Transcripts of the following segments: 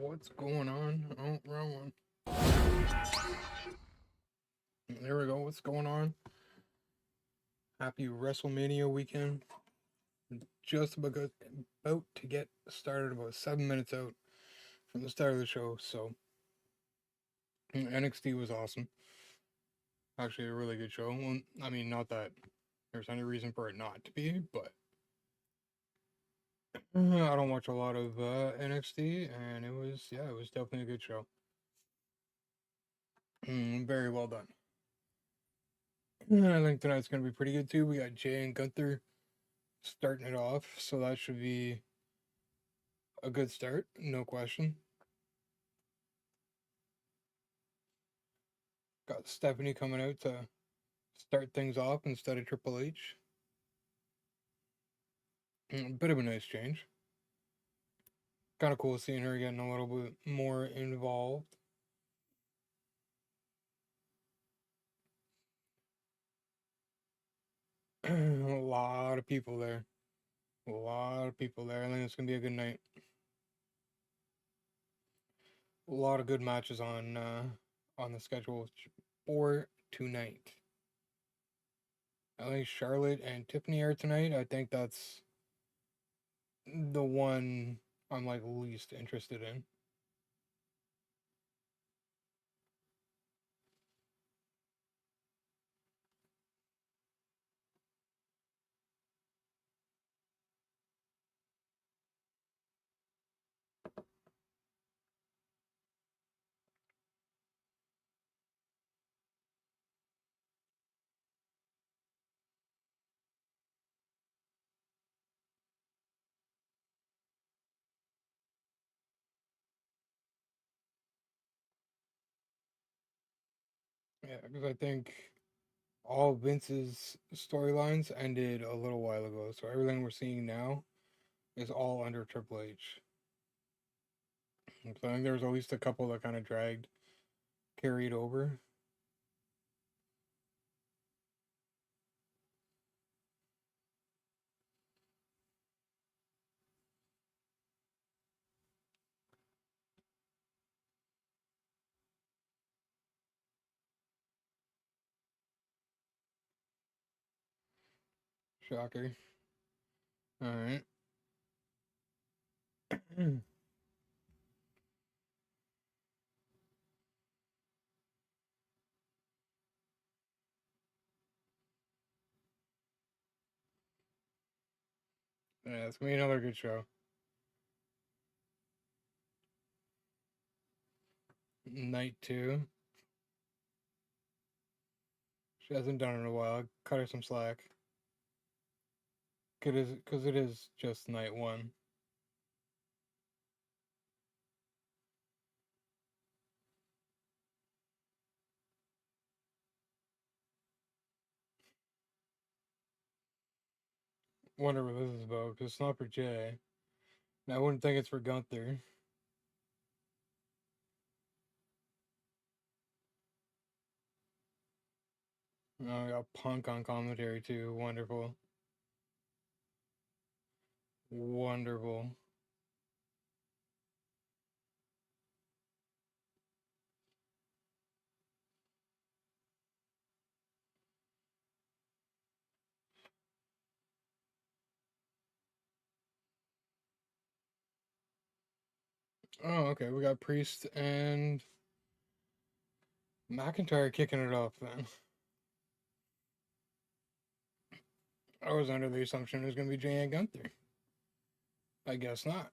What's going on? Oh, wrong one. There we go. What's going on? Happy Wrestlemania weekend. Just about to get started, about 7 minutes out from the start of the show. So, NXT was awesome. Actually, a really good show. Well, I mean, not that there's any reason for it not to be, but I don't watch a lot of NXT, and it was definitely a good show. Very well done. I think tonight's gonna be pretty good too. We got Jay and Gunther starting it off, so that should be a good start, no question. Got Stephanie coming out to start things off instead of Triple H. A bit of a nice change. Kind of cool seeing her getting a little bit more involved. A lot of people there. A lot of people there. I think it's going to be a good night. A lot of good matches on the schedule for tonight. I think Charlotte and Tiffany are tonight. I think that's the one I'm like least interested in. Yeah, because I think all Vince's storylines ended a little while ago, so everything we're seeing now is all under Triple H. So I think there was at least a couple that kind of carried over. Shocker. All right. Yeah, it's gonna be another good show. Night two. She hasn't done it in a while. Cut her some slack. Because it is just night one. Wonder what this is about. Because it's not for Jay. And I wouldn't think it's for Gunther. Oh, we got Punk on commentary too. Wonderful. Wonderful. Oh, okay. We got Priest and McIntyre kicking it off then. I was under the assumption it was going to be Jay and Gunther. I guess not.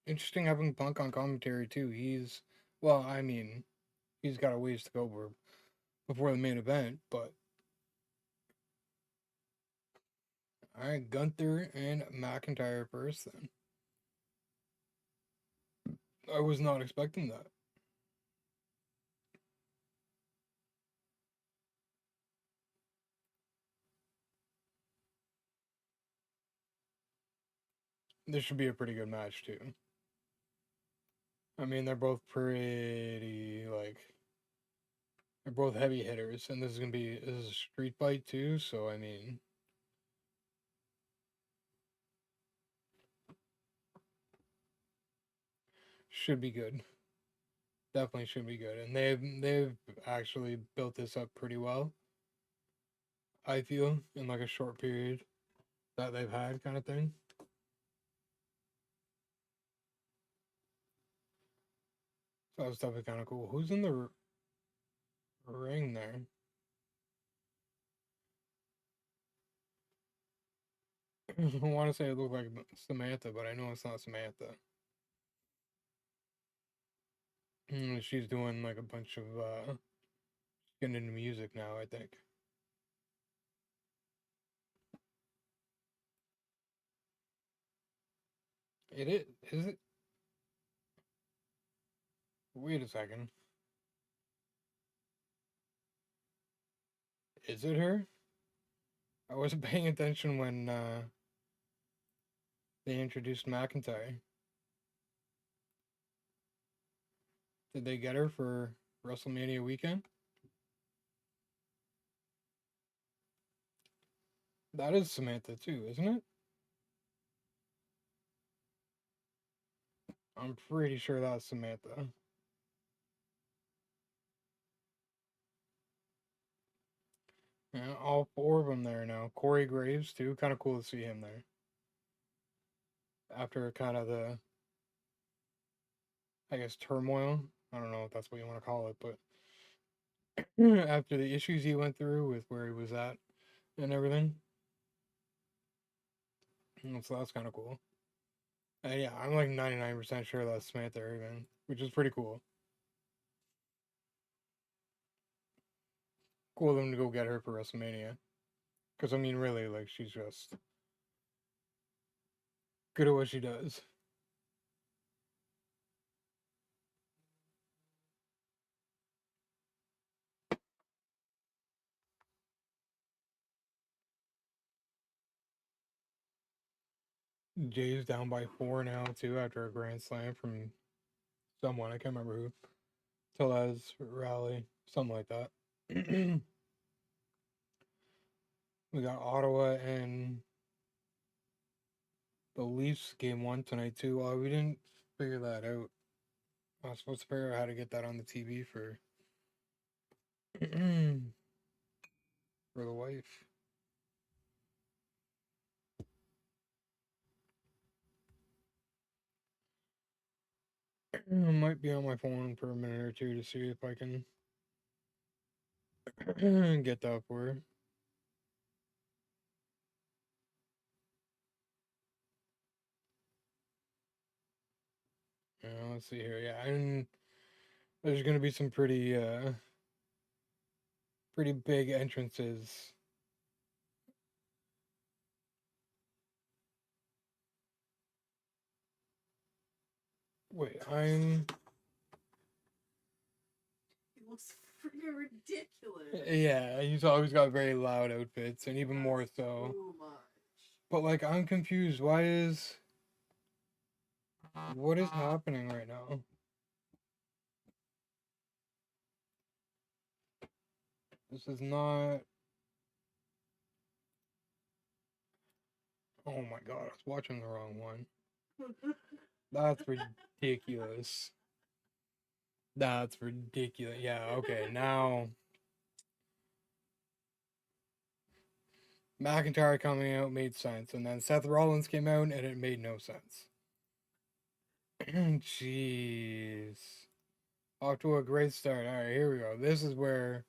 Interesting having Punk on commentary too. Well, I mean, he's got a ways to go before the main event, but all right, Gunther and McIntyre first then. I was not expecting that. This should be a pretty good match too. I mean, they're both pretty like they're both heavy hitters, and this is a street fight too. So I mean, should be good. Definitely should be good, and they've actually built this up pretty well. I feel in like a short period that they've had, kind of thing. So that was definitely kind of cool. Who's in the ring there? I want to say it looked like Samantha, but I know it's not Samantha. She's doing like a bunch of getting into music now, I think. It is it? Wait a second. Is it her? I wasn't paying attention when they introduced McIntyre. Did they get her for WrestleMania weekend? That is Samantha too, isn't it? I'm pretty sure that's Samantha. Yeah, all four of them there now. Corey Graves too. Kind of cool to see him there. After kind of the, I guess, turmoil. I don't know if that's what you want to call it, but after the issues he went through with where he was at and everything. So that's kind of cool. Yeah, I'm like 99% sure that's Samantha Irvin, which is pretty cool. Cool of them to go get her for WrestleMania. Because, I mean, really, like, she's just good at what she does. Jay's down by 4 now, too, after a grand slam from someone. I can't remember who. Tellez, Rally, something like that. We got Ottawa and the Leafs game one tonight, too. We didn't figure that out. I was supposed to figure out how to get that on the TV for for the wife. I might be on my phone for a minute or two to see if I can get that for her. Let's see here. Yeah, and there's gonna be some pretty big entrances. Wait, I'm. It looks freaking ridiculous. Yeah, he's always got very loud outfits, and even more so. Too much. But like, I'm confused. What is happening right now? This is not. Oh my god, I was watching the wrong one. That's ridiculous. That's ridiculous. Yeah, okay, now McIntyre coming out made sense, and then Seth Rollins came out and it made no sense. Jeez. Off to a great start. Alright, here we go. This is where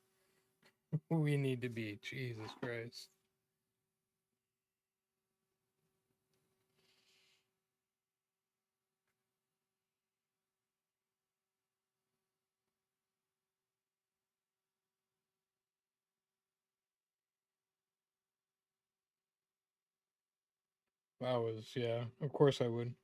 we need to be. Jesus Christ. That was, yeah, of course I would.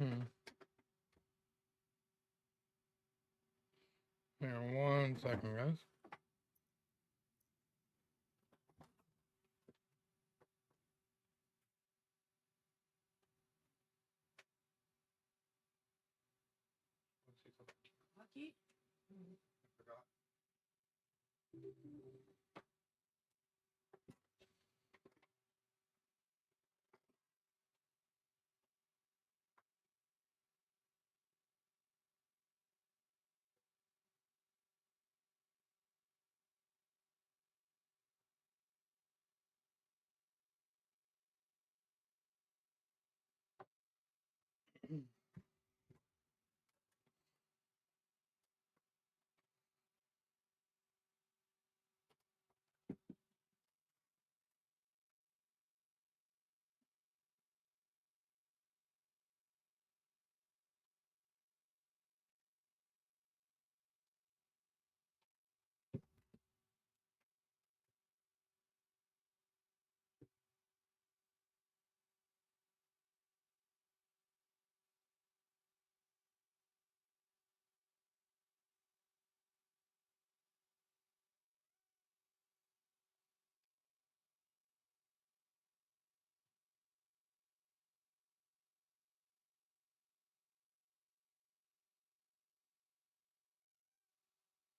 Hmm. Here, 1 second, guys. Mikey? I forgot.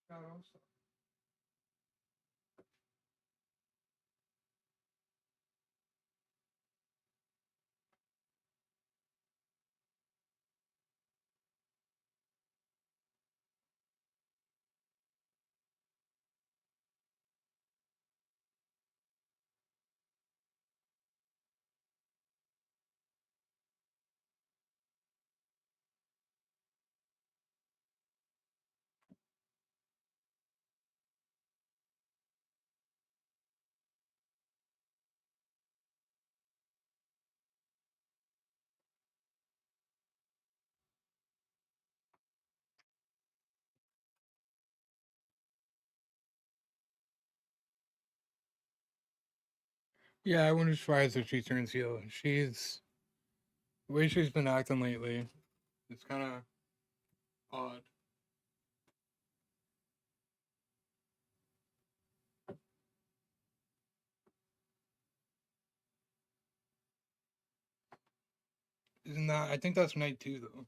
God, also. Yeah, I wouldn't be surprised if she turns heel. The way she's been acting lately, it's kind of odd. Isn't that? I think that's night 2 though.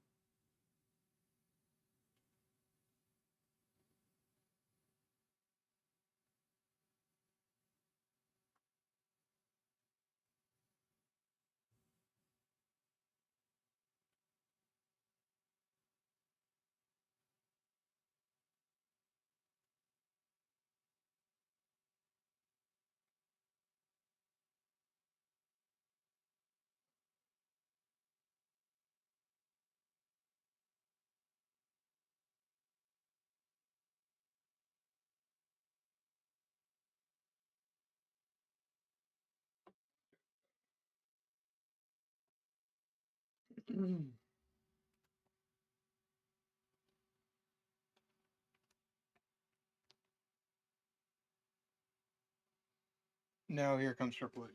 Now here comes Triple H.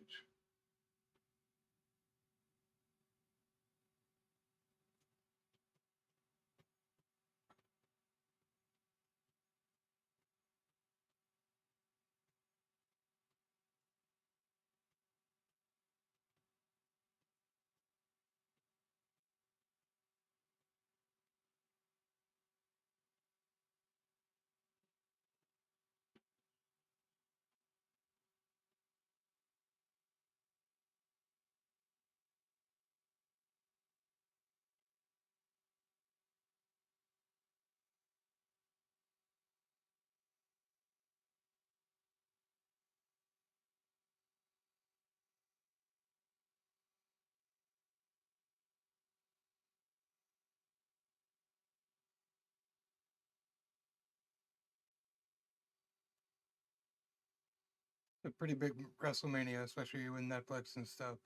A pretty big Wrestlemania, especially with Netflix and stuff.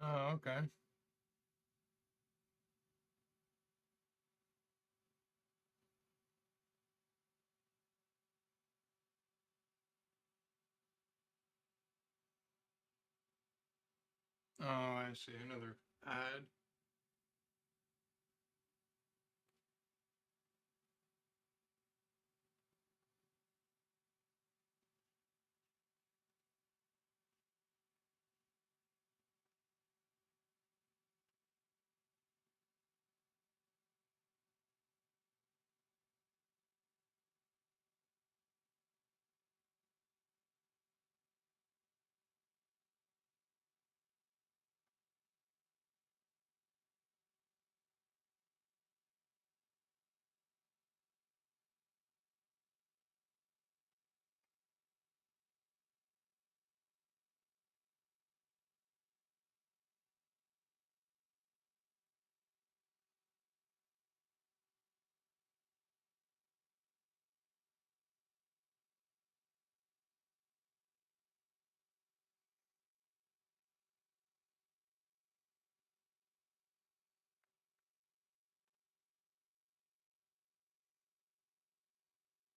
Oh, okay. Oh, I see. Another ad.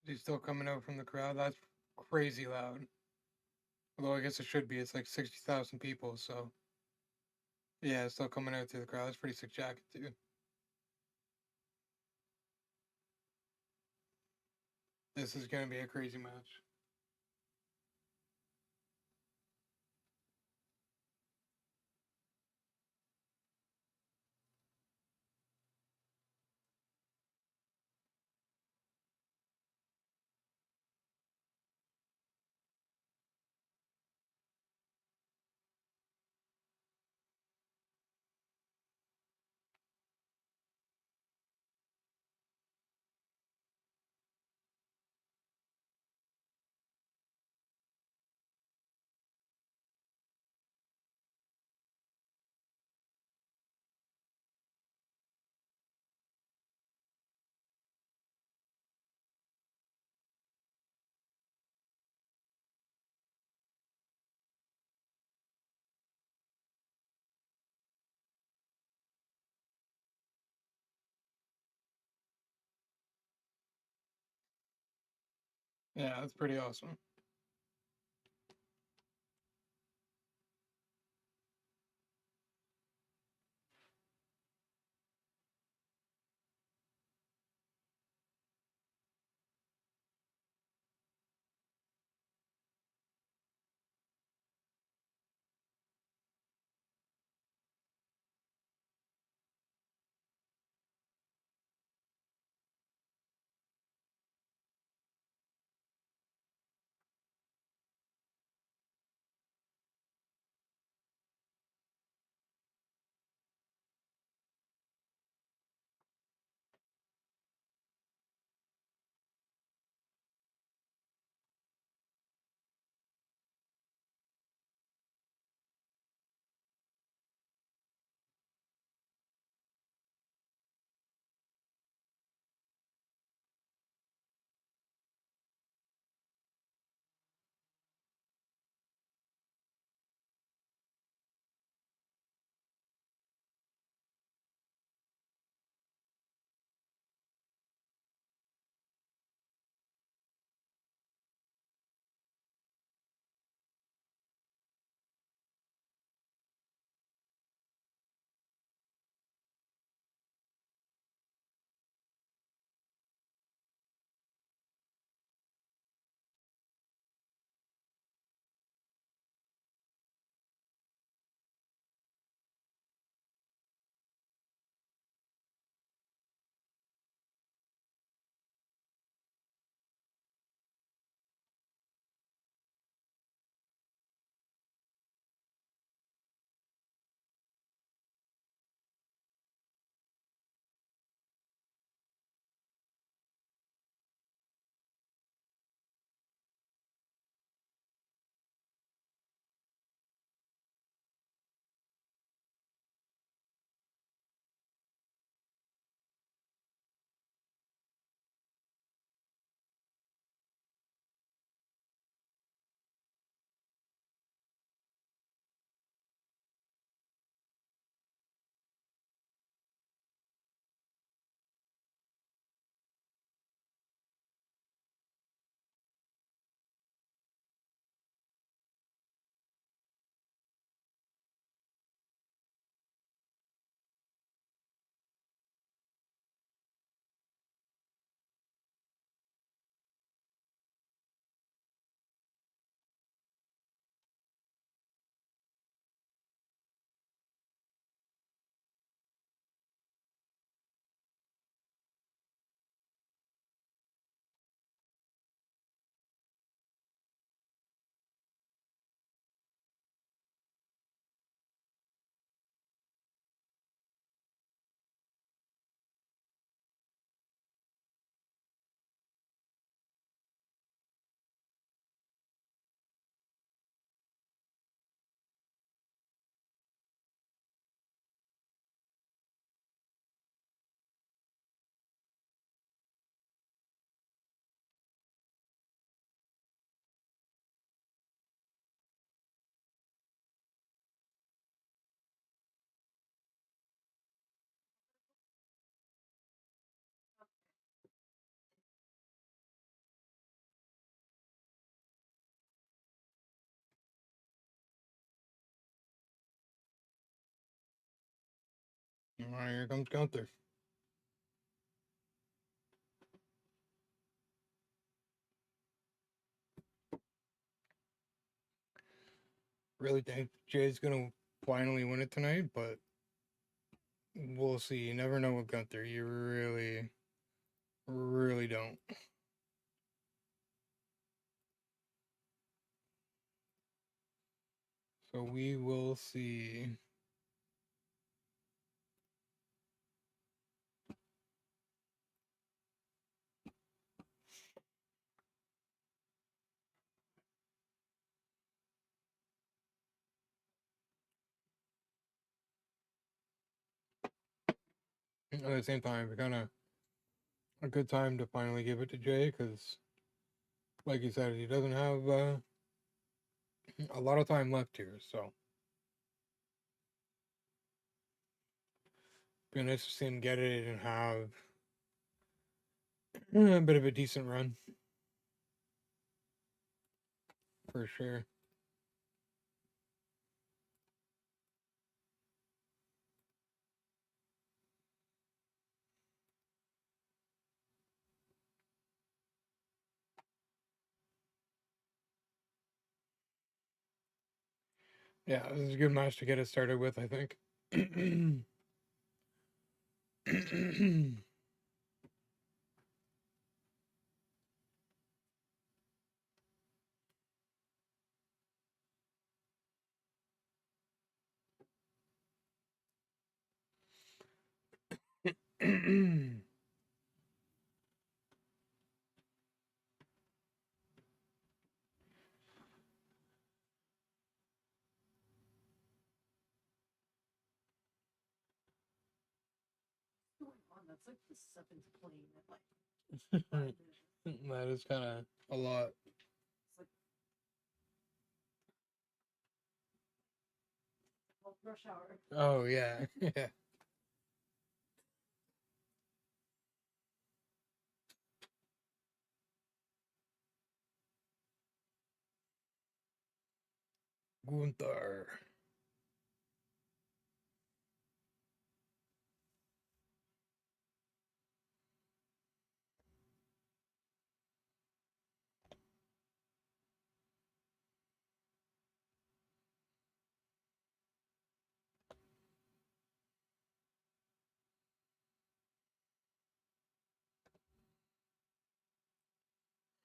He's still coming out from the crowd. That's crazy loud. Although I guess it should be. It's like 60,000 people, so yeah, it's still coming out through the crowd. That's pretty sick jacket too. This is gonna be a crazy match. Yeah, that's pretty awesome. Alright, here comes Gunther. Really think Jay's gonna finally win it tonight, but we'll see. You never know with Gunther. You really, really don't. So we will see. At the same time, kind of a good time to finally give it to Jay because, like you said, he doesn't have a lot of time left here. So, be nice to see him get it and have a bit of a decent run for sure. Yeah, this is a good match to get it started with, I think. What's going on? That's like the seventh plane at like 5 minutes. That is kind of a lot. It's like rush hour. Oh yeah, yeah. Gunther.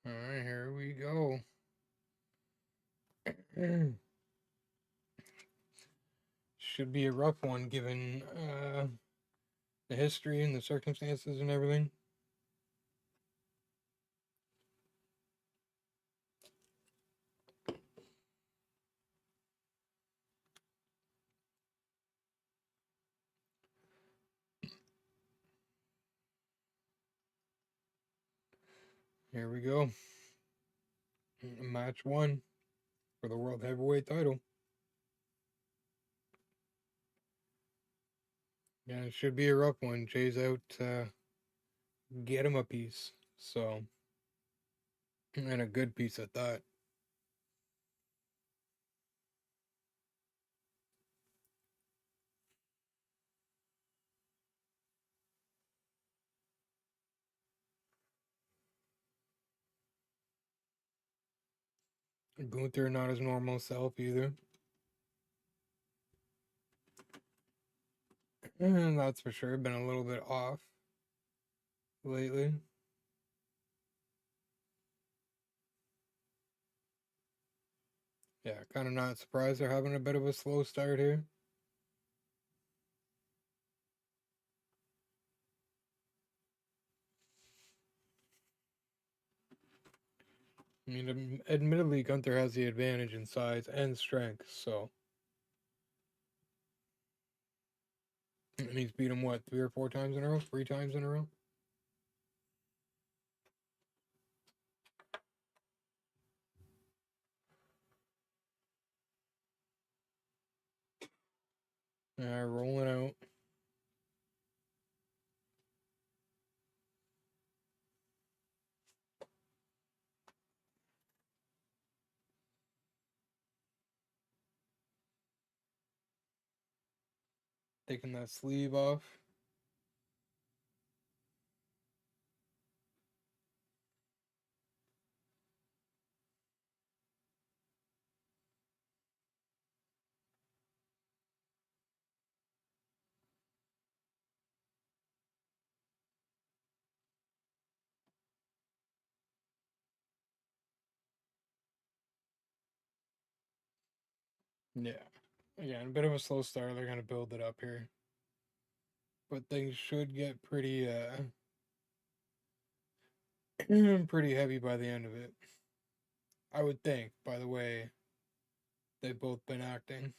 All right, here we go. Should be a rough one given the history and the circumstances and everything. Here we go. Match one for the World Heavyweight title. Yeah, it should be a rough one. Jay's out to get him a piece. So, and a good piece at that. Gunther not his normal self either. And that's for sure. Been a little bit off lately. Yeah, kind of not surprised they're having a bit of a slow start here. I mean, admittedly, Gunther has the advantage in size and strength, so. And he's beat him, what, 3 or 4 times in a row? 3 times in a row? Yeah, rolling out. Taking that sleeve off. Yeah. Again, a bit of a slow start. They're gonna build it up here. But things should get pretty pretty heavy by the end of it. I would think, by the way they've both been acting.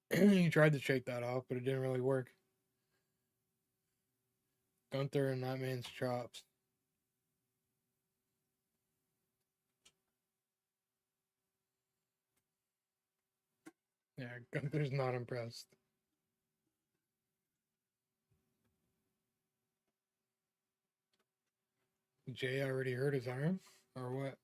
He tried to shake that off, but it didn't really work. Gunther and that man's chops. Yeah, Gunther's not impressed. Jay already hurt his arm? Or what?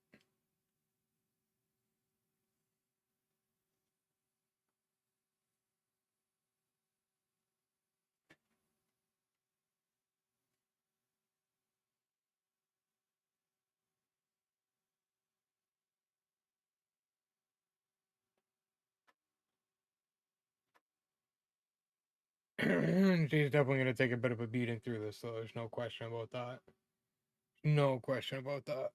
Jay's definitely going to take a bit of a beating through this, so there's no question about that. No question about that.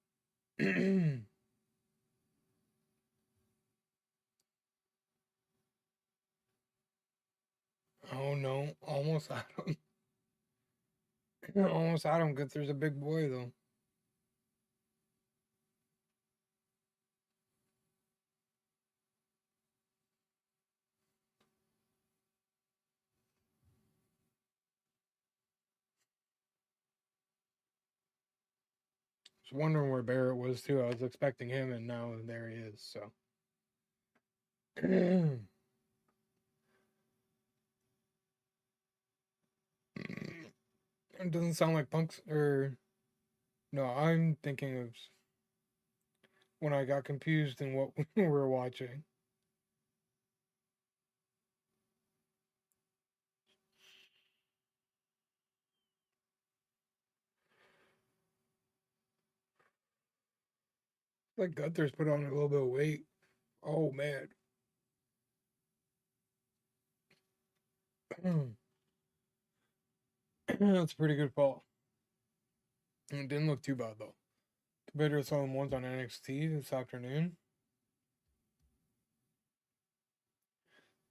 Oh no, almost had him. Almost had him. Gunther's a big boy, though. I was wondering where Barrett was, too. I was expecting him, and now there he is, so. It doesn't sound like Punk's, or. No, I'm thinking of when I got confused in what we were watching. Like Gunther's put on a little bit of weight. Oh man. That's a pretty good fall. It didn't look too bad though. Compared to some ones on NXT this afternoon.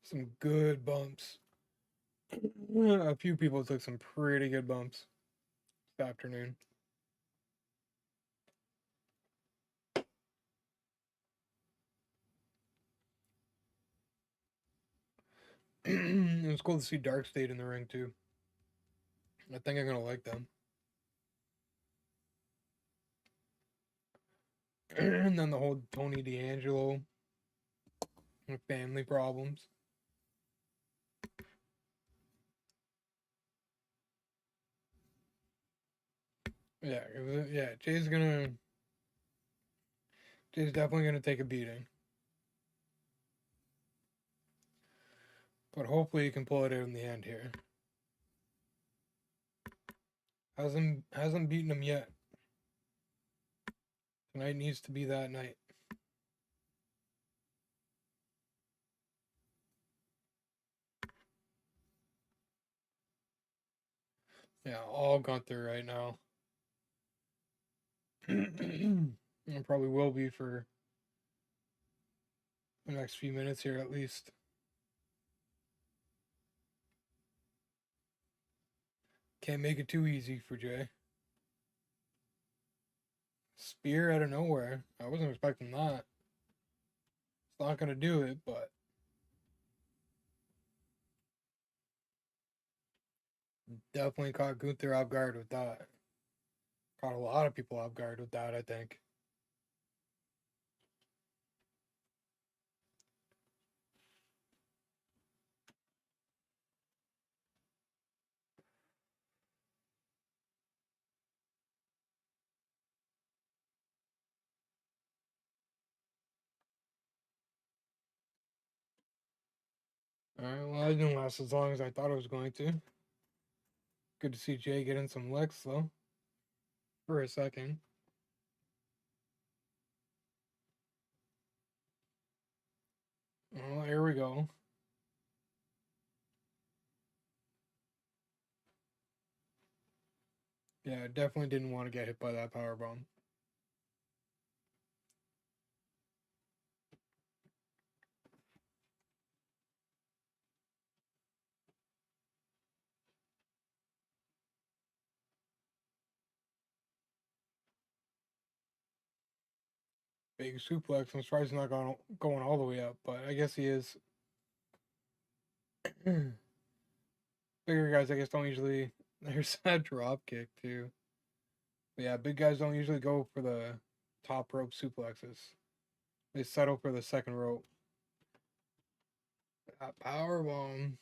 Some good bumps. A few people took some pretty good bumps this afternoon. It was cool to see Dark State in the ring too. I think I'm gonna like them. And then the whole Tony D'Angelo family problems. Yeah, yeah. Jay's definitely gonna take a beating, but hopefully he can pull it out in the end here. Hasn't beaten him yet. Tonight needs to be that night. Yeah, all Gunther right now. And probably will be for the next few minutes here at least. Can't make it too easy for Jay. Spear out of nowhere. I wasn't expecting that. It's not gonna do it, but definitely caught Gunther off guard with that. Caught a lot of people off guard with that, I think. Alright, well, it didn't last as long as I thought it was going to. Good to see Jay getting some licks, though. For a second. Well, here we go. Yeah, definitely didn't want to get hit by that power bomb. Big suplex. I'm surprised he's not going all the way up, but I guess he is. Bigger guys, I guess, don't usually. There's that drop kick too. But yeah, big guys don't usually go for the top rope suplexes. They settle for the second rope. That power bomb.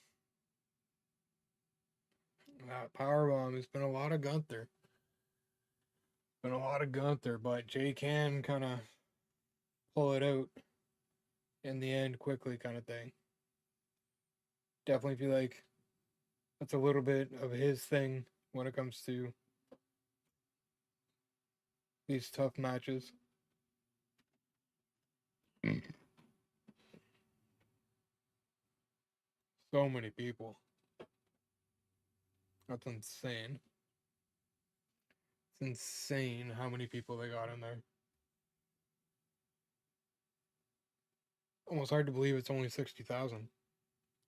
That power bomb has been a lot of Gunther. Been a lot of Gunther, but Jay can kind of pull it out in the end quickly, kind of thing. Definitely feel like that's a little bit of his thing when it comes to these tough matches. So many people. That's insane. It's insane how many people they got in there. Almost hard to believe it's only 60,000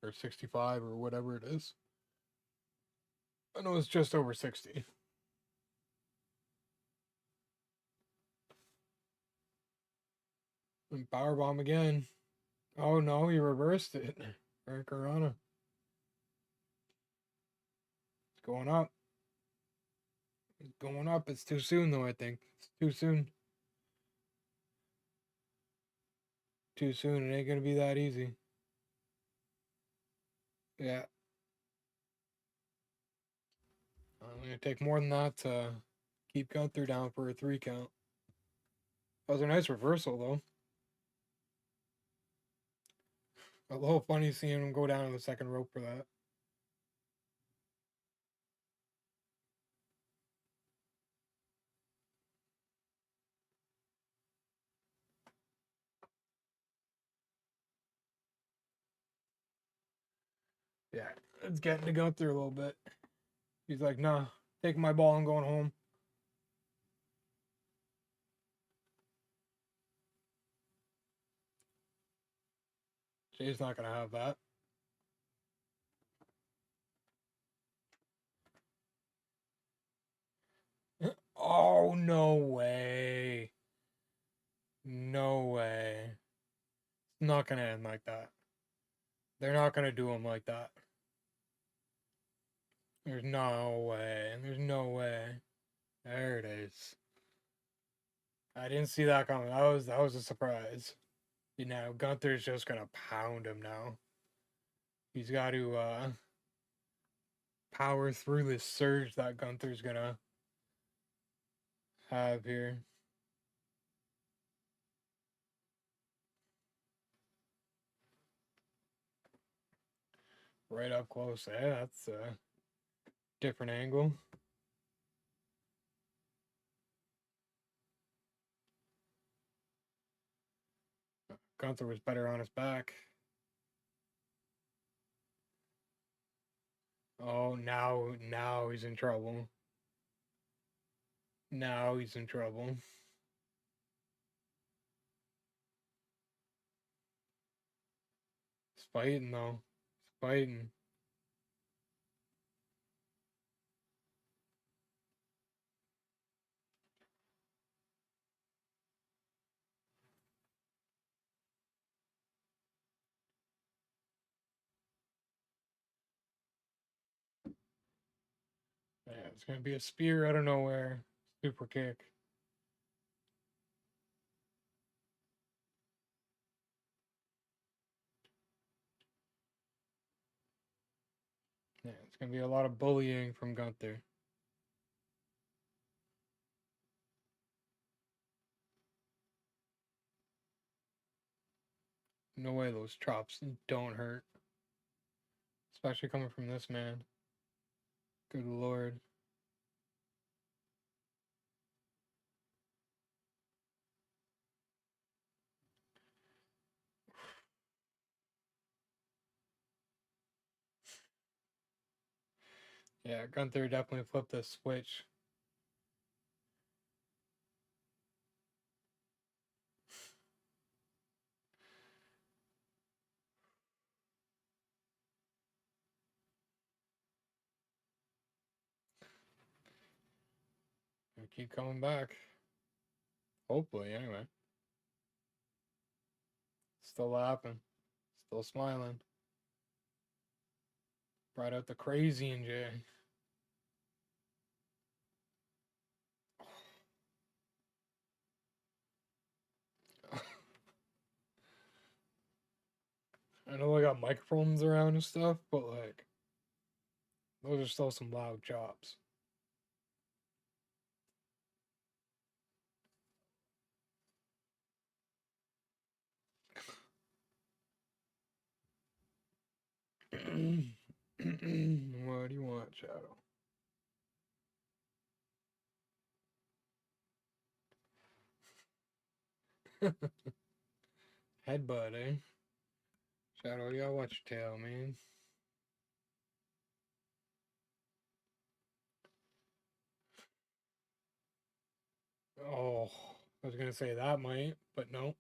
or 65 or whatever it is. I know it's just over 60. And powerbomb again. Oh no, he reversed it. Hurricanrana. It's going up. It's going up. It's too soon though, I think. It's too soon. Too soon. It ain't gonna be that easy. Yeah. I'm gonna take more than that to keep Gunther down for a 3 count. That was a nice reversal though. A little funny seeing him go down to the second rope for that. Yeah, it's getting to Gunther a little bit. He's like, nah, taking my ball and going home. Jay's not gonna have that. Oh, no way. No way. It's not gonna end like that. They're not gonna do him like that. There's no way. There's no way. There it is. I didn't see that coming. That was a surprise. You know, Gunther's just gonna pound him now. He's got to power through this surge that Gunther's gonna have here. Right up close. Yeah, that's a different angle. Gunther was better on his back. Oh, now he's in trouble. Now he's in trouble. He's fighting though. He's fighting. Yeah, it's gonna be a spear out of nowhere. Super kick. Yeah, it's gonna be a lot of bullying from Gunther. No way those chops don't hurt. especially coming from this man. Good lord. Yeah, Gunther definitely flipped the switch. I keep coming back. Hopefully, anyway. Still laughing. Still smiling. Brought out the crazy in Jay. I know they got microphones around and stuff, but like, those are still some loud chops. What do you want, Shadow? Headbutt, eh? Shadow, you gotta watch your tail, man. Oh, I was gonna say that might, but no.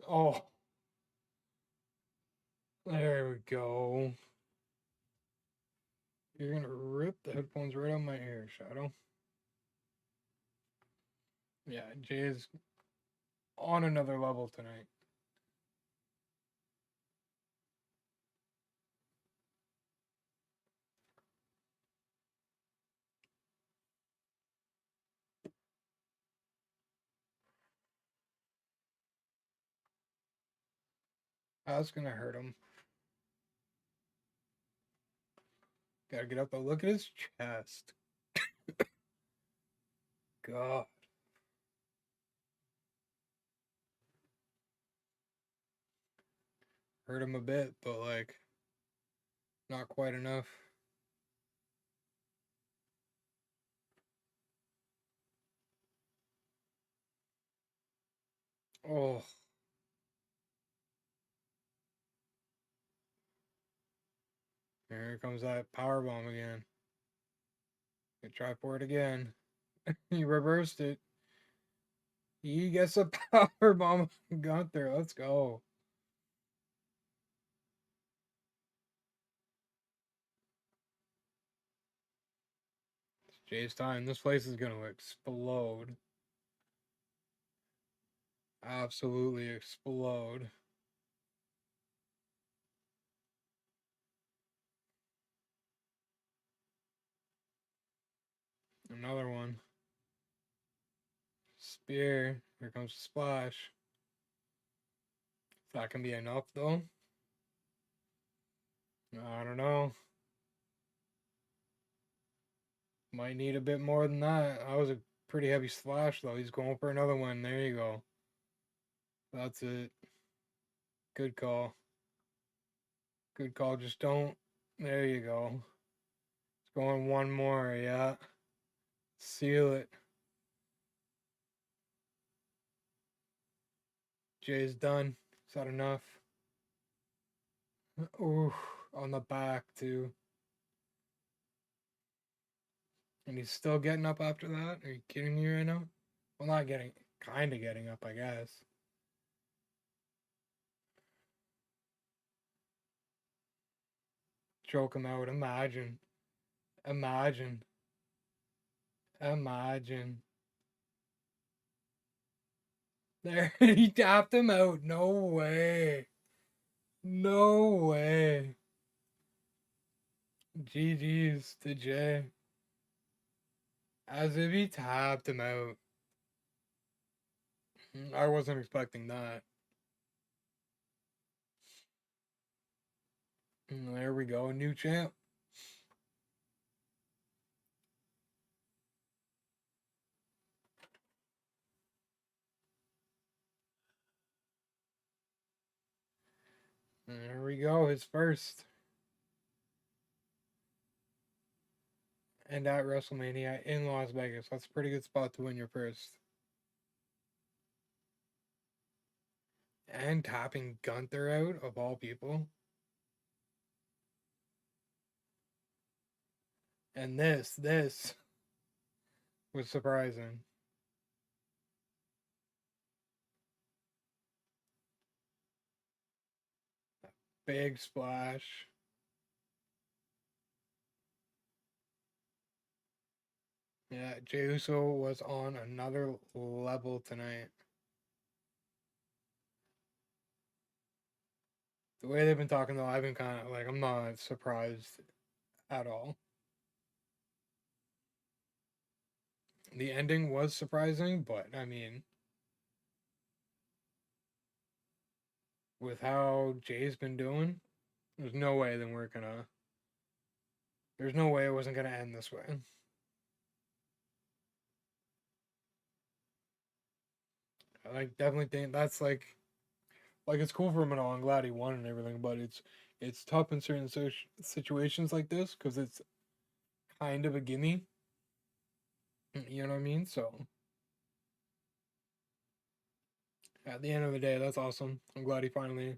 Oh, there we go. You're gonna rip the headphones right out my ear, Shadow. Yeah, Jay is on another level tonight. That's gonna hurt him. Gotta get up and look at his chest. God. Hurt him a bit, but like, not quite enough. Oh. Here comes that power bomb again. Good try for it again. He reversed it. He gets a power bomb. Gunther, let's go. It's Jay's time. This place is gonna explode. Absolutely explode. Another one. Spear. Here comes the splash. If that can be enough, though. I don't know. Might need a bit more than that. That was a pretty heavy splash, though. He's going for another one. There you go. That's it. Good call. Good call. Just don't. There you go. It's going one more. Yeah. Seal it. Jay's done. Is that enough? Ooh, on the back, too. And he's still getting up after that? Are you kidding me right now? Well, not getting, kind of getting up, I guess. Choke him out. Imagine. Imagine. Imagine. There, he tapped him out. No way. No way. GG's to Jay. As if he tapped him out. I wasn't expecting that. There we go. New champ. There we go, his first. And at WrestleMania in Las Vegas. That's a pretty good spot to win your first. And tapping Gunther out, of all people. And this was surprising. Big splash. Yeah, Jey Uso was on another level tonight. The way they've been talking, though, I've been kind of like, I'm not surprised at all. The ending was surprising, but I mean, with how Jay's been doing, there's no way then we're gonna. There's no way it wasn't gonna end this way. I like definitely think that's like it's cool for him and all. I'm glad he won and everything, but it's tough in certain situations like this because it's kind of a gimme. You know what I mean? So at the end of the day, that's awesome. I'm glad he finally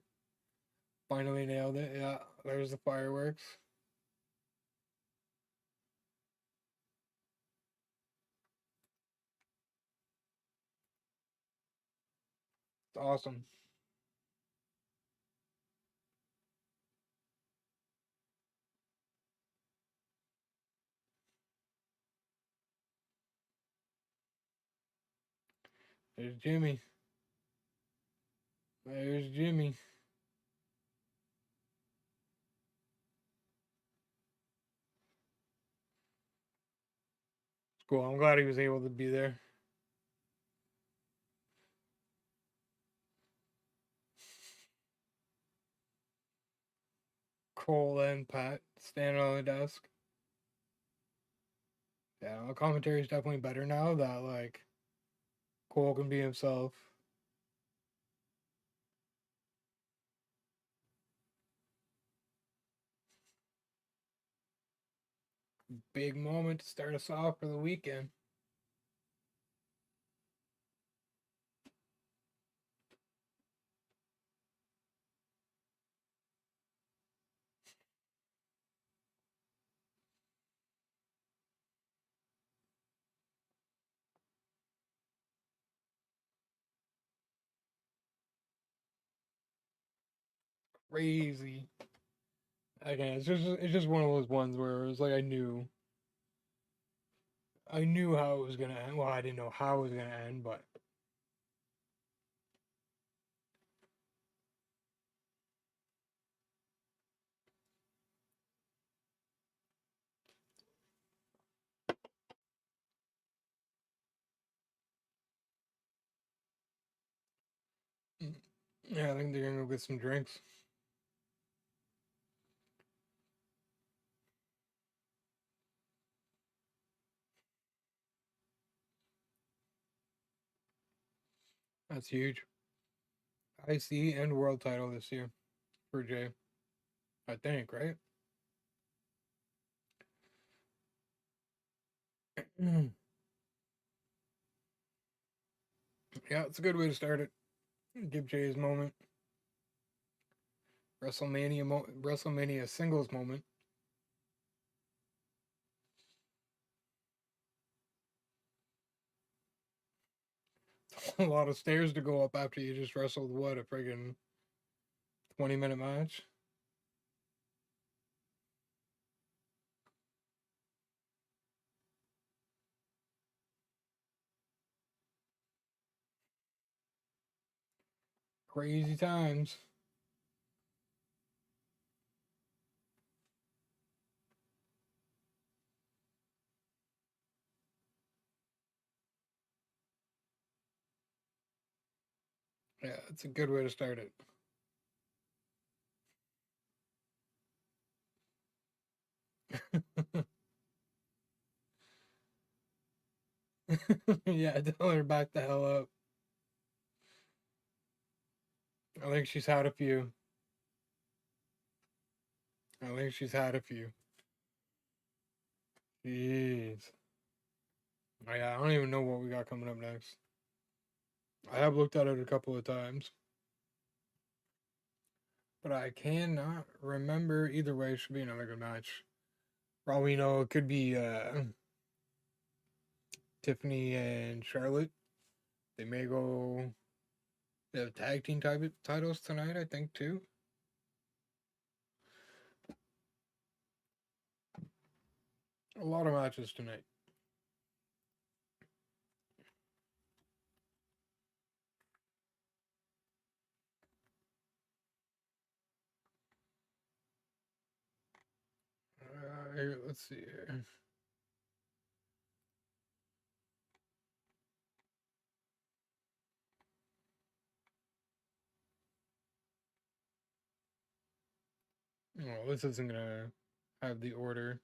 nailed it. Yeah, there's the fireworks. It's awesome. There's Jimmy. There's Jimmy. It's cool. I'm glad he was able to be there. Cole and Pat standing on the desk. Yeah, the commentary is definitely better now that like Cole can be himself. Big moment to start us off for the weekend. Crazy. Again, it's just one of those ones where it was like I knew how it was gonna end. Well, I didn't know how it was gonna end, but yeah, I think they're gonna go get some drinks. That's huge. IC and world title this year for Jay. I think, right? Yeah, it's a good way to start it. Give Jay his moment. WrestleMania singles moment. A lot of stairs to go up after you just wrestled what a friggin' 20-minute match. Crazy times. Yeah, it's a good way to start it. Yeah, tell her back the hell up. I think she's had a few. At least she's had a few. Jeez. I don't even know what we got coming up next. I have looked at it a couple of times, but I cannot remember. Either way, it should be another good match. For all we know, it could be Tiffany and Charlotte. They may go. They have tag team titles tonight, I think, too. A lot of matches tonight. Let's see here. Oh, this isn't gonna have the order.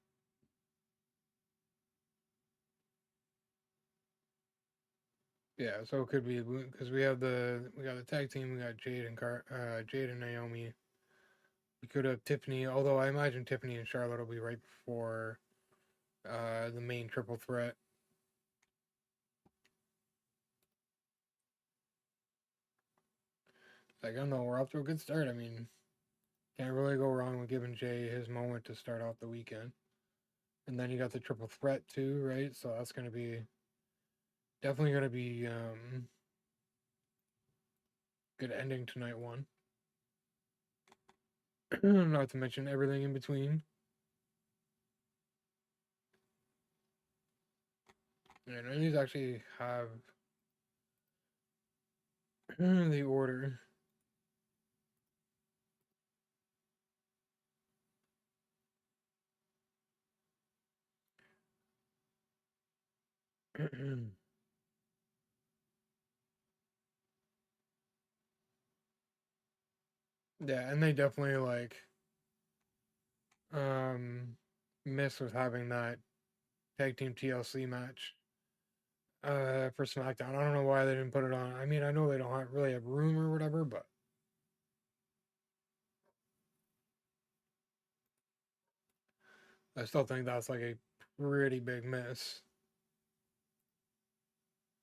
Yeah, so it could be because we got the tag team. We got Jade and Naomi. We could have Tiffany, although I imagine Tiffany and Charlotte will be right before the main triple threat. Like, I don't know, we're off to a good start. I mean, can't really go wrong with giving Jay his moment to start off the weekend. And then you got the triple threat too, right? So that's gonna be definitely gonna be good ending to night one. Not to mention everything in between. And none of these actually have the order. Yeah, and they definitely like um miss with having that tag team TLC match for SmackDown. I don't know why they didn't put it on. I mean, I know they don't really have room or whatever, but I still think that's like a pretty big miss.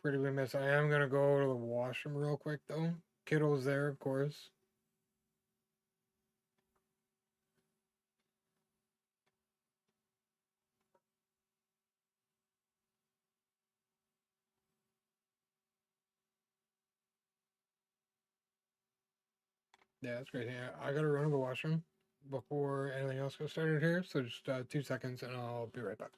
Pretty big miss. I am gonna go to the washroom real quick though. Kittle's there, of course. Yeah, that's great. Yeah, I gotta run to the washroom before anything else gets started here. So just 2 seconds, and I'll be right back.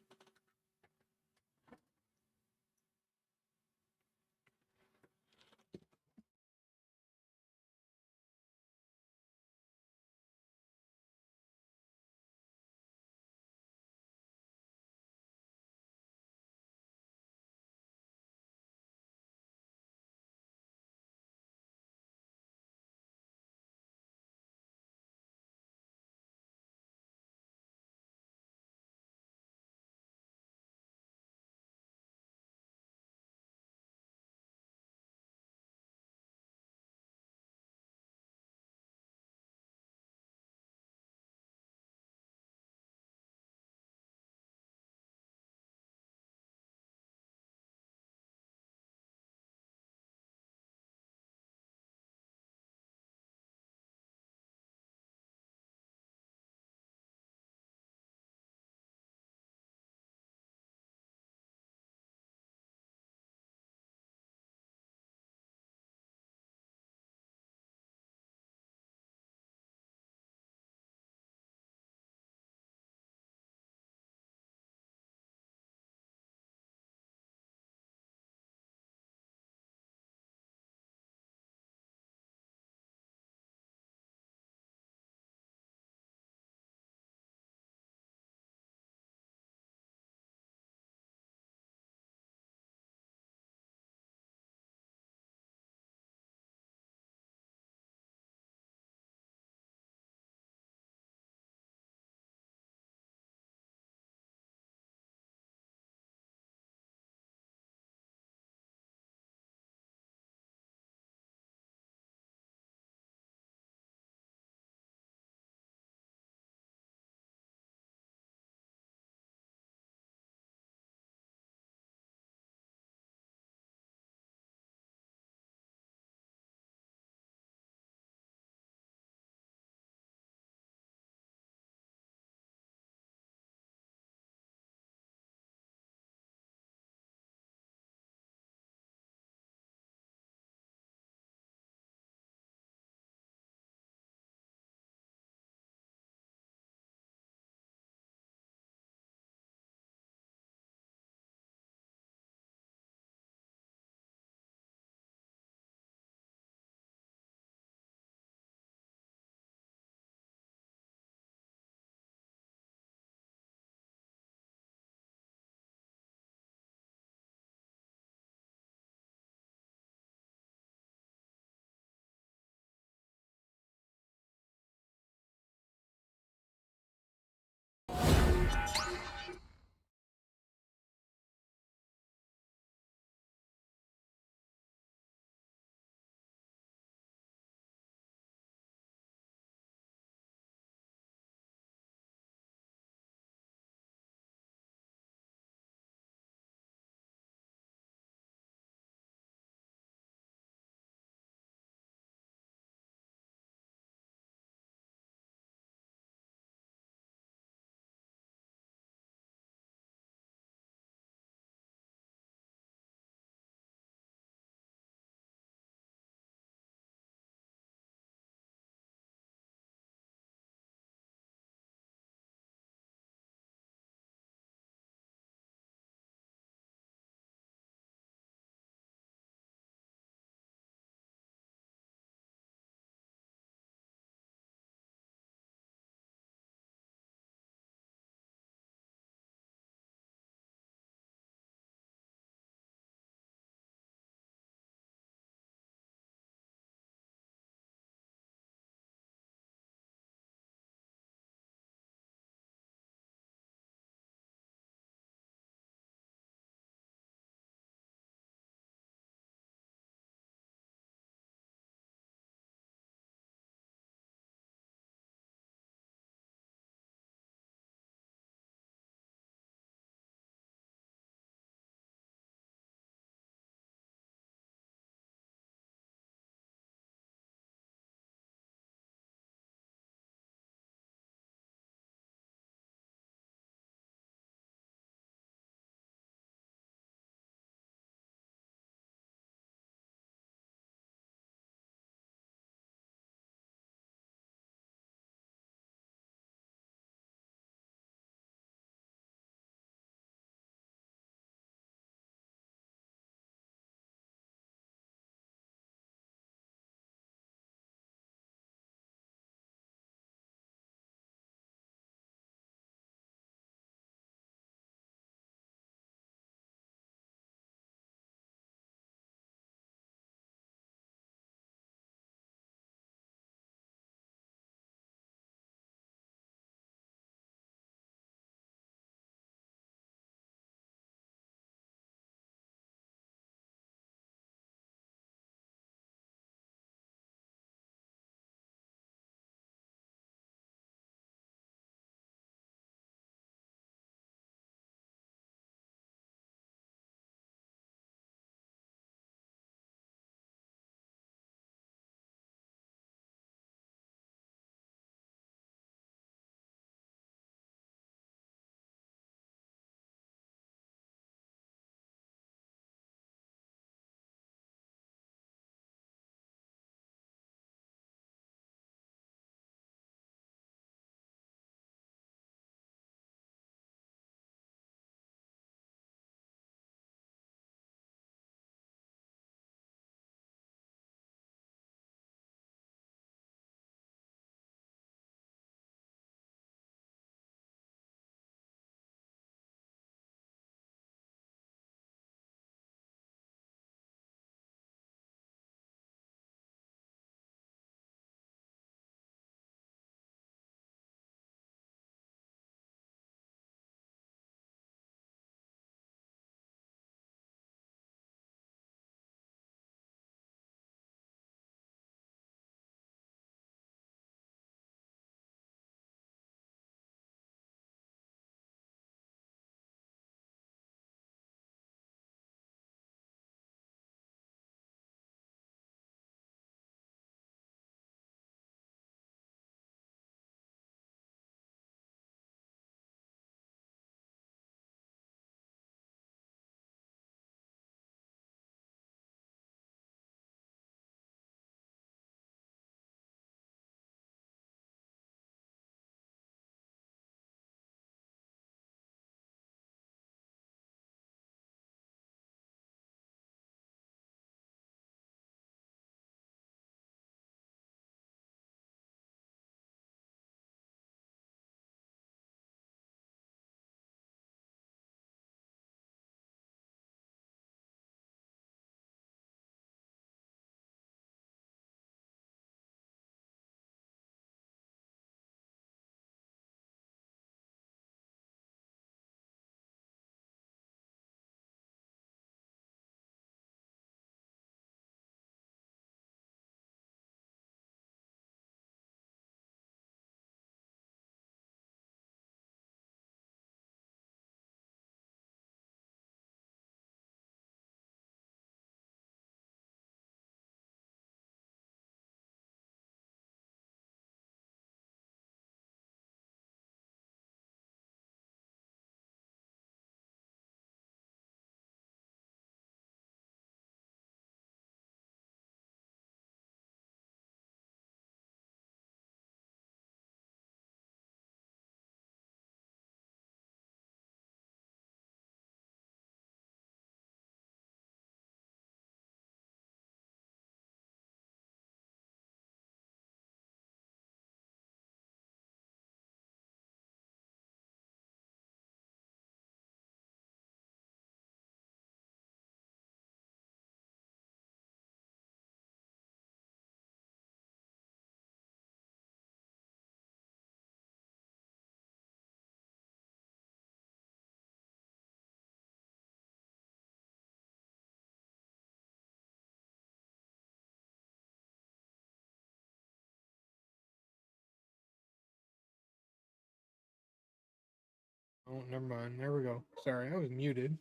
Oh, never mind. There we go. Sorry, I was muted.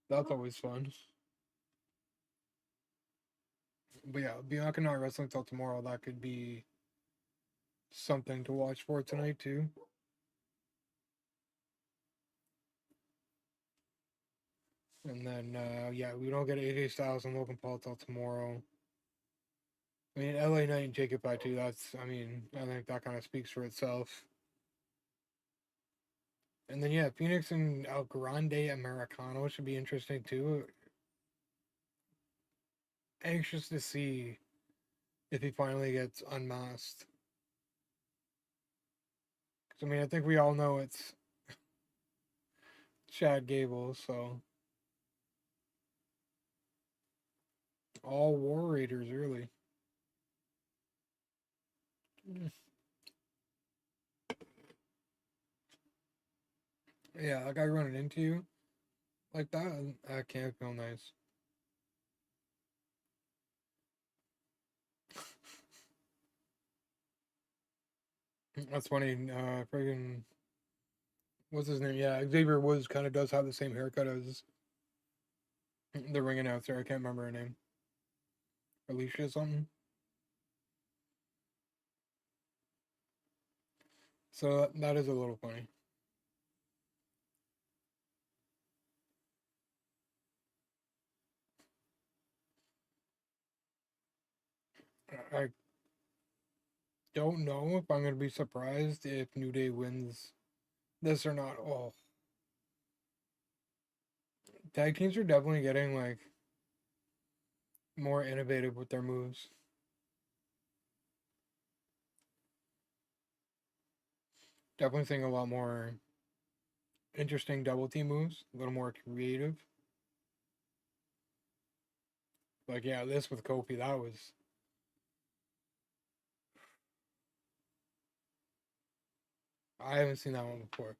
That's always fun. But yeah, Bianca not wrestling till tomorrow. That could be something to watch for tonight too. And then yeah, we don't get AJ Styles and Logan Paul till tomorrow. I mean, LA Knight and Jacob Fatu. That's I mean, I think that kind of speaks for itself. And then yeah, Phoenix and El Grande Americano should be interesting too. Anxious to see if he finally gets unmasked. Because I mean, I think we all know it's Chad Gable, so all War Raiders really. Yeah, that guy running into you like that can't feel nice. That's funny. Friggin' what's his name? Yeah, Xavier Woods kind of does have the same haircut as the ring announcer. I can't remember her name. Alicia something. So that is a little funny. I don't know if I'm gonna be surprised if New Day wins this or not. Oh, tag teams are definitely getting like more innovative with their moves. Definitely seeing a lot more interesting double team moves, a little more creative. Like yeah, this with Kofi, that was I haven't seen that one before.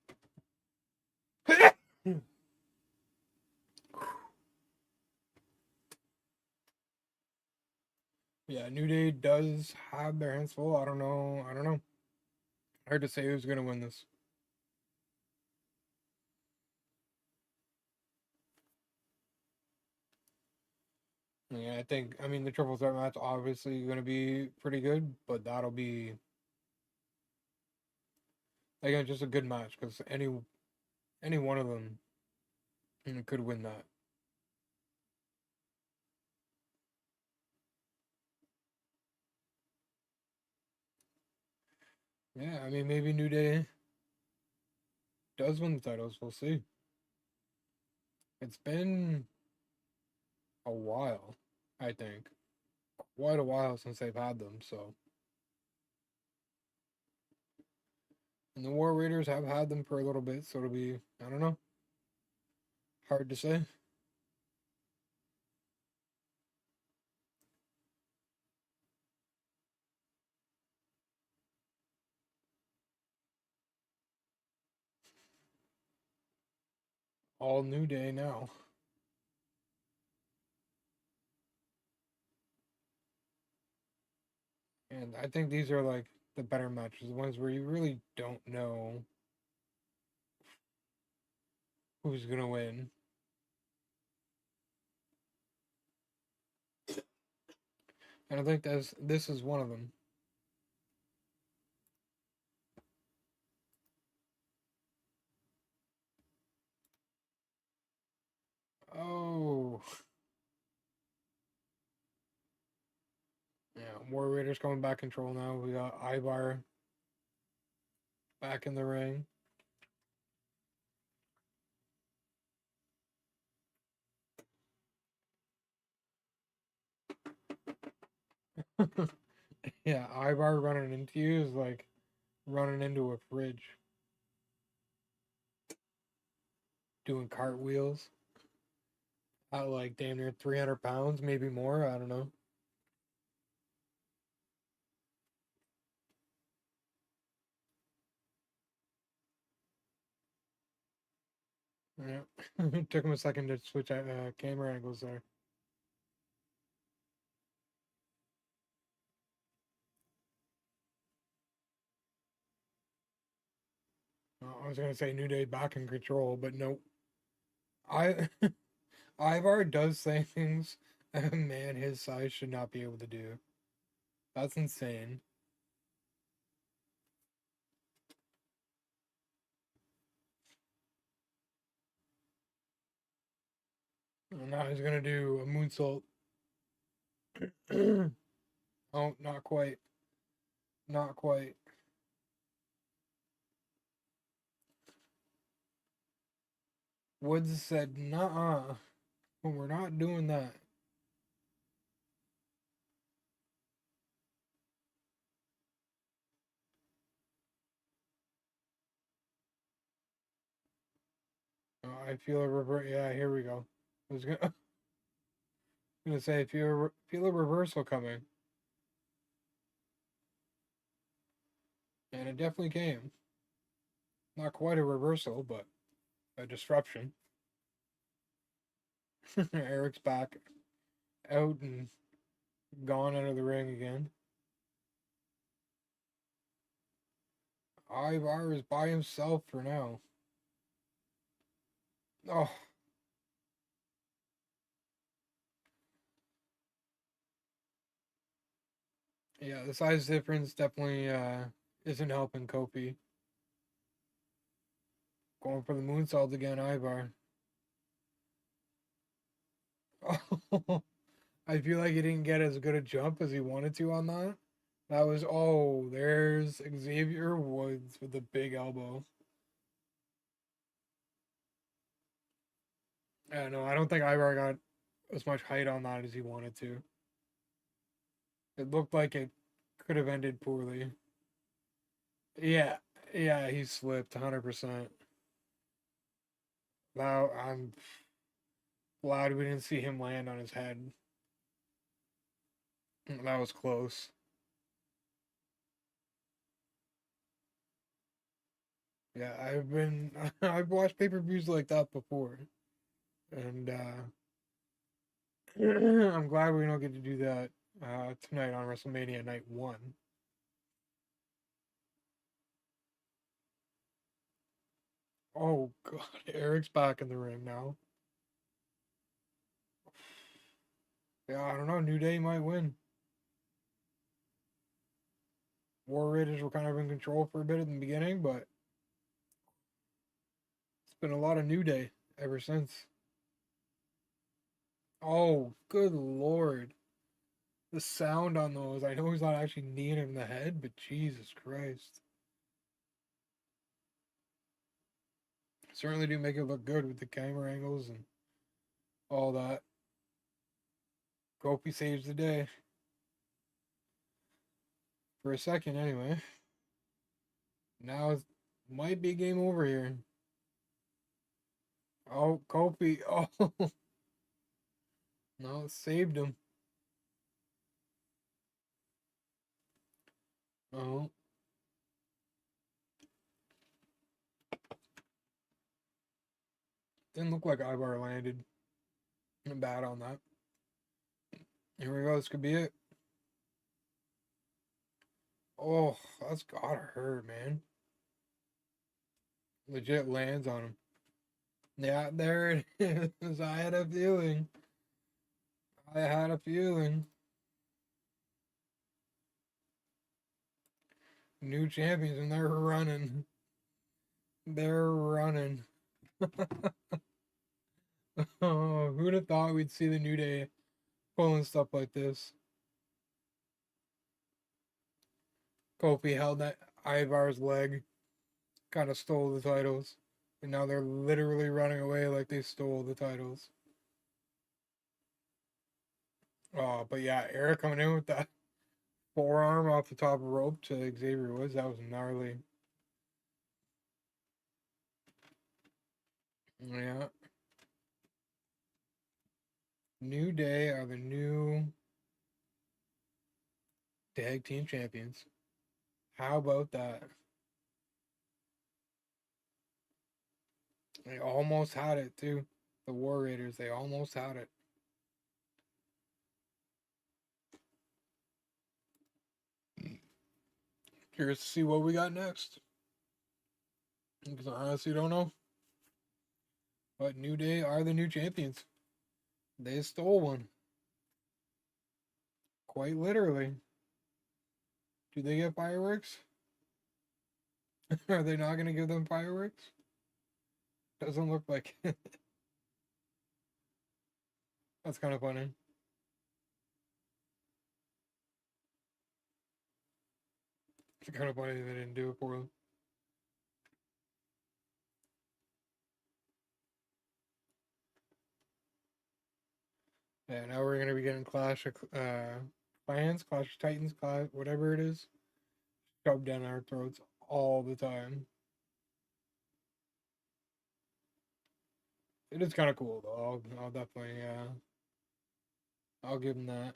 Yeah, New Day does have their hands full. I don't know. I don't know. Hard to say who's gonna win this. Yeah, I think. I mean, the triple threat match obviously going to be pretty good, but that'll be again just a good match because any one of them could win that. Yeah, I mean maybe New Day does win the titles. We'll see. It's been a while, I think, quite a while since they've had them. So, and the War Raiders have had them for a little bit, so it'll be I don't know, hard to say. All New Day now. And I think these are like the better matches, the ones where you really don't know who's gonna win. And I think this is one of them. Oh, yeah. War Raiders coming back control now. We got Ivar back in the ring. Yeah, Ivar running into you is like running into a fridge, doing cartwheels at like damn near 300 pounds, maybe more. I don't know. Yeah, it took him a second to switch camera angles there. was gonna say New Day back in control, but nope. I Ivar does things a man his size should not be able to do. That's insane. And now he's gonna do a moonsault. Oh, not quite. Not quite. Woods said, "Nah, we're not doing that." I feel a reverse. Yeah, here we go. I was gonna say, feel a reversal coming, and it definitely came. Not quite a reversal, but a disruption. Eric's back out and gone out of the ring again. Ivar is by himself for now. Oh, yeah, the size difference definitely isn't helping Kofi. Going for the moonsault again, Ivar. Oh, I feel like he didn't get as good a jump as he wanted to on that. That was, oh, there's Xavier Woods with a big elbow. Yeah, no, I don't think Ivar got as much height on that as he wanted to. It looked like it could have ended poorly. Yeah, yeah, he slipped 100%. Now I'm glad we didn't see him land on his head. That was close. Yeah, I've watched pay-per-views like that before, and I'm glad we don't get to do that tonight on Wrestlemania Night 1. Oh God, Eric's back in the ring now. Yeah, I don't know. New Day might win. War Raiders were kind of in control for a bit in the beginning, but it's been a lot of New Day ever since. Oh, good lord. The sound on those. I know he's not actually kneeing him in the head, but Jesus Christ. Certainly do make it look good with the camera angles and all that. Kofi saves the day. For a second, anyway. Now it might be game over here. Oh, Kofi. Oh, no, it saved him. Oh, didn't look like Ivar landed bad on that. Here we go. This could be it. Oh, that's gotta hurt, man. Legit lands on him. Yeah, there it is. I had a feeling. I had a feeling. New champions, and they're running. They're running. Oh, who'd have thought we'd see the New Day pulling stuff like this? Kofi held that Ivar's leg, kind of stole the titles, and now they're literally running away like they stole the titles. Oh, but yeah, Eric coming in with that forearm off the top rope to Xavier Woods, that was gnarly. Yeah. New Day are the new tag team champions. How about that? They almost had it too. The War Raiders, they almost had it. Curious to see what we got next. Because I honestly don't know. But New Day are the new champions. They stole one. Quite literally. Do they get fireworks? Are they not going to give them fireworks? Doesn't look like it. That's kind of funny. It's kind of funny they didn't do it for them. Yeah, now we're going to be getting Clash of Clans, Clash of Titans, Clash, whatever it is, shoved down our throats all the time. It is kind of cool though. I'll definitely I'll give them that.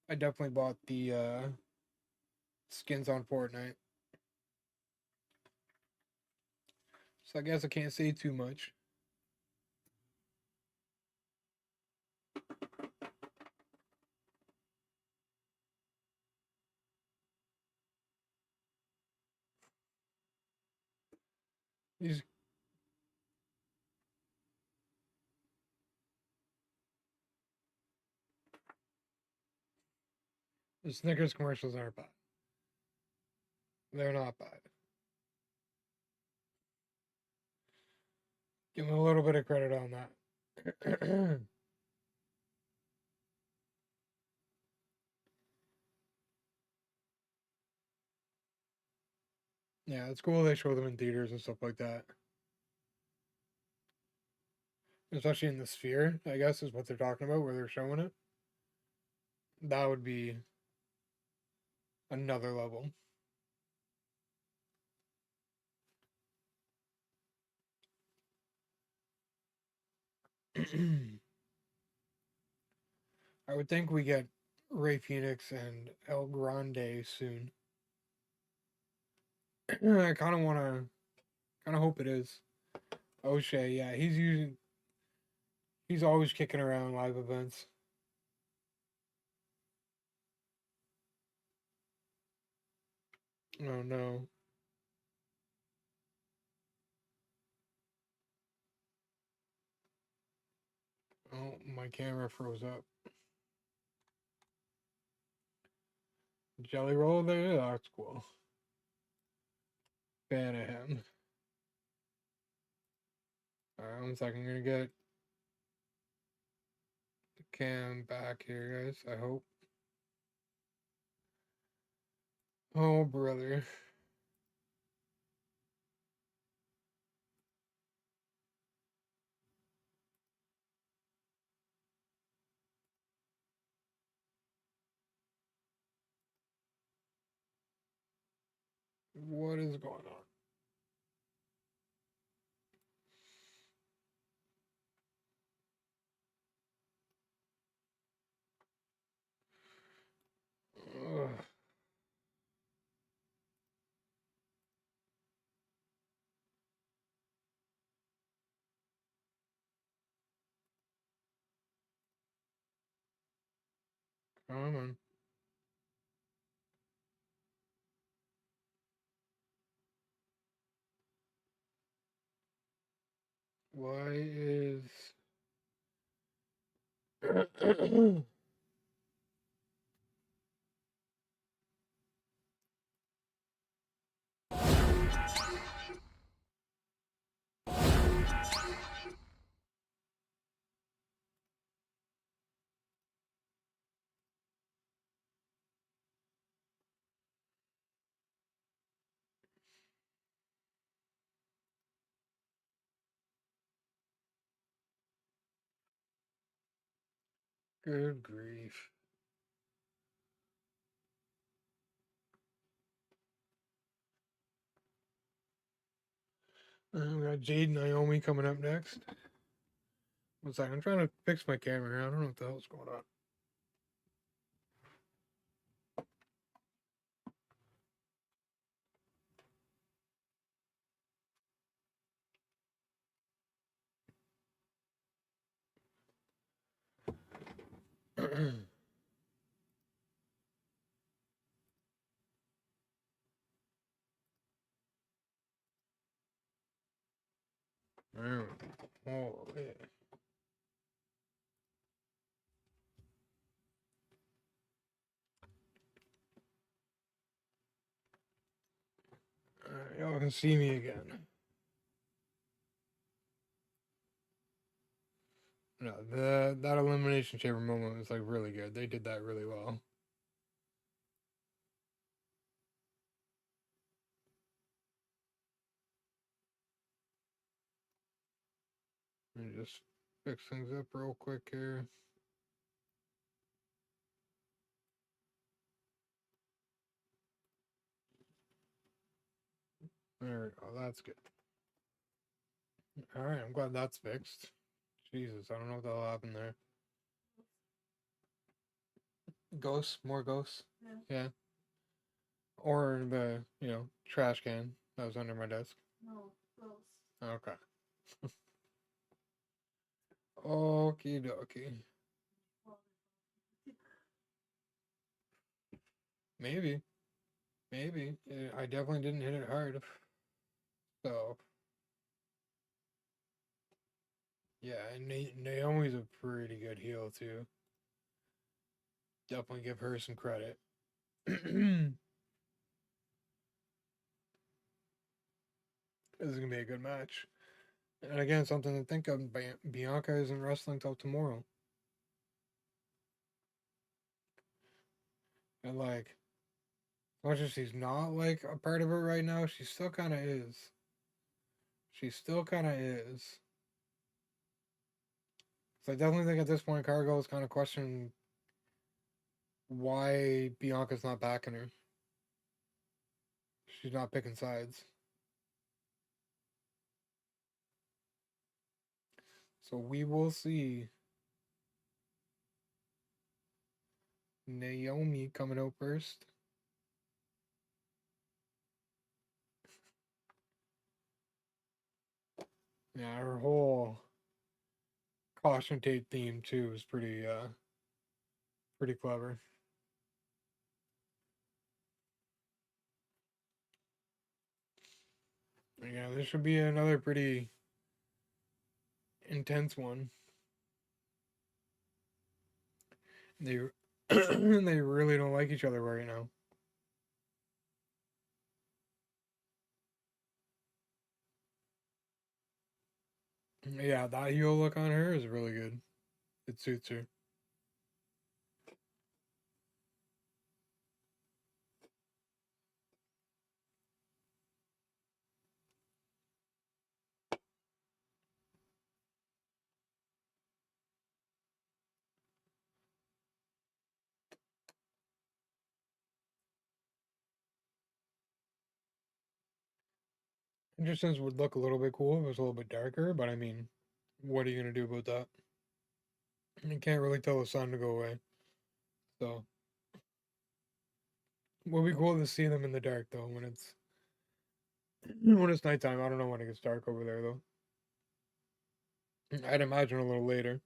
I definitely bought the skins on Fortnite, so I guess I can't say too much. These the Snickers commercials aren't bad. They're not bad. Give them a little bit of credit on that. Yeah, it's cool they show them in theaters and stuff like that. Especially in the sphere, I guess is what they're talking about, where they're showing it. That would be another level. I would think we get Ray Phoenix and El Grande soon. I kind of want to, kind of hope it is. O'Shea, yeah, he's always kicking around live events. Oh no. Oh, my camera froze up. Jelly roll there? That's cool. Fan of him. Alright, 1 second. I'm gonna get the cam back here, guys. I hope. Oh, brother. What is going on? Ugh. Come on. Why is. Good grief. We got Jade and Naomi coming up next. 1 second. I'm trying to fix my camera here. I don't know what the hell's going on. Oh, yeah. Y'all can see me again. No, that elimination chamber moment was like really good. They did that really well. Let me just fix things up real quick here. There we go. That's good. All right, I'm glad that's fixed. Jesus, I don't know what the hell happened there. Ghosts, more ghosts. Yeah. Or the trash can that was under my desk. No, ghost. Okay. Okie dokie. Maybe. Maybe. I definitely didn't hit it hard. So, yeah, and Naomi's a pretty good heel, too. Definitely give her some credit. This is going to be a good match. And again, something to think of. Bianca isn't wrestling till tomorrow. And, like, as much as she's not, like, a part of it right now, she still kind of is. She still kind of is. So I definitely think at this point, Cargo is kind of questioning why Bianca's not backing her. She's not picking sides. So we will see Naomi coming out first. Yeah, her whole caution tape theme too is pretty clever. Yeah, this should be another pretty intense one. They they really don't like each other right now. Yeah, that heel look on her is really good. It suits her. Anderson's would look a little bit cool if it was a little bit darker, but I mean, what are you gonna do about that? You can't really tell the sun to go away. So, it would be cool to see them in the dark though when it's nighttime. I don't know when it gets dark over there though. I'd imagine a little later.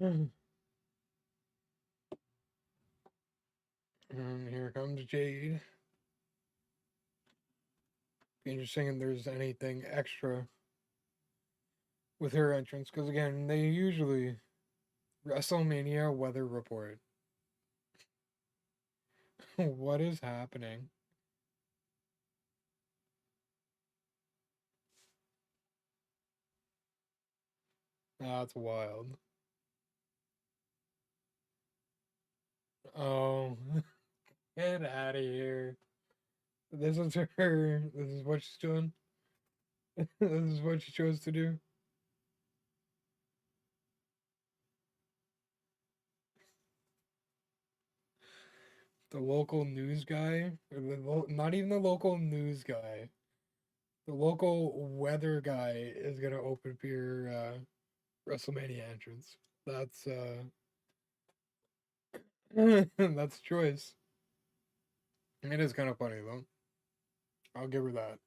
And here comes Jade. Be interesting if there's anything extra with her entrance, because again, they usually WrestleMania weather report. What is happening? That's wild. Oh, get out of here. This is her. This is what she's doing. This is what she chose to do. The local news guy, or not even the local news guy, the local weather guy is gonna open for your WrestleMania entrance. That's choice. It is kind of funny though. I'll give her that.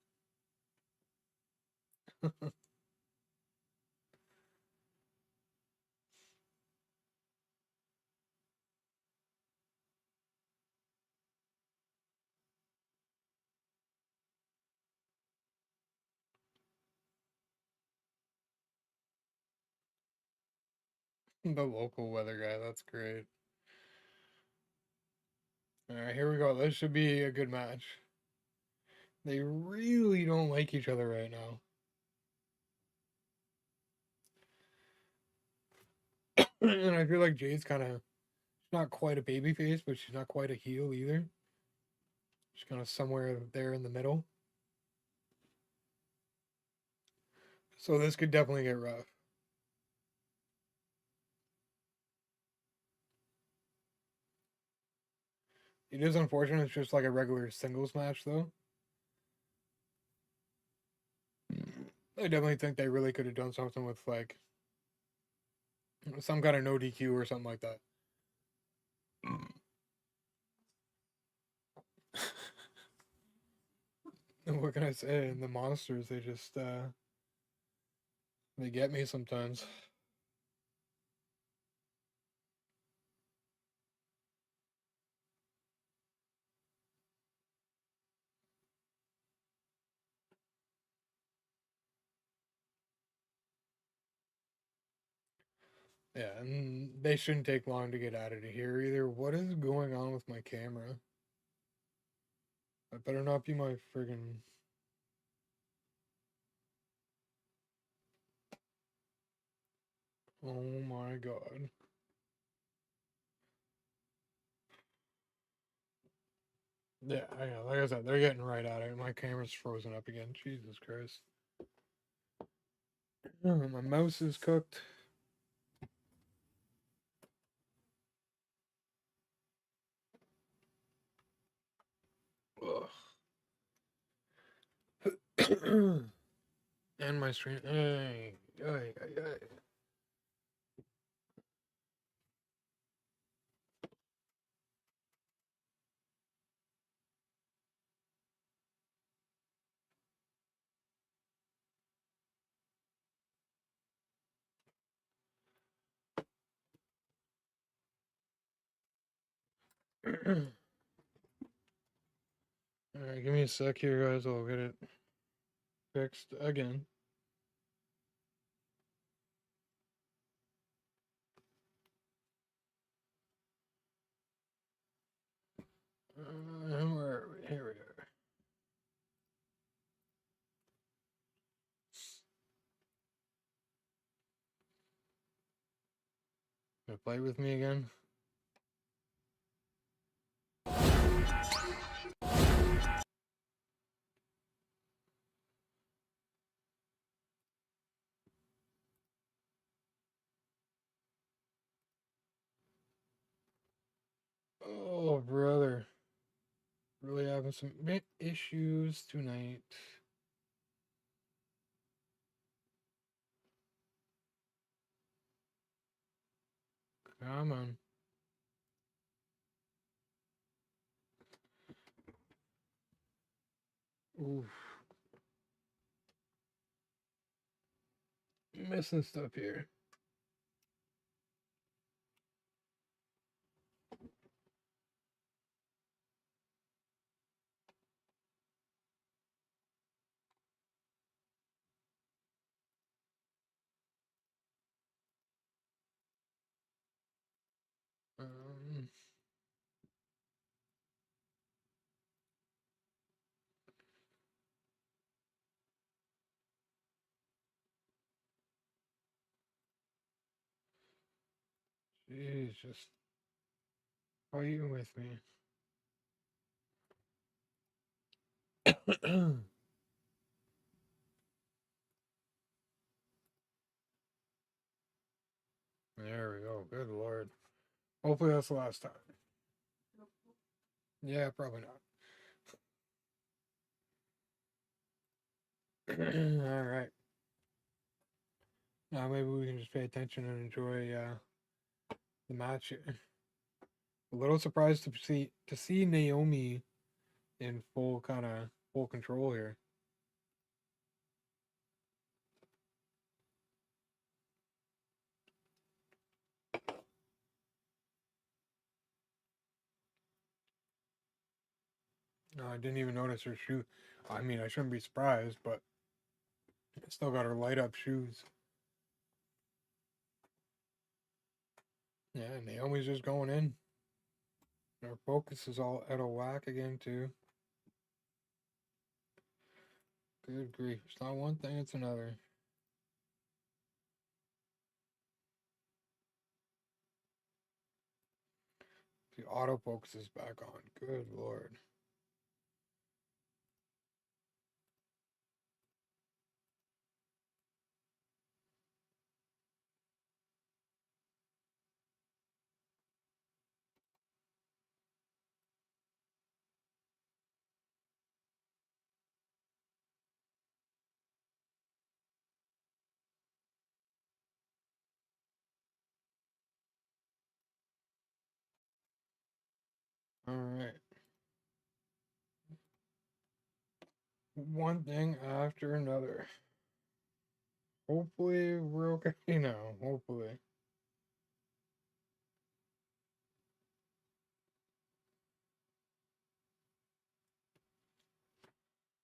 The local weather guy, that's great. Alright, here we go. This should be a good match. They really don't like each other right now. And I feel like Jade's kind of not quite a baby face, but she's not quite a heel either. She's kind of somewhere there in the middle. So this could definitely get rough. It is unfortunate. It's just like a regular singles match, though. I definitely think they really could have done something with like some kind of no DQ or something like that. And what can I say? And the monsters, they just they get me sometimes. Yeah, and they shouldn't take long to get out of here either. What is going on with my camera? That better not be my friggin'. Oh my god. Yeah, like I said, they're getting right at it. My camera's frozen up again. Jesus Christ. My mouse is cooked. Ugh. And my stream. Hey, hey, hey, hey. Alright, give me a sec here, guys. I'll get it fixed again. Where are we? Here we are. Gonna play with me again? Oh, brother. Really having some issues tonight. Come on. Oof. Missing stuff here. Um, Jeez, just fighting with me. There we go. Good lord. Hopefully that's the last time. Yeah, probably not. All right. Now maybe we can just pay attention and enjoy the match. A little surprised to see Naomi in full control here. No, I didn't even notice her shoe. I mean, I shouldn't be surprised, but still got her light up shoes. Yeah, Naomi's just going in. Her focus is all out of whack again, too. Good grief. It's not one thing, it's another. The autofocus is back on. Good lord. Alright. One thing after another. Hopefully we're okay now. Hopefully.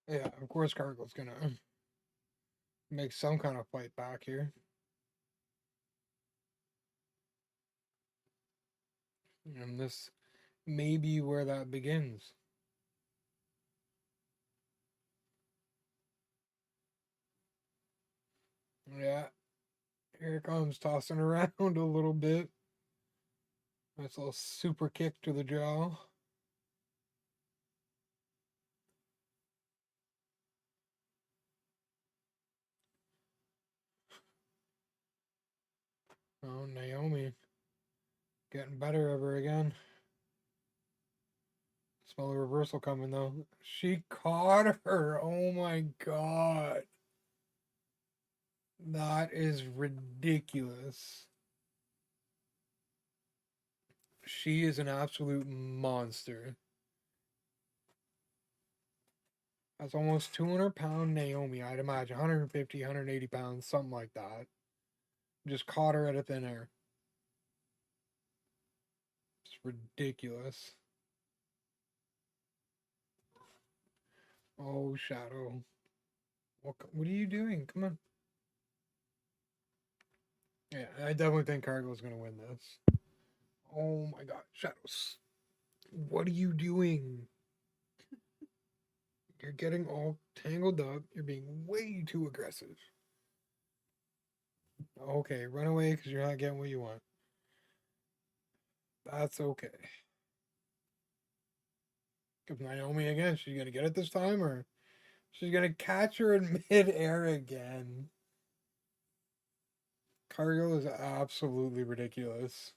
Yeah, of course Cargill's gonna make some kind of fight back here. And this may be where that begins. Yeah, here it comes, tossing around a little bit. Nice little super kick to the jaw. Oh, Naomi getting better ever again. Smell a reversal coming though. She caught her. Oh my god. That is ridiculous. She is an absolute monster. That's almost 200-pound Naomi, I'd imagine. 150, 180 pounds, something like that. Just caught her out of thin air. It's ridiculous. Oh, Shadow. What are you doing? Come on. Yeah, I definitely think Cargill's going to win this. Oh my god. Shadows. What are you doing? You're getting all tangled up. You're being way too aggressive. Okay, run away because you're not getting what you want. That's okay. Because Naomi again, she's going to get it this time or she's going to catch her in midair again. Cargill is absolutely ridiculous.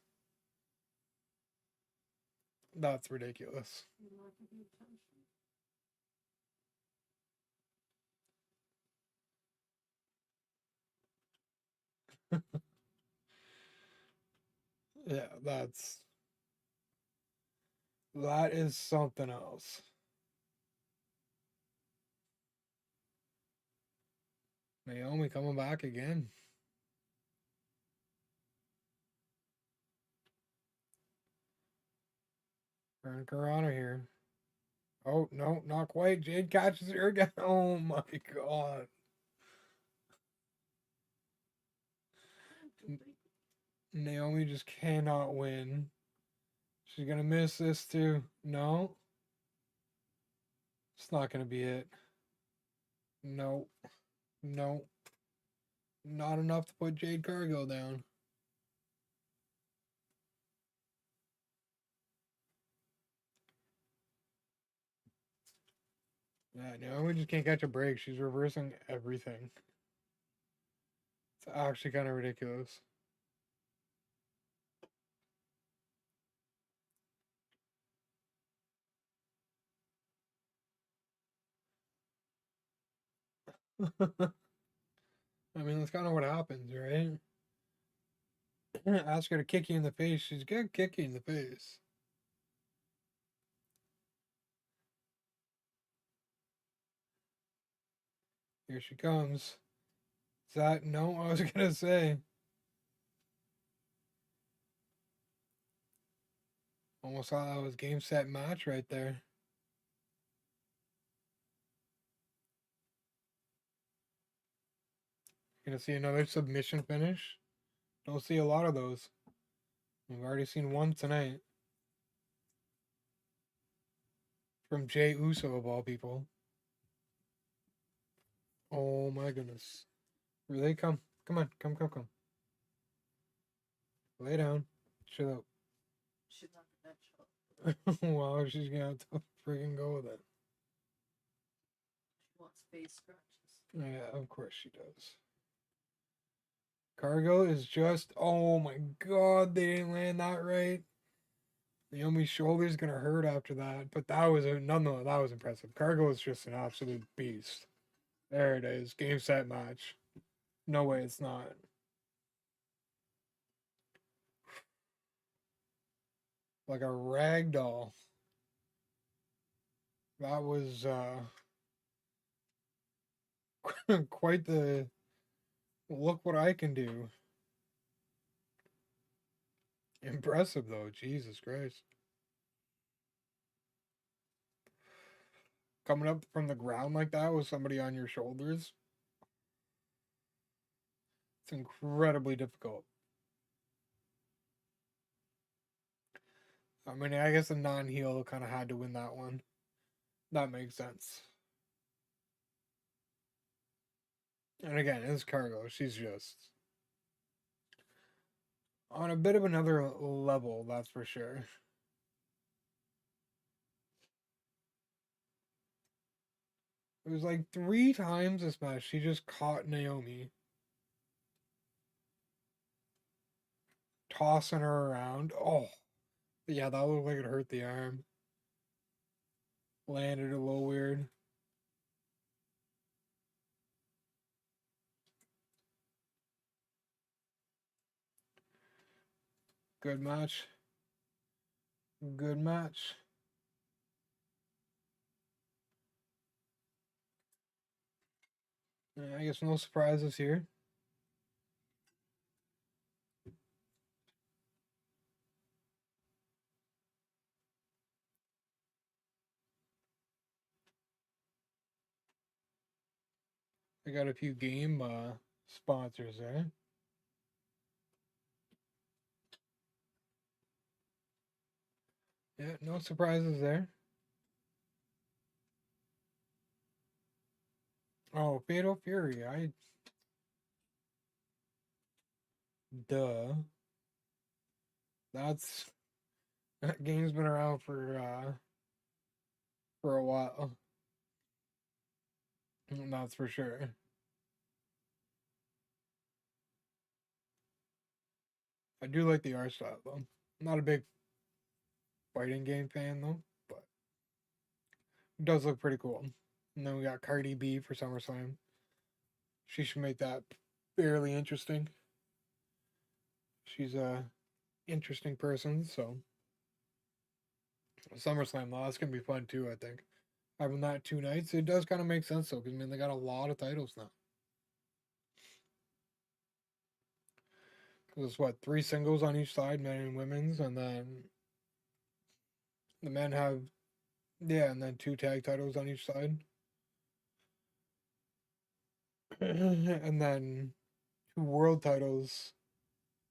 That's ridiculous. Yeah, that is something else. Naomi coming back again. Turn Karana here. Oh, no, not quite. Jade catches her again. Oh my god. Naomi just cannot win. She's gonna miss this too. No, it's not gonna be it. No, no, not enough to put Jade Cargill down. Yeah, Naomi just can't catch a break. She's reversing everything. It's actually kind of ridiculous. I mean, that's kind of what happens, right? Ask her to kick you in the face. She's gonna kick you in the face. Here she comes. Is that no? I was gonna say. Almost thought that was game set match right there. Gonna see another submission finish. Don't see a lot of those. We've already seen one tonight from Jay Uso of all people. Oh my goodness. Here they come. Come on, come. Lay down. Chill out. She's not the that show. Wow, she's gonna have to freaking go with it. She wants face scratches. Yeah, of course she does. Cargo is just, oh my god, they didn't land that right. Naomi's shoulder's gonna hurt after that, but that was no, that was impressive. Cargo is just an absolute beast. There it is, game set match. No way, it's not. Like a rag doll. That was quite the look what I can do. Impressive though, Jesus Christ. Coming up from the ground like that with somebody on your shoulders. It's incredibly difficult. I mean, I guess a non-heel kind of had to win that one. That makes sense. And again, it's Cargo. She's just on a bit of another level, that's for sure. It was like 3 times this match she just caught Naomi. Tossing her around. Oh, yeah, that looked like it hurt the arm. Landed a little weird. Good match. Good match. I guess no surprises here. I got a few game sponsors there. Yeah, no surprises there. Oh, Fatal Fury. Duh. That's that game's been around for a while. That's for sure. I do like the art style though. I'm not a big fighting game fan though, but it does look pretty cool. And then we got Cardi B for SummerSlam. She should make that fairly interesting. She's a interesting person, so SummerSlam though, that's gonna be fun too, I think. Having that 2 nights, it does kind of make sense though, because I mean they got a lot of titles now. Because it's what, 3 singles on each side, men and women's, and then the men have, yeah, and then 2 tag titles on each side. And then 2 world titles.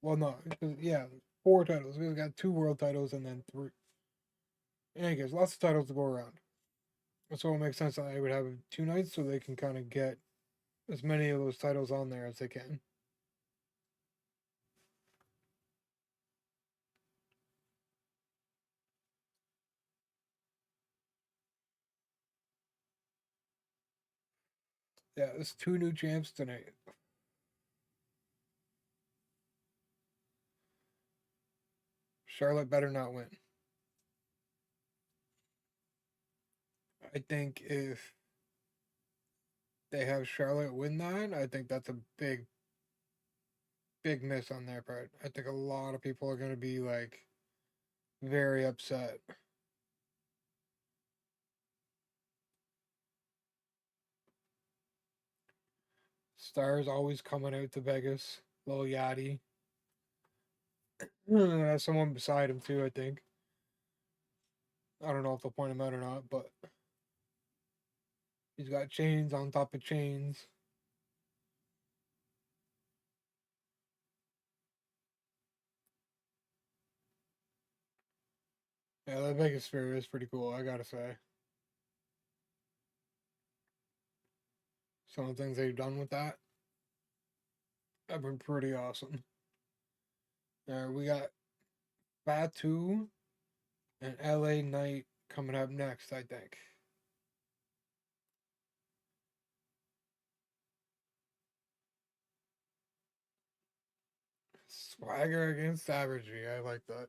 Well, no, yeah, 4 titles. We got 2 world titles and then 3. In any case, lots of titles to go around. So it makes sense that they would have 2 nights so they can kind of get as many of those titles on there as they can. Yeah, there's 2 new champs tonight. Charlotte better not win. I think if they have Charlotte win that, I think that's a big miss on their part. I think a lot of people are going to be like very upset. Stars always coming out to Vegas. Lil Yachty. Has someone beside him too, I think. I don't know if they'll point him out or not, but he's got chains on top of chains. Yeah, that Vegas Sphere is pretty cool, I gotta say. Some of the things they've done with that have been pretty awesome. We got Batu and LA Night coming up next, I think. Swagger against Savagery. I like that.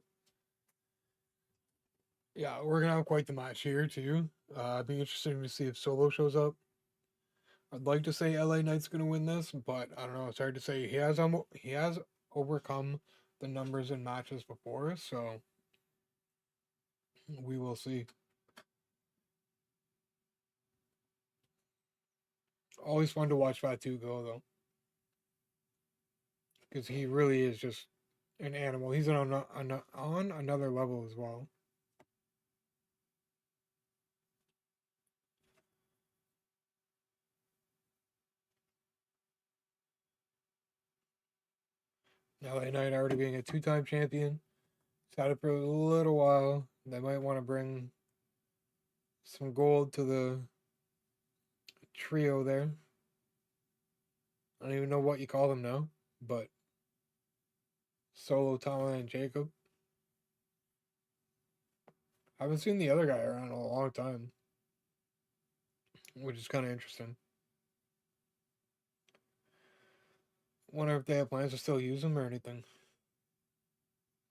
Yeah, we're gonna have quite the match here too. It'd be interesting to see if Solo shows up. I'd like to say LA Knight's gonna win this, but I don't know. It's hard to say. He has overcome the numbers in matches before, so we will see. Always fun to watch Fatu go though, because he really is just an animal. He's on another level as well. LA Knight already being a two-time champion. He's had it for a little while. They might want to bring some gold to the trio there. I don't even know what you call them now, but Solo, Tama, and Jacob. I haven't seen the other guy around in a long time, which is kind of interesting. Wonder if they have plans to still use him or anything.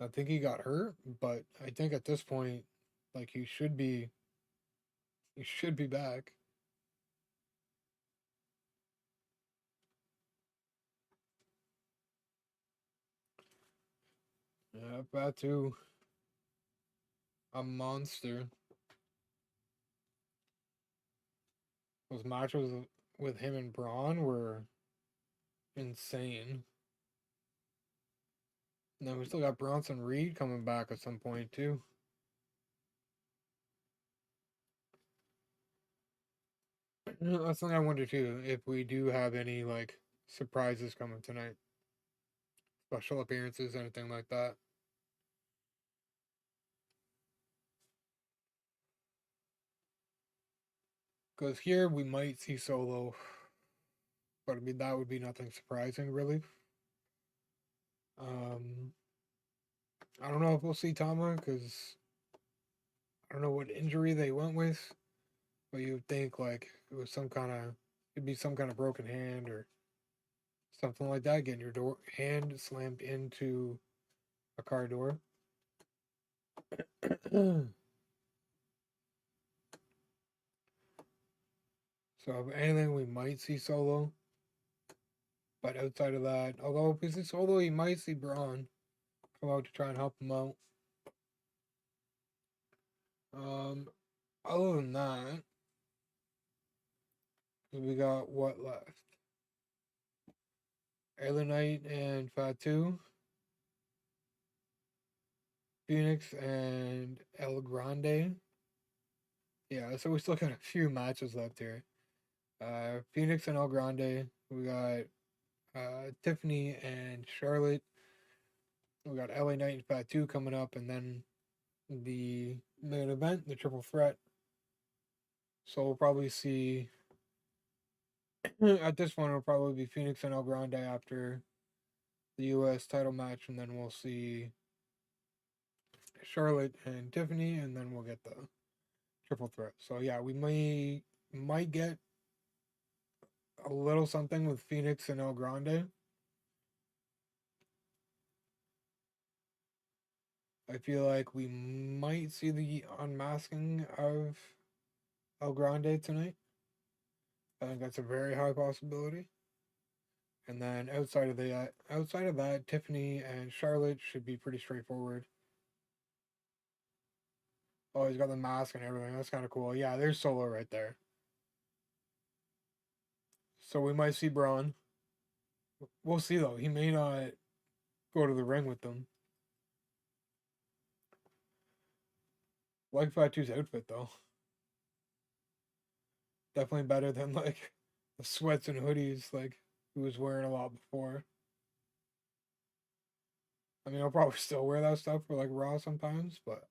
I think he got hurt, but I think at this point, like he should be back. Yeah, Batu, a monster. Those matches with him and Braun were insane. And then we still got Bronson Reed coming back at some point too. That's something I wonder too, if we do have any like surprises coming tonight. Special appearances, anything like that. Because here we might see Solo, but I mean that would be nothing surprising really. Um I don't know if we'll see Tama because I don't know what injury they went with, but you would think like it was it'd be some kind of broken hand or something like that, getting your hand slammed into a car door. So if anything, we might see Solo. But outside of that, although if we see Solo, you might see Braun come out to try and help him out. Um, Other than that, we got what left? Air Knight and Fatu, Phoenix and El Grande. Yeah, so we still got a few matches left here. Phoenix and El Grande. We got Tiffany and Charlotte. We got LA Knight and Fatu coming up, and then the main event, the triple threat. So we'll probably see at this point it'll probably be Phoenix and El Grande after the US title match, and then we'll see Charlotte and Tiffany, and then we'll get the triple threat. So yeah, we might get a little something with Phoenix and El Grande. I feel like we might see the unmasking of El Grande tonight. I think that's a very high possibility. And then outside of that, Tiffany and Charlotte should be pretty straightforward. Oh, he's got the mask and everything. That's kind of cool. Yeah, there's Solo right there. So we might see Braun. We'll see though. He may not go to the ring with them. Like Fatu's outfit though. Definitely better than like the sweats and hoodies like he was wearing a lot before. I mean, I'll probably still wear that stuff for like Raw sometimes, but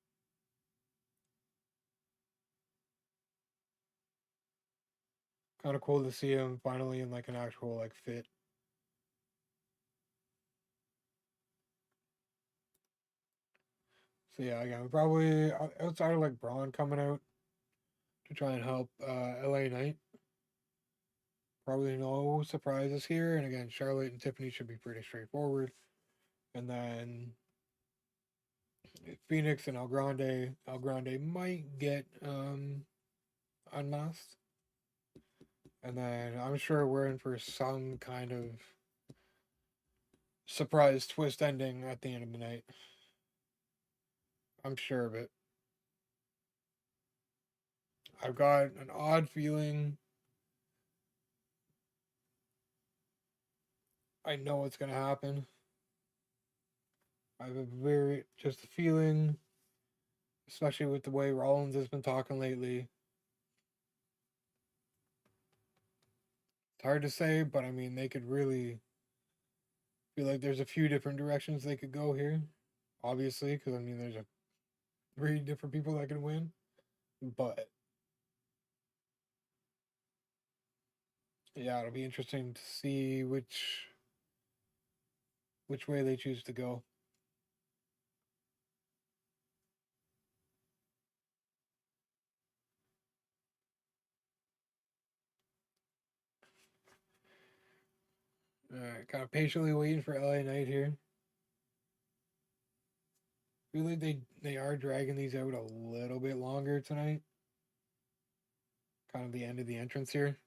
Kind of cool to see him finally in like an actual like fit. So yeah, again, probably outside of like Braun coming out to try and help LA Knight. Probably no surprises here. And again, Charlotte and Tiffany should be pretty straightforward. And then Phoenix and El Grande might get unmasked. And then I'm sure we're in for some kind of surprise twist ending at the end of the night. I'm sure of it. I've got an odd feeling. I know what's going to happen. I have a very, just a feeling, especially with the way Rollins has been talking lately. It's hard to say, but I mean, they could really feel like there's a few different directions they could go here. Obviously, because I mean, there's a 3 different people that can win. But yeah, it'll be interesting to see which way they choose to go. All right, kind of patiently waiting for LA Knight here. Feel like they are dragging these out a little bit longer tonight. Kind of the end of the entrance here.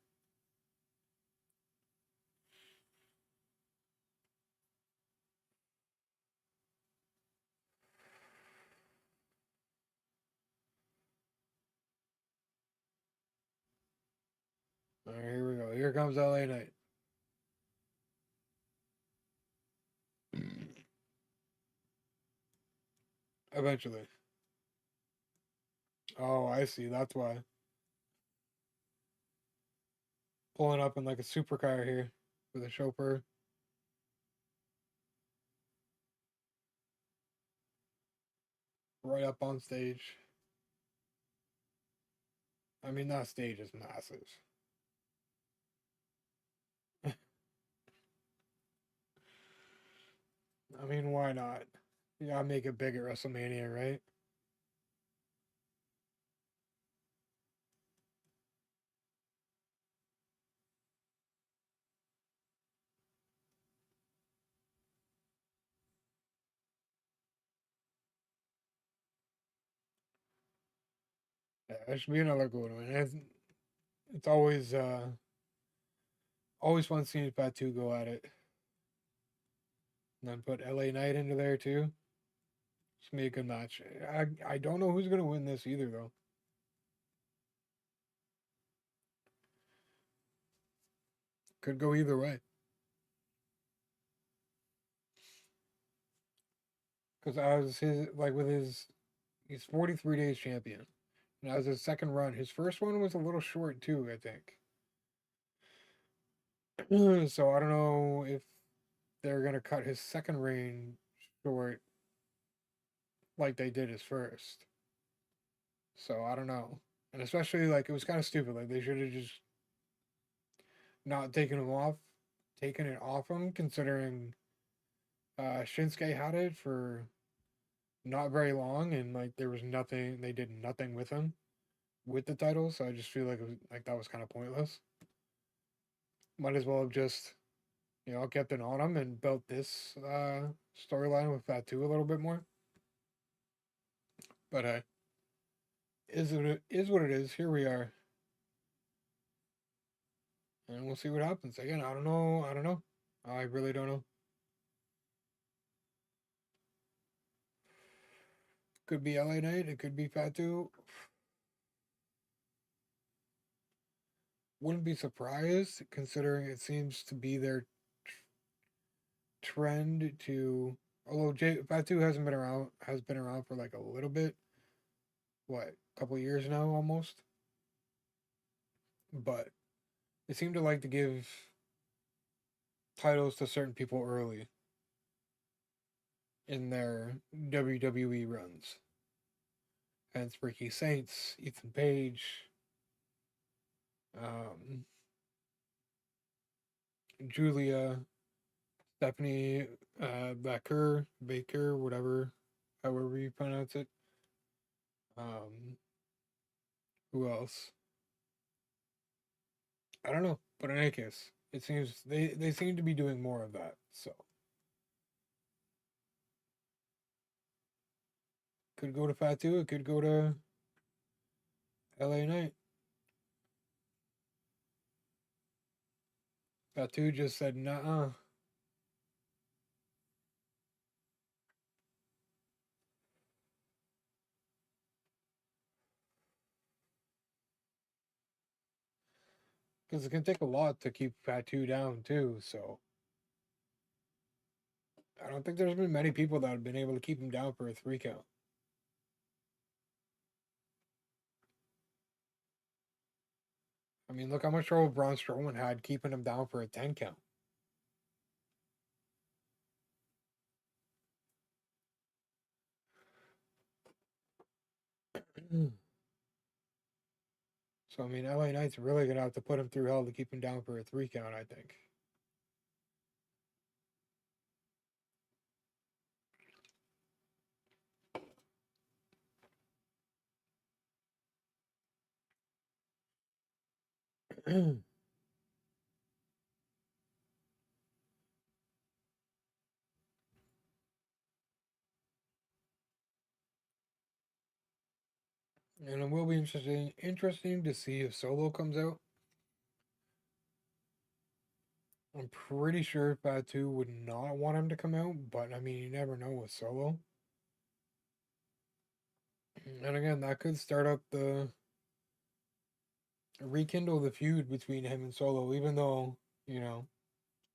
All right, here we go. Here comes LA Knight. Eventually. Oh, I see. That's why. Pulling up in like a supercar here with a chauffeur. Right up on stage. I mean, that stage is massive. I mean, why not? You gotta make it big at WrestleMania, right? Yeah, that should be another good one. It's always fun seeing Fatu go at it. And then put LA Knight into there too. It's gonna be a good match. I don't know who's gonna win this either though. Could go either way. Because as his like with his he's 43 days champion. And as his second run, his first one was a little short too, I think. So I don't know if they're gonna cut his second reign short like they did his first. So I don't know. And especially like it was kind of stupid. Like they should have just not taken it off him, considering Shinsuke had it for not very long, and like there was nothing. They did nothing with him with the title. So I just feel like it was like that was kind of pointless. Might as well have just kept it on him and built this storyline with that too a little bit more. But is what it is. Here we are, and we'll see what happens. Again, I don't know. I don't know. I really don't know. Could be LA Knight. It could be Fatu. Wouldn't be surprised considering it seems to be their trend to. Although Fatu has been around for like a little bit. What, a couple years now almost. But they seem to like to give titles to certain people early in their WWE runs. Hence Ricky Saints, Ethan Page, Julia, Stephanie, Baker, whatever, however you pronounce it. Um, who else? I don't know, but in any case, it seems they seem to be doing more of that. So could go to Fatu, it could go to LA Knight. Fatu just said nah. Because it can take a lot to keep Fatu down too. So I don't think there's been many people that have been able to keep him down for a 3 count. I mean, look how much trouble Braun Strowman had keeping him down for a 10 count. So I mean, LA Knight's really gonna have to put him through hell to keep him down for a 3 count. I think. And it will be interesting to see if Solo comes out. I'm pretty sure Fatu would not want him to come out, but I mean, you never know with Solo. And again, that could start up the rekindle the feud between him and Solo, even though, you know,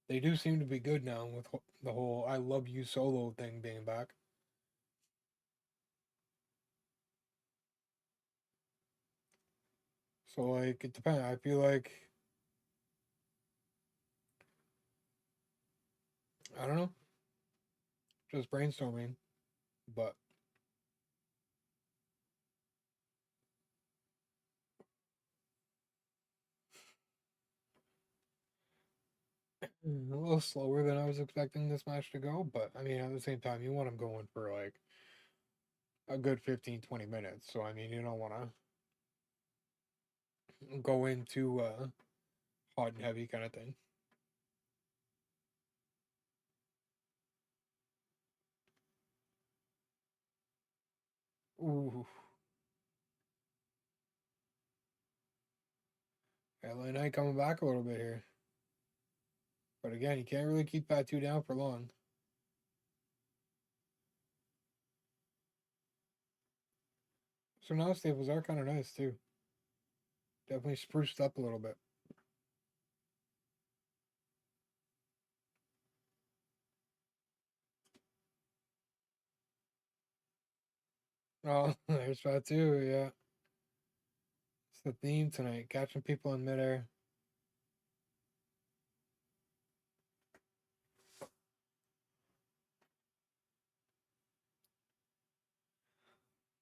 they do seem to be good now with the whole "I love you" Solo thing being back. So like, it depends. I feel like I don't know, just brainstorming, but a little slower than I was expecting this match to go. But I mean, at the same time, you want him going for like a good 15-20 minutes. So I mean, you don't want to go into hot and heavy kind of thing. Ooh, LA Knight coming back a little bit here. But again, you can't really keep Fatu down for long. So now staples are kind of nice too. Definitely spruced up a little bit. Oh, there's Fatu, yeah. It's the theme tonight, catching people in midair.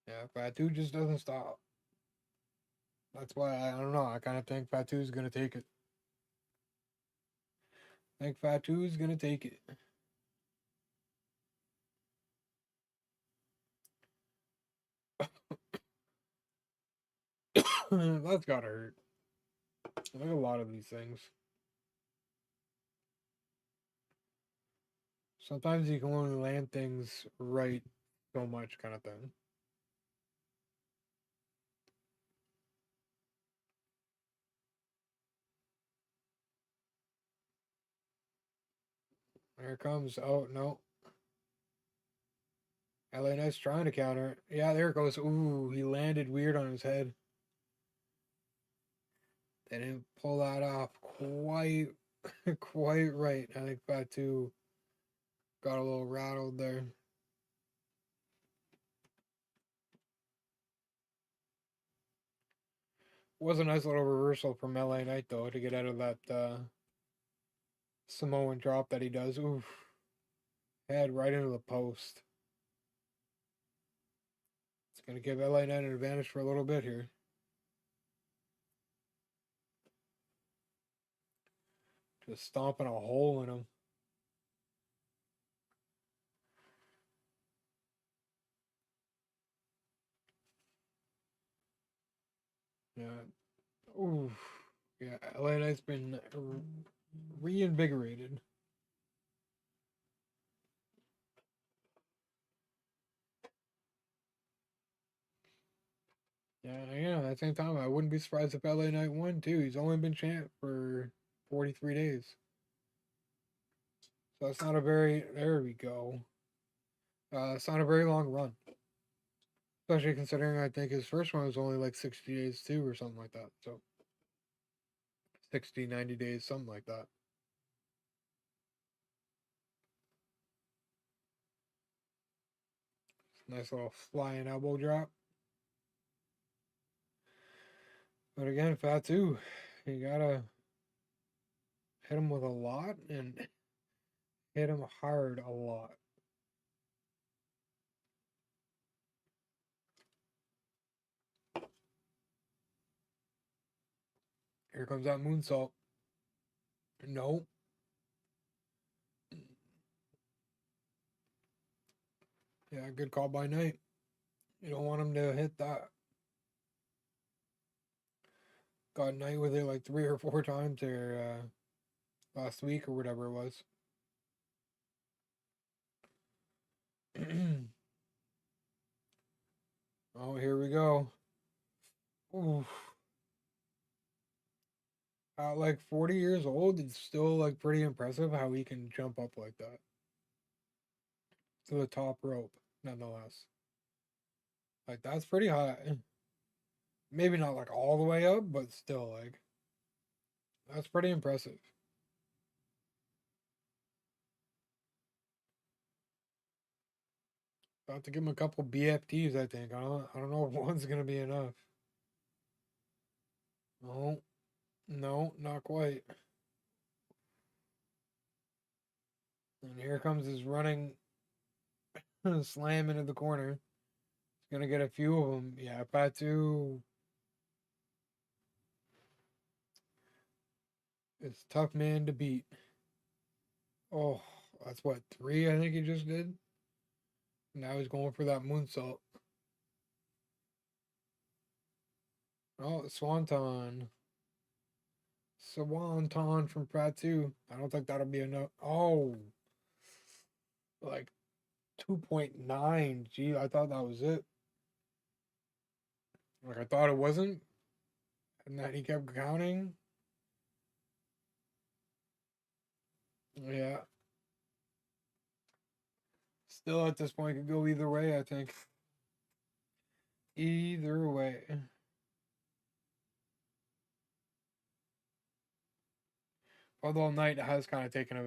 Yeah, Fatu just doesn't stop. That's why I don't know. I kind of think Fatu's gonna take it. I think Fatu's gonna take it. That's gotta hurt. Like a lot of these things. Sometimes you can only land things right so much, kind of thing. Here it comes. Oh no. LA Knight's trying to counter. Yeah, there it goes. Ooh, he landed weird on his head. They didn't pull that off quite quite right. I think Fatu got a little rattled there. Was a nice little reversal from LA Knight though to get out of that Samoan drop that he does. Oof. Head right into the post. It's gonna give LA Knight an advantage for a little bit here. Just stomping a hole in him. Yeah. Ooh. Yeah, LA Knight's been reinvigorated. Yeah, at the same time, I wouldn't be surprised if LA Knight won too. He's only been champ for 43 days. So it's not a very, there we go. It's not a very long run. Especially considering I think his first one was only like 60 days too, or something like that. So 60, 90 days, something like that. Nice little flying elbow drop. But again, Fatu, you gotta hit him with a lot and hit him hard a lot. Here comes that moonsault. No. Yeah, good call by Knight. You don't want him to hit that. Got Knight with it like 3 or 4 times there last week or whatever it was. Oh, here we go. Oof. At like 40 years old, it's still like pretty impressive how he can jump up like that to the top rope, nonetheless. Like that's pretty high. Maybe not like all the way up, but still like that's pretty impressive. About to give him a couple BFTs, I think. I don't know if one's gonna be enough. No, no, not quite. And here comes his running slam into the corner. He's gonna get a few of them. Yeah, Patu is a tough man to beat. Oh, that's what, three I think he just did. Now he's going for that moonsault. Oh, Swanton. Swanton from Patu. I don't think that'll be enough. Oh, like 2.9. Gee, I thought that was it. Like I thought it wasn't. And then he kept counting. Yeah. Still at this point could go either way, I think. Either way. Although Knight has kind of taken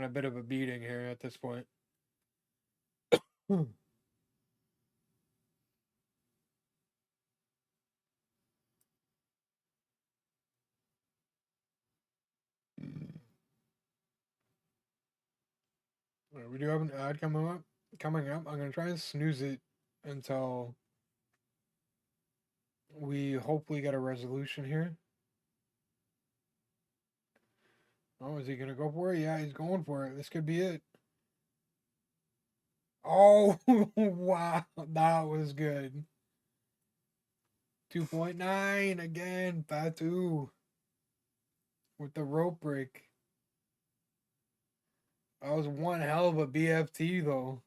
a bit of a beating here at this point. We do have an ad coming up. I'm gonna try and snooze it until we hopefully get a resolution here. Oh, is he gonna go for it? Yeah, he's going for it. This could be it. Oh, wow, that was good. 2.9 again, Fatu with the rope break. That was one hell of a BFT though.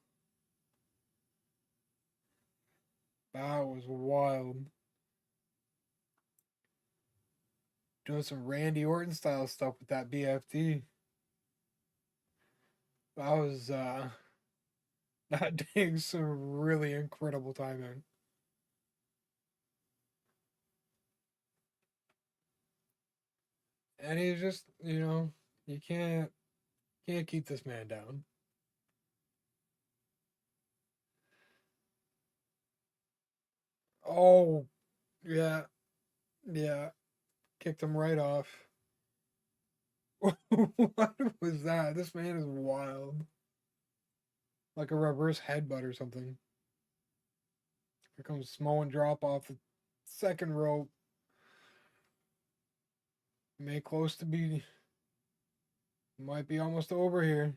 That was wild. Doing some Randy Orton style stuff with that BFT. That was that takes some really incredible timing. And he's just, you can't keep this man down. Oh, yeah, yeah. Kicked him right off. What was that? This man is wild. Like a reverse headbutt or something. Here comes Samoan drop off the second rope. May close to be Might be almost over here.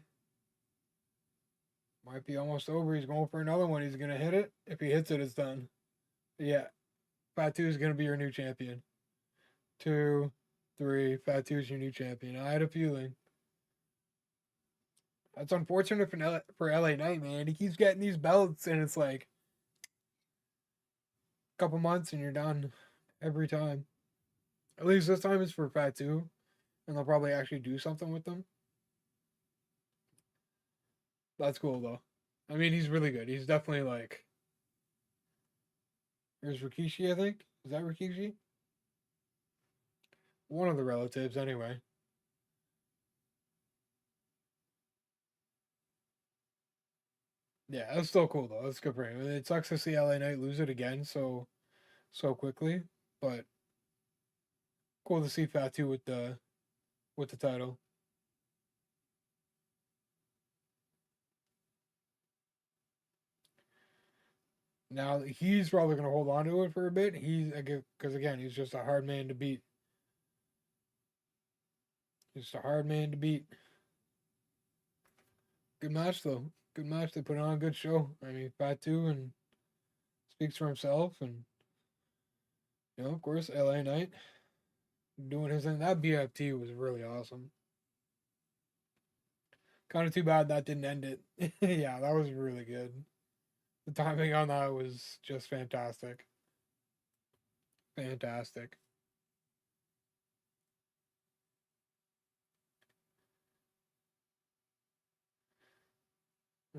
Might be almost over. He's going for another one. He's gonna hit it. If he hits it, it's done. Yeah, Fatu is gonna be your new champion. 2, 3. Fatu's your new champion. I had a feeling. That's unfortunate for LA Knight, man. He keeps getting these belts, and it's like a couple months, and you're done every time. At least this time it's for Fatu, and they'll probably actually do something with them. That's cool though. I mean, he's really good. He's definitely like. There's Rikishi, I think. Is that Rikishi? One of the relatives, anyway. Yeah, that's still cool though. That's good for him. It sucks to see LA Knight lose it again so quickly, but cool to see Fatu with the title. Now he's probably gonna hold on to it for a bit. He's because again he's just a hard man to beat. Just a hard man to beat. Good match though. Good match. They put on a good show. I mean, Fatu and speaks for himself, and of course, LA Knight doing his thing. That BFT was really awesome. Kind of too bad that didn't end it. Yeah, that was really good. The timing on that was just fantastic. Fantastic.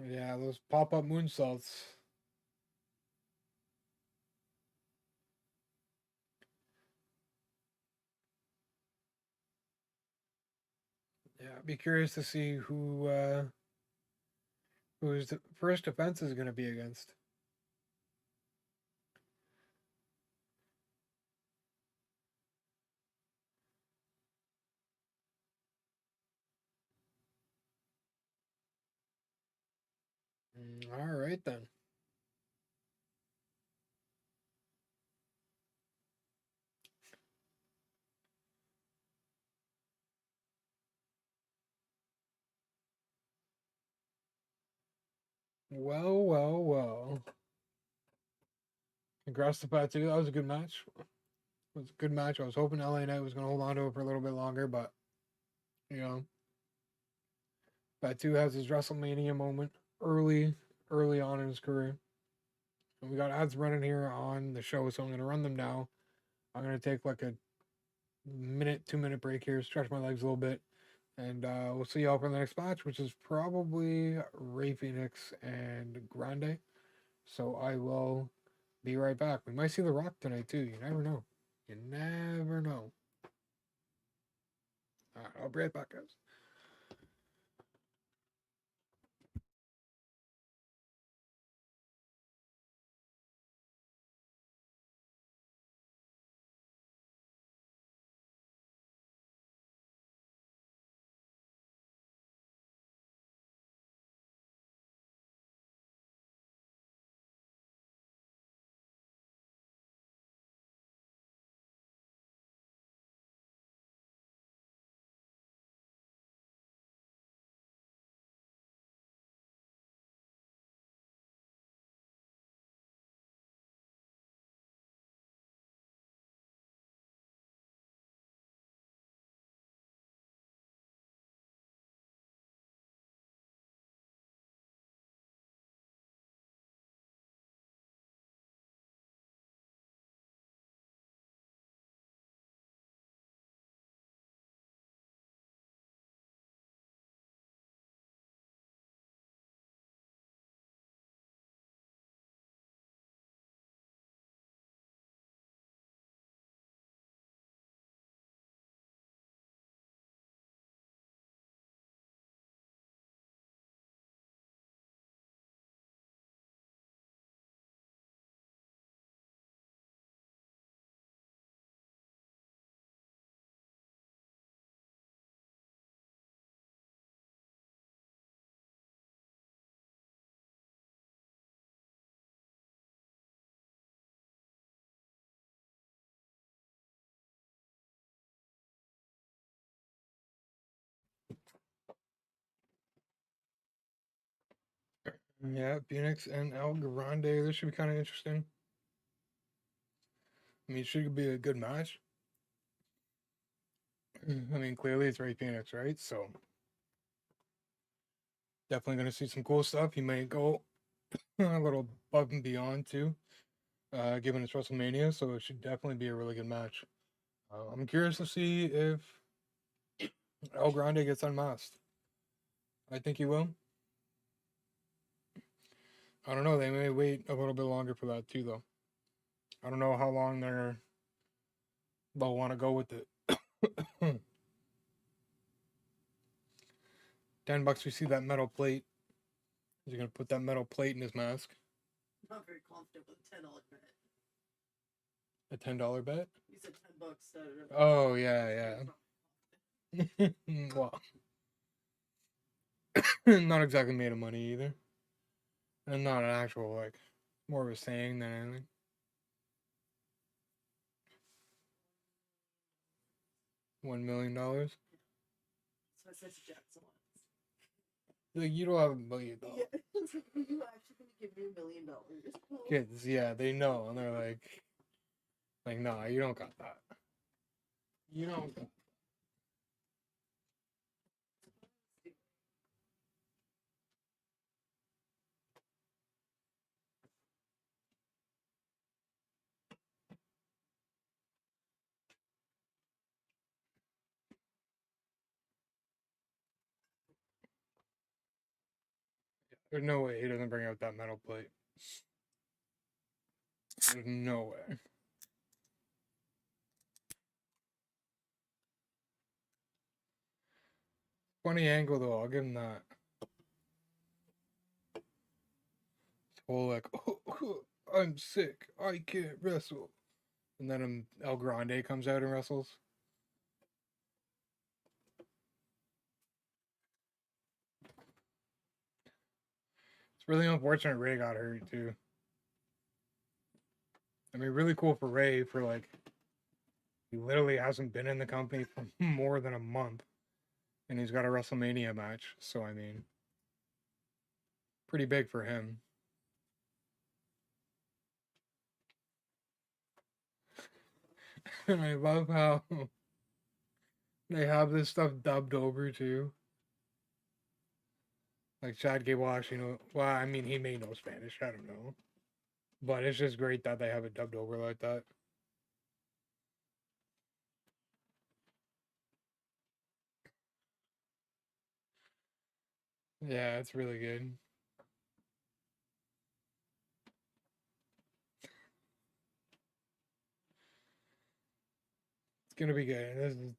Yeah, those pop up moonsaults. Yeah, I'd be curious to see who his first defense is going to be against. All right then. Well, well, well. Congrats to Pat too. That was a good match. It was a good match. I was hoping LA Knight was going to hold on to it for a little bit longer, but you know, Fatu has his WrestleMania moment early on in his career. And we got ads running here on the show, so I'm going to run them now. I'm going to take like a minute, 2 minute break here, stretch my legs a little bit, and we'll see y'all for the next match, which is probably Ray Phoenix and Grande. So I will be right back. We might see The Rock tonight too. You never know. You never know. All right, I'll be right back, guys. Yeah, Phoenix and El Grande. This should be kind of interesting. I mean, it should be a good match. I mean, clearly it's Ray Phoenix, right? So definitely gonna see some cool stuff. He may go a little above and beyond too, given it's WrestleMania. So it should definitely be a really good match. I'm curious to see if El Grande gets unmasked. I think he will. I don't know. They may wait a little bit longer for that too, though. I don't know how long they'll want to go with it. $10, we see that metal plate. He's gonna put that metal plate in his mask. Not very confident with a $10 bet. A $10 bet. You said $10. Oh yeah, yeah. Well, not exactly made of money either, and not an actual like, more of a saying than anything. $1 million. So I said to Jackson once. Like, you don't have $1 million. Yeah. You actually gonna give me $1 million? Kids, yeah, they know, and they're like, nah, you don't got that. You don't. Got There's no way he doesn't bring out that metal plate. There's no way. Funny angle though, I'll give him that. Whole like, oh, I'm sick, I can't wrestle, and then El Grande comes out and wrestles. It's really unfortunate Ray got hurt too. I mean, really cool for Ray for like, he literally hasn't been in the company for more than a month, and he's got a WrestleMania match. So I mean, pretty big for him. And I love how they have this stuff dubbed over too. Like Chad Gable, well, I mean, he may know Spanish. I don't know, but it's just great that they have it dubbed over like that. Yeah, it's really good. It's gonna be good. This is,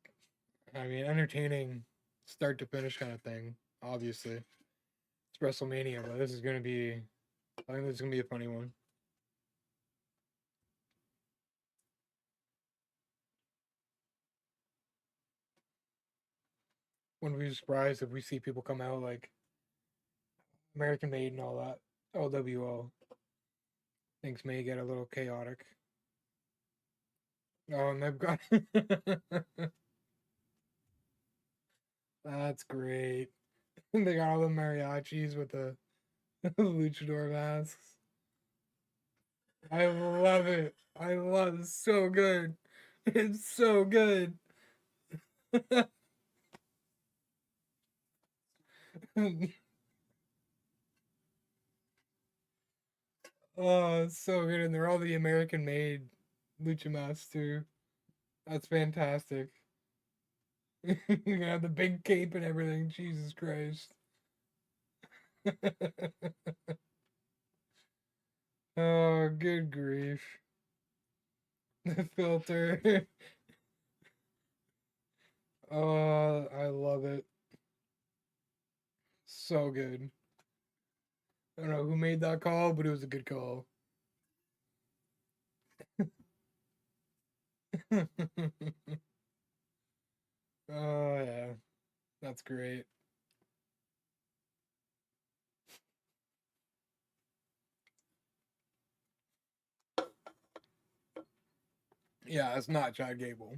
I mean, entertaining, start to finish kind of thing. Obviously, it's WrestleMania, but this is gonna be. I think this is gonna be a funny one. Wouldn't be surprised if we see people come out like American Made and all that. LWO. Things may get a little chaotic. Oh, and they've got. That's great. They got all the mariachis with the luchador masks. I love it. I love it. It's so good. It's so good. Oh, it's so good. And they're all the American made lucha masks too. That's fantastic. You have the big cape and everything. Jesus Christ. Oh, good grief. The filter. Oh, I love it. So good. I don't know who made that call, but it was a good call. Oh, yeah. That's great. Yeah, it's not Chad Gable.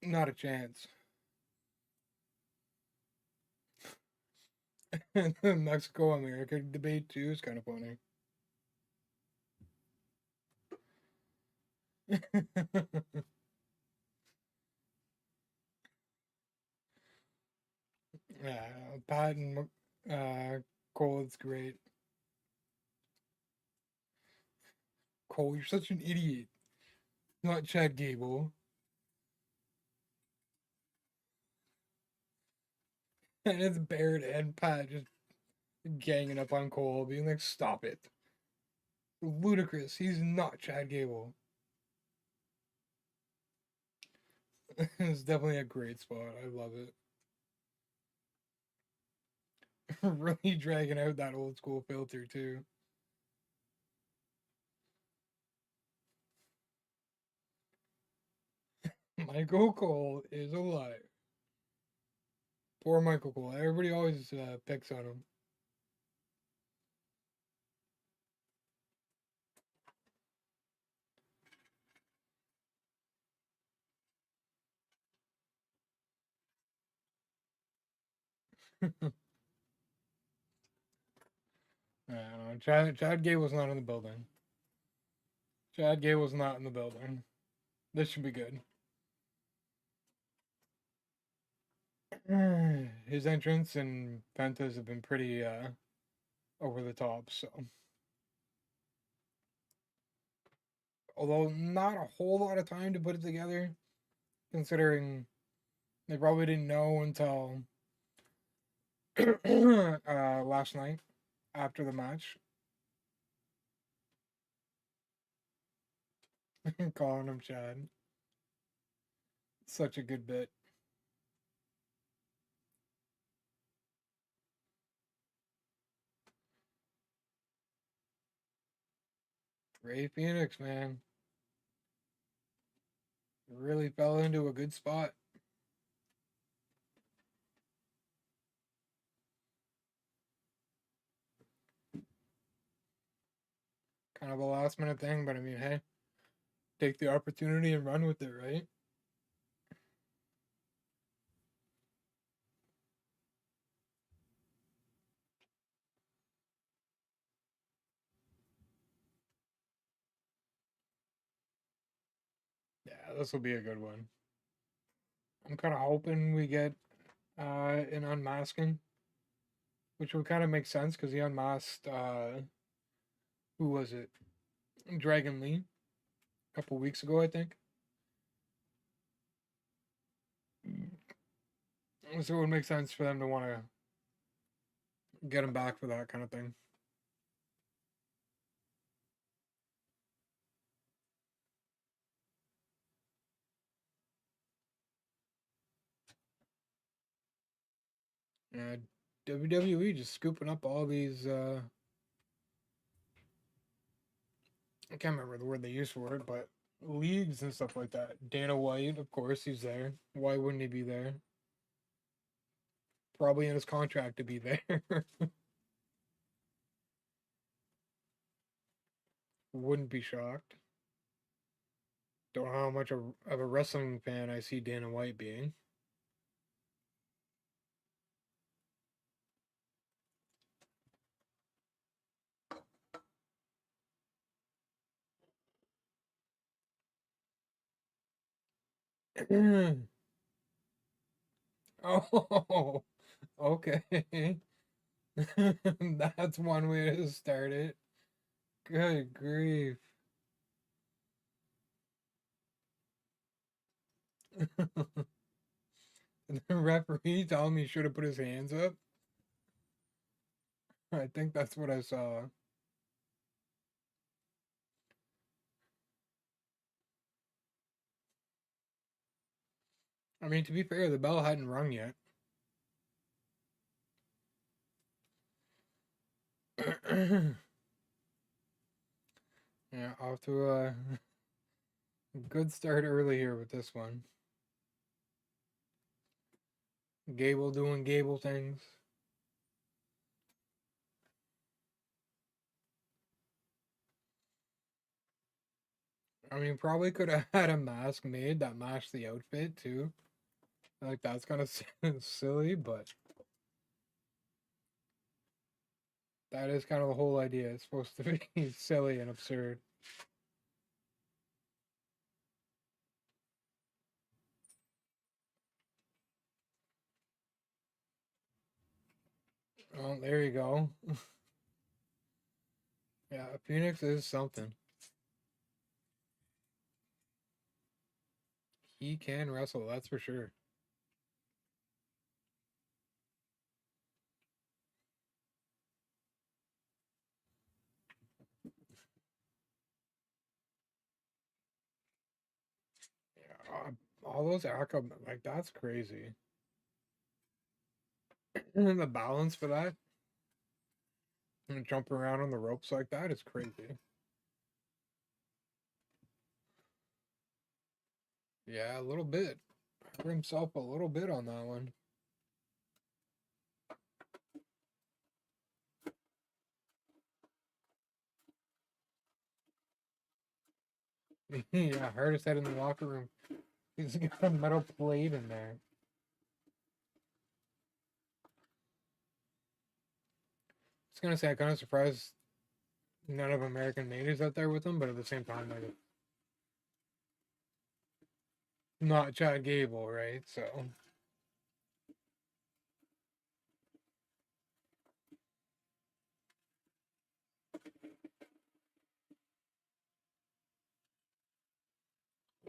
Not a chance. The Mexico America debate too is kind of funny. Yeah, Pat and Cole, it's great. Cole, you're such an idiot. Not Chad Gable. And it's Barrett and Pat just ganging up on Cole, being like, stop it. Ludicrous. He's not Chad Gable. It's definitely a great spot. I love it. Really dragging out that old school filter, too. Michael Cole is alive. Poor Michael Cole. Everybody always picks on him. I don't know. Chad Gable's not in the building. Chad Gable's not in the building. This should be good. His entrance and Penta's have been pretty over the top, so although not a whole lot of time to put it together, considering they probably didn't know until last night after the match. Calling him Chad. Such a good bit. Ray Phoenix, man. Really fell into a good spot. Kind of a last minute thing, but I mean, hey, take the opportunity and run with it, right? Yeah, this will be a good one. I'm kind of hoping we get an unmasking, which would kind of make sense because he unmasked who was it? Dragon Lee a couple weeks ago, I think. So it would make sense for them to want to get him back for that kind of thing. Uh, WWE just scooping up all these. I can't remember the word they used for it, but leagues and stuff like that. Dana White, of course, he's there. Why wouldn't he be there? Probably in his contract to be there. Wouldn't be shocked. Don't know how much of a wrestling fan I see Dana White being. Oh, okay. That's one way to start it. Good grief. The referee telling me he should have put his hands up. I think that's what I saw. I mean, to be fair, the bell hadn't rung yet. Yeah, off to a good start early here with this one. Gable doing Gable things. I mean, probably could have had a mask made that matched the outfit too. Like that's kind of silly, but That is kind of the whole idea. It's supposed to be silly and absurd. Oh, there you go. Yeah, Phoenix is something. He can wrestle, that's for sure. Yeah, all those acro, like that's crazy. And the balance for that, and jumping around on the ropes like that is crazy. Yeah, a little bit. Hurt himself a little bit on that one. Yeah, hurt his head in the locker room. He's got a metal plate in there. I was gonna say, I'm kind of surprised none of American made is out there with him, but at the same time, like, not Chad Gable, right? So,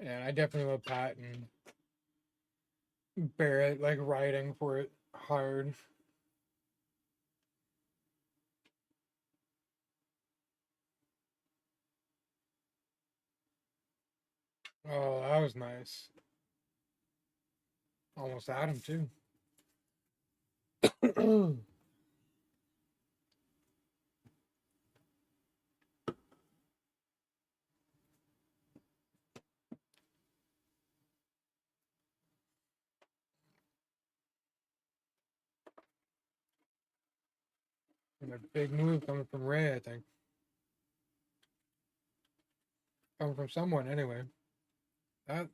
yeah, I definitely love Pat and Barrett, like, riding for it hard. Oh, that was nice. Almost had him, too. And a big move coming from Ray, I think. Coming from someone, anyway. That,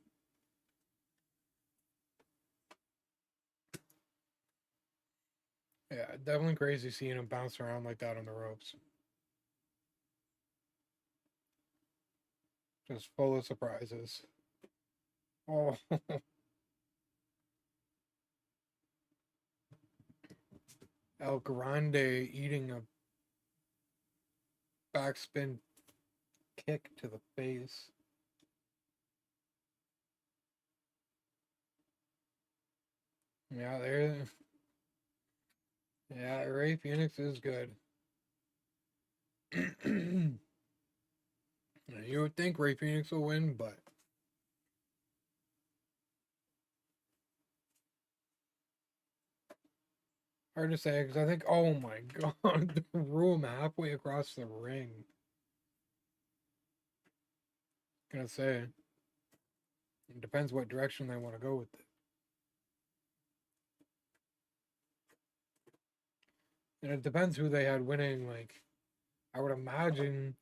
yeah, definitely crazy seeing him bounce around like that on the ropes. Just full of surprises. Oh, El Grande eating a backspin kick to the face. Yeah, there. Yeah, Ray Phoenix is good. You would think Ray Phoenix will win, but hard to say because I think, oh my god, threw him halfway across the ring. Gonna say, it depends what direction they want to go with it. And it depends who they had winning. Like, I would imagine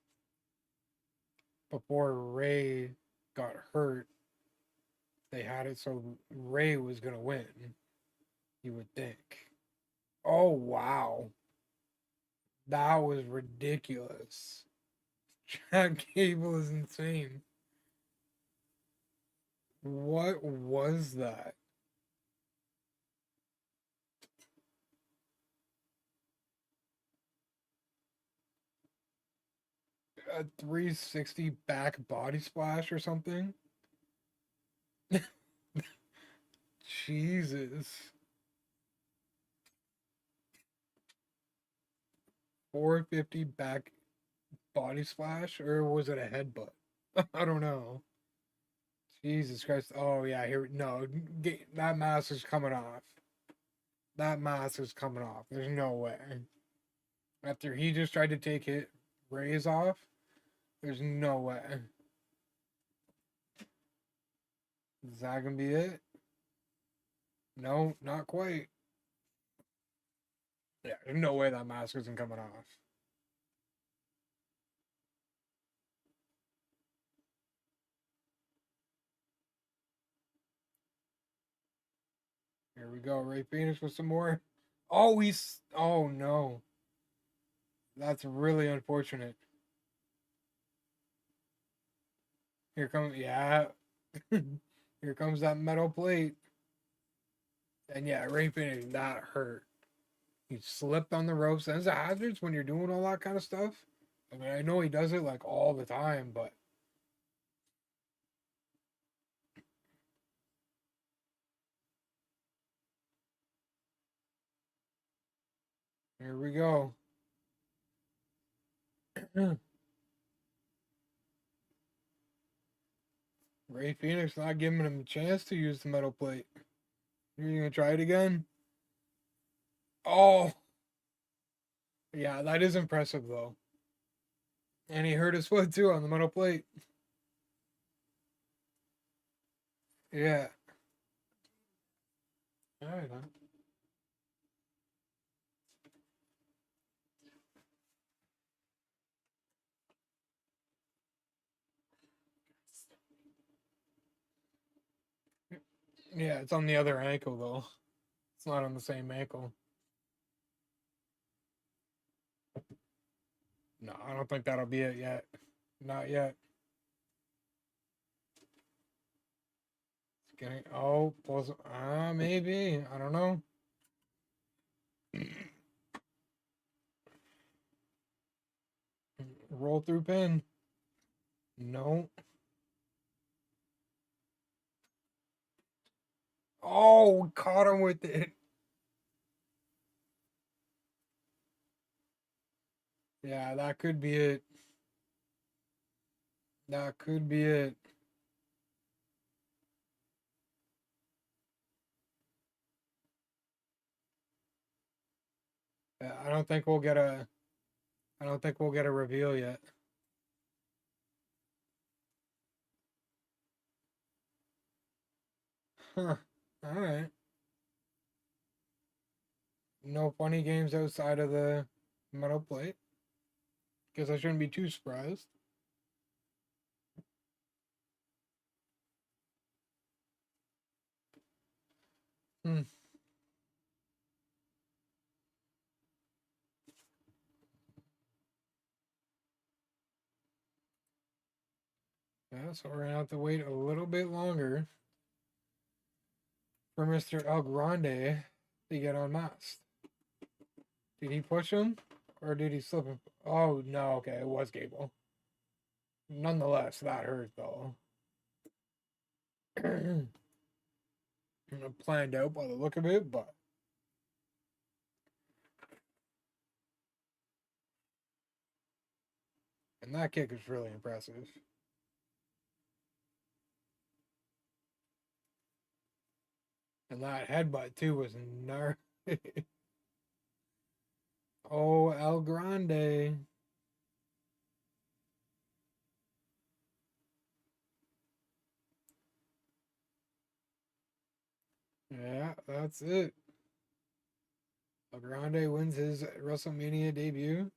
before Ray got hurt, they had it so Ray was gonna win. You would think. Oh wow, that was ridiculous. Chad Gable is insane. What was that? A 360 back body splash or something? Jesus. 450 back body splash? Or was it a headbutt? I don't know. Jesus Christ. Oh, yeah. Here. No. That mask is coming off. That mask is coming off. There's no way. After he just tried to take it, Ray's off, there's no way. Is that gonna be it? No, not quite. Yeah, there's no way that mask isn't coming off. Here we go. Ray Phoenix with some more. Oh, he's. Oh, no. That's really unfortunate. Here comes, yeah. Here comes that metal plate. And yeah, Ray Phoenix, that hurt. He slipped on the ropes. There's a hazards when you're doing all that kind of stuff. I mean, I know he does it like all the time, but here we go. Ray Phoenix not giving him a chance to use the metal plate. You're gonna try it again? Oh, yeah, that is impressive though. And he hurt his foot too on the metal plate. Yeah. All right, huh? Yeah, it's on the other ankle though. It's not on the same ankle. No, I don't think that'll be it yet. Not yet. It's getting pulls. Maybe. I don't know. Roll through pin. No. Oh, caught him with it. Yeah, that could be it. That could be it. Yeah, I don't think we'll get a. I don't think we'll get a reveal yet. Huh. All right. No funny games outside of the metal plate. Guess I shouldn't be too surprised. Hmm. Yeah, so we're gonna have to wait a little bit longer for Mr. El Grande to get unmasked. Did he push him? Or did he slip him? Oh, no, okay, it was Gable. Nonetheless, that hurt, though. Planned out by the look of it, but. And that kick is really impressive. And that headbutt, too, was gnarly. Oh, El Grande. Yeah, that's it. El Grande wins his WrestleMania debut.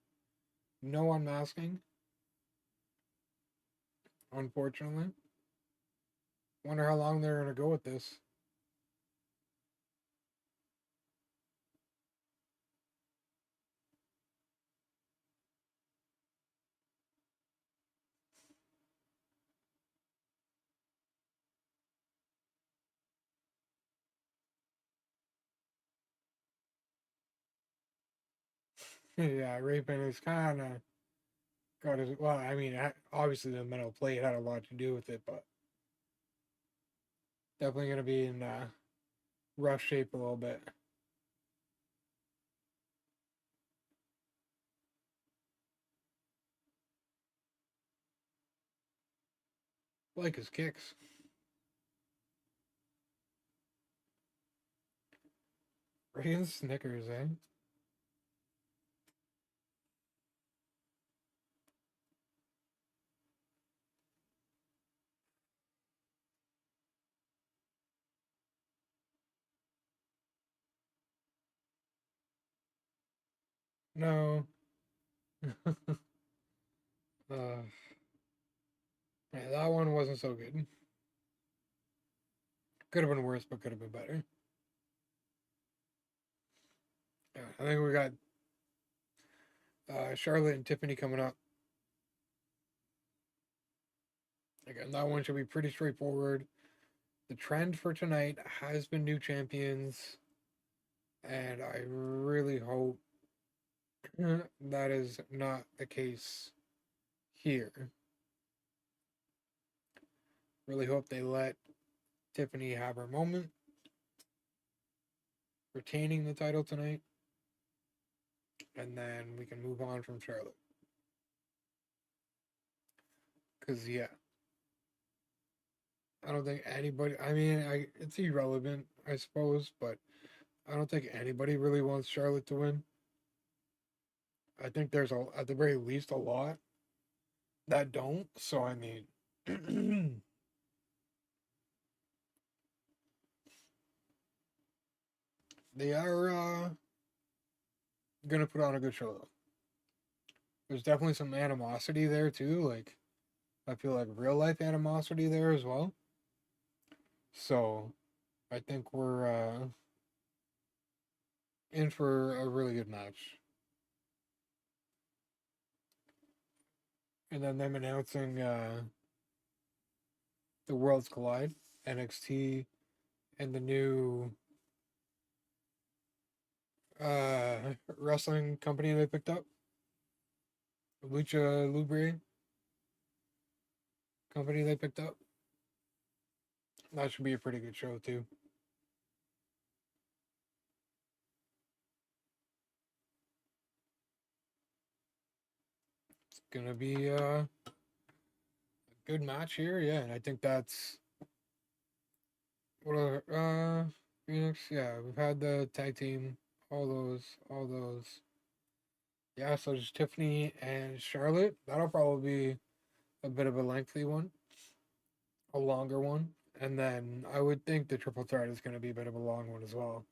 No unmasking, unfortunately. Wonder how long they're going to go with this. Yeah, Rapin is kind of got his. Well, I mean, obviously the metal plate had a lot to do with it, but definitely going to be in rough shape a little bit. Like his kicks. Freaking Snickers, eh? No. uh, yeah, that one wasn't so good. Could have been worse, but could have been better. Yeah, I think we got Charlotte and Tiffany coming up. Again, that one should be pretty straightforward. The trend for tonight has been new champions, and I really hope that is not the case here. Really hope they let Tiffany have her moment, retaining the title tonight, and then we can move on from Charlotte. Because, yeah, I don't think anybody, I mean, it's irrelevant, I suppose, but I don't think anybody really wants Charlotte to win. I think there's, at the very least, a lot that don't. So, I mean, they are going to put on a good show, though. There's definitely some animosity there, too. Like, I feel like real life animosity there as well. So, I think we're in for a really good match. And then them announcing the Worlds Collide, NXT, and the new wrestling company they picked up, Lucha Libre company they picked up. That should be a pretty good show too. It's gonna be a good match here, yeah, and I think that's what Phoenix, yeah, we've had the tag team, all those. Yeah, so just Tiffany and Charlotte. That'll probably be a bit of a lengthy one, a longer one. And then I would think the triple threat is going to be a bit of a long one as well.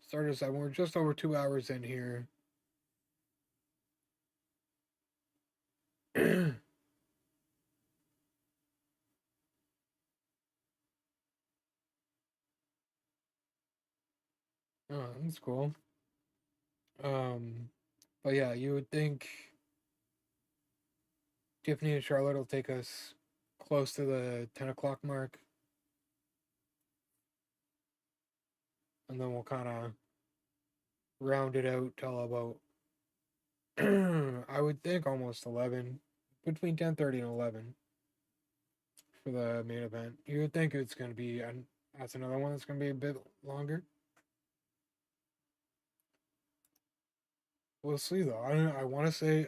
Started at we're just over 2 hours in here. Oh, that's cool. Um, but yeah, you would think Tiffany and Charlotte will take us close to the 10 o'clock mark, and then we'll kind of round it out till about I would think almost 11, between 10:30 and 11 for the main event. You would think it's going to be, and that's another one that's going to be a bit longer. We'll see though. I want to say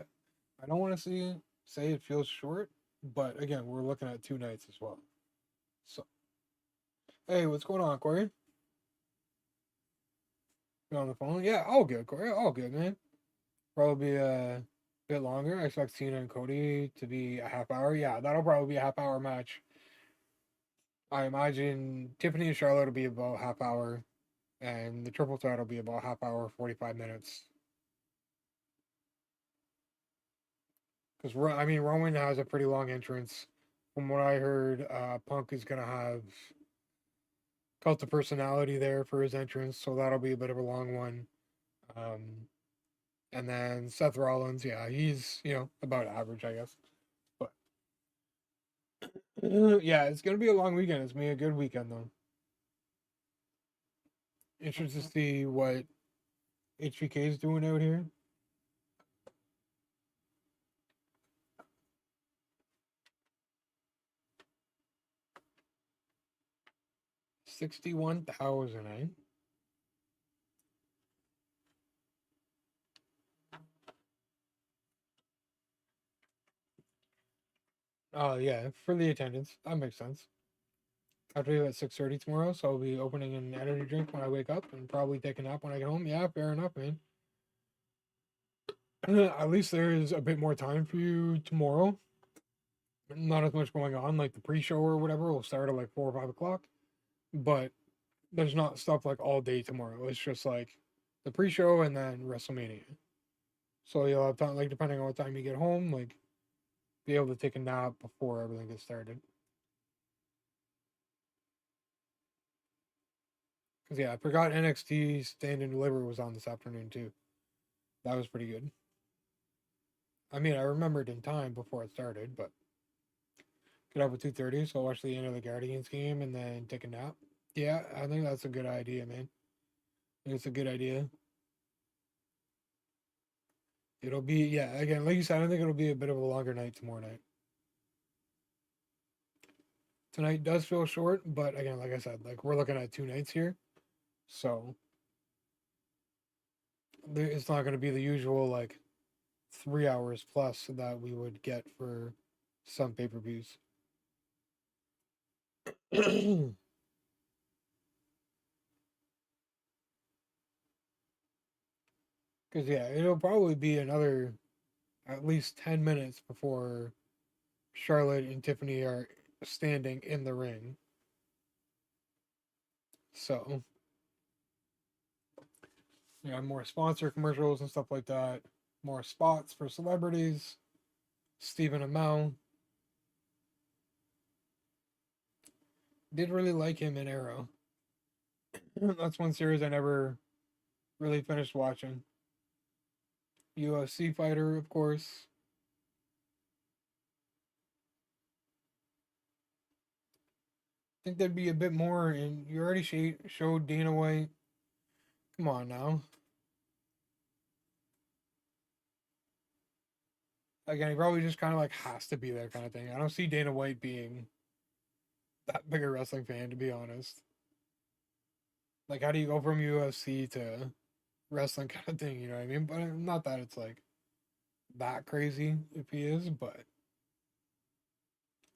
I don't want to say it feels short, but again, we're looking at 2 nights as well. So, hey, what's going on, Corey? You on the phone? Yeah, all good, Corey. All good, man. Probably a bit longer. I expect Cena and Cody to be a half hour. Yeah, that'll probably be a half hour match. I imagine Tiffany and Charlotte will be about half hour, and the triple threat will be about half hour, 45 minutes. Because I mean, Roman has a pretty long entrance. From what I heard, Punk is gonna have cult of personality there for his entrance, so that'll be a bit of a long one. And then Seth Rollins, yeah, he's about average, I guess. But yeah, it's gonna be a long weekend. It's gonna be a good weekend though. Interested to see what HBK is doing out here. 61,000, eh? Oh yeah, for the attendance. That makes sense. I have to leave at 6:30 tomorrow, so I'll be opening an energy drink when I wake up and probably take a nap when I get home. Yeah, fair enough, man. At least there is a bit more time for you tomorrow. Not as much going on, like the pre-show or whatever will start at like 4 or 5 o'clock. But there's not stuff like all day tomorrow. It's just like the pre-show and then WrestleMania. So you'll have time, like depending on what time you get home, like be able to take a nap before everything gets started. Because yeah, I forgot NXT Stand and Deliver was on this afternoon too. That was pretty good. I mean, I remembered in time before it started, but get up at 2:30, so I'll watch the end of the Guardians game and then take a nap. Yeah, I think that's a good idea, man. I think it's a good idea. It'll be, yeah, again, like you said, I think it'll be a bit of a longer night tomorrow night. Tonight does feel short, but again, like I said, like we're looking at 2 nights here. So it's not going to be the usual, like, 3 hours plus that we would get for some pay per views. Because, yeah, it'll probably be another at least 10 minutes before Charlotte and Tiffany are standing in the ring. So, more sponsor commercials and stuff like that, more spots for celebrities. Stephen Amell. Did really like him in Arrow. That's one series I never really finished watching. UFC fighter, of course. I think there'd be a bit more, and you already showed Dana White. Come on now. Again, he probably just kind of like has to be there kind of thing. I don't see Dana White being that big a wrestling fan, to be honest. Like, how do you go from UFC to wrestling kind of thing? You know what I mean? But not that it's like that crazy if he is, but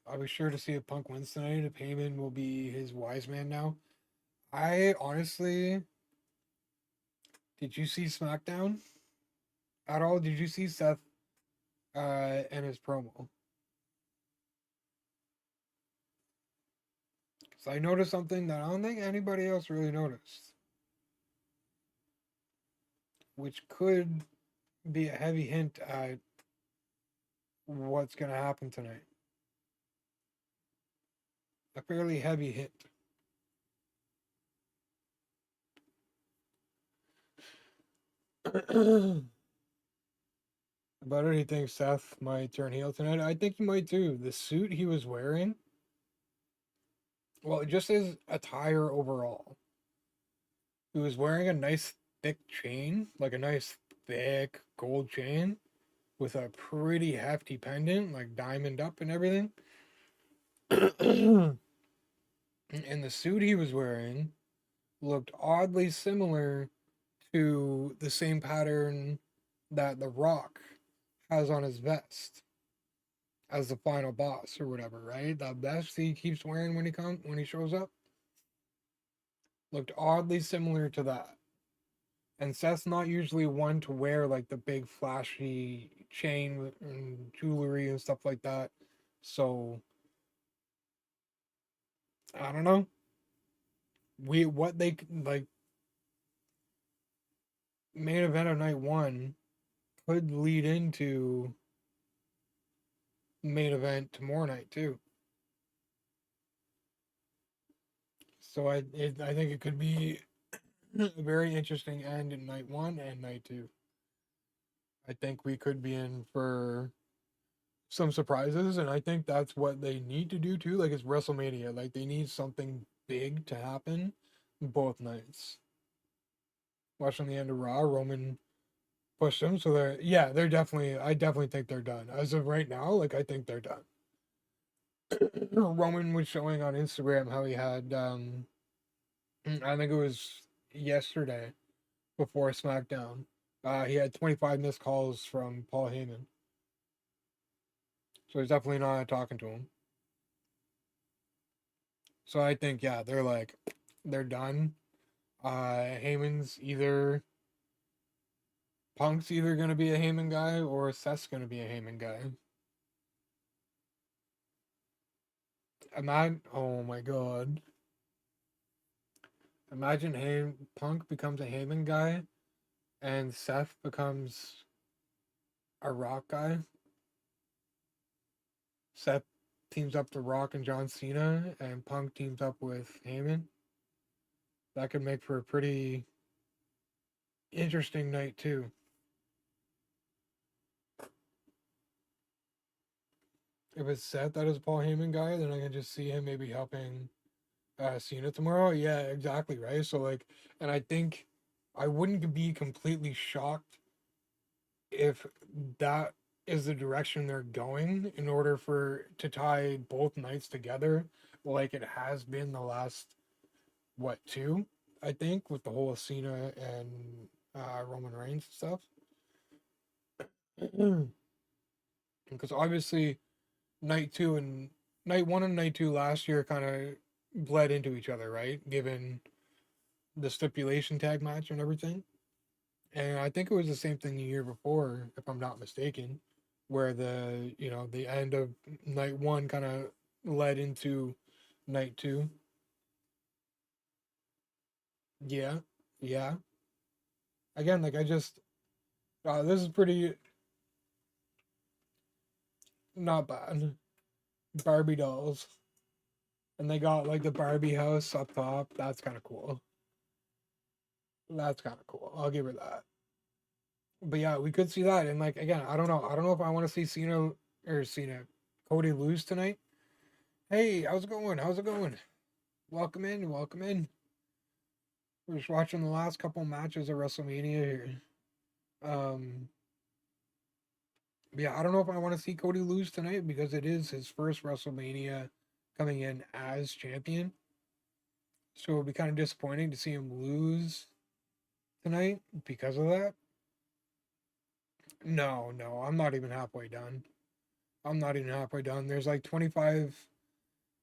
I'll be sure to see if Punk wins tonight. If Heyman will be his wise man now. I honestly, did you see SmackDown at all? Did you see Seth and his promo? Because I noticed something that I don't think anybody else really noticed, which could be a heavy hint at what's going to happen tonight. A fairly heavy hint. About it, he thinks Seth might turn heel tonight. I think he might too. The suit he was wearing, well, just his attire overall. He was wearing a nice thick chain, like a nice thick gold chain with a pretty hefty pendant, like diamond up and everything. And the suit he was wearing looked oddly similar to the same pattern that The Rock has on his vest as the final boss or whatever, right? That vest he keeps wearing when he shows up looked oddly similar to that. And Seth's not usually one to wear like the big flashy chain and jewelry and stuff like that. So I don't know. What they like main event of night one could lead into main event tomorrow night too. So I think it could be a very interesting end in night one and night two. I think we could be in for some surprises, and I think that's what they need to do too. Like it's WrestleMania, like they need something big to happen both nights. Watching the end of Raw, Roman pushed them, so they're definitely. I definitely think they're done as of right now. Like I think they're done. Roman was showing on Instagram how he had, I think it was yesterday before SmackDown. He had 25 missed calls from Paul Heyman. So he's definitely not talking to him. So I think, yeah, they're done. Heyman's either, Punk's either going to be a Heyman guy or Seth's going to be a Heyman guy. Oh my god. Imagine Punk becomes a Heyman guy and Seth becomes a Rock guy. Seth teams up to Rock and John Cena, and Punk teams up with Heyman. That could make for a pretty interesting night too. if it's set that is Paul Heyman guy, then I can just see him maybe helping Cena tomorrow. Yeah, exactly, right. So like, and I think I wouldn't be completely shocked if that is the direction they're going in order for to tie both nights together, like it has been the last what two, I think, with the whole Cena and Roman Reigns stuff. Because obviously night two and night one and night two last year kind of bled into each other, right? Given the stipulation tag match and everything. And I think it was the same thing the year before, if I'm not mistaken, where the end of night one kind of led into night two. Yeah, yeah. Again, like I just this is pretty not bad. Barbie dolls, and they got like the Barbie house up top. That's kind of cool. That's kind of cool. I'll give her that. But yeah, we could see that. And like again, I don't know. I don't know if I want to see Cena Cody lose tonight. Hey, how's it going? How's it going? Welcome in. Welcome in. We're just watching the last couple matches of WrestleMania here. Um, yeah, I don't know if I want to see Cody lose tonight because it is his first WrestleMania coming in as champion. So it'll be kind of disappointing to see him lose tonight because of that. No, no, I'm not even halfway done. I'm not even halfway done. There's like 25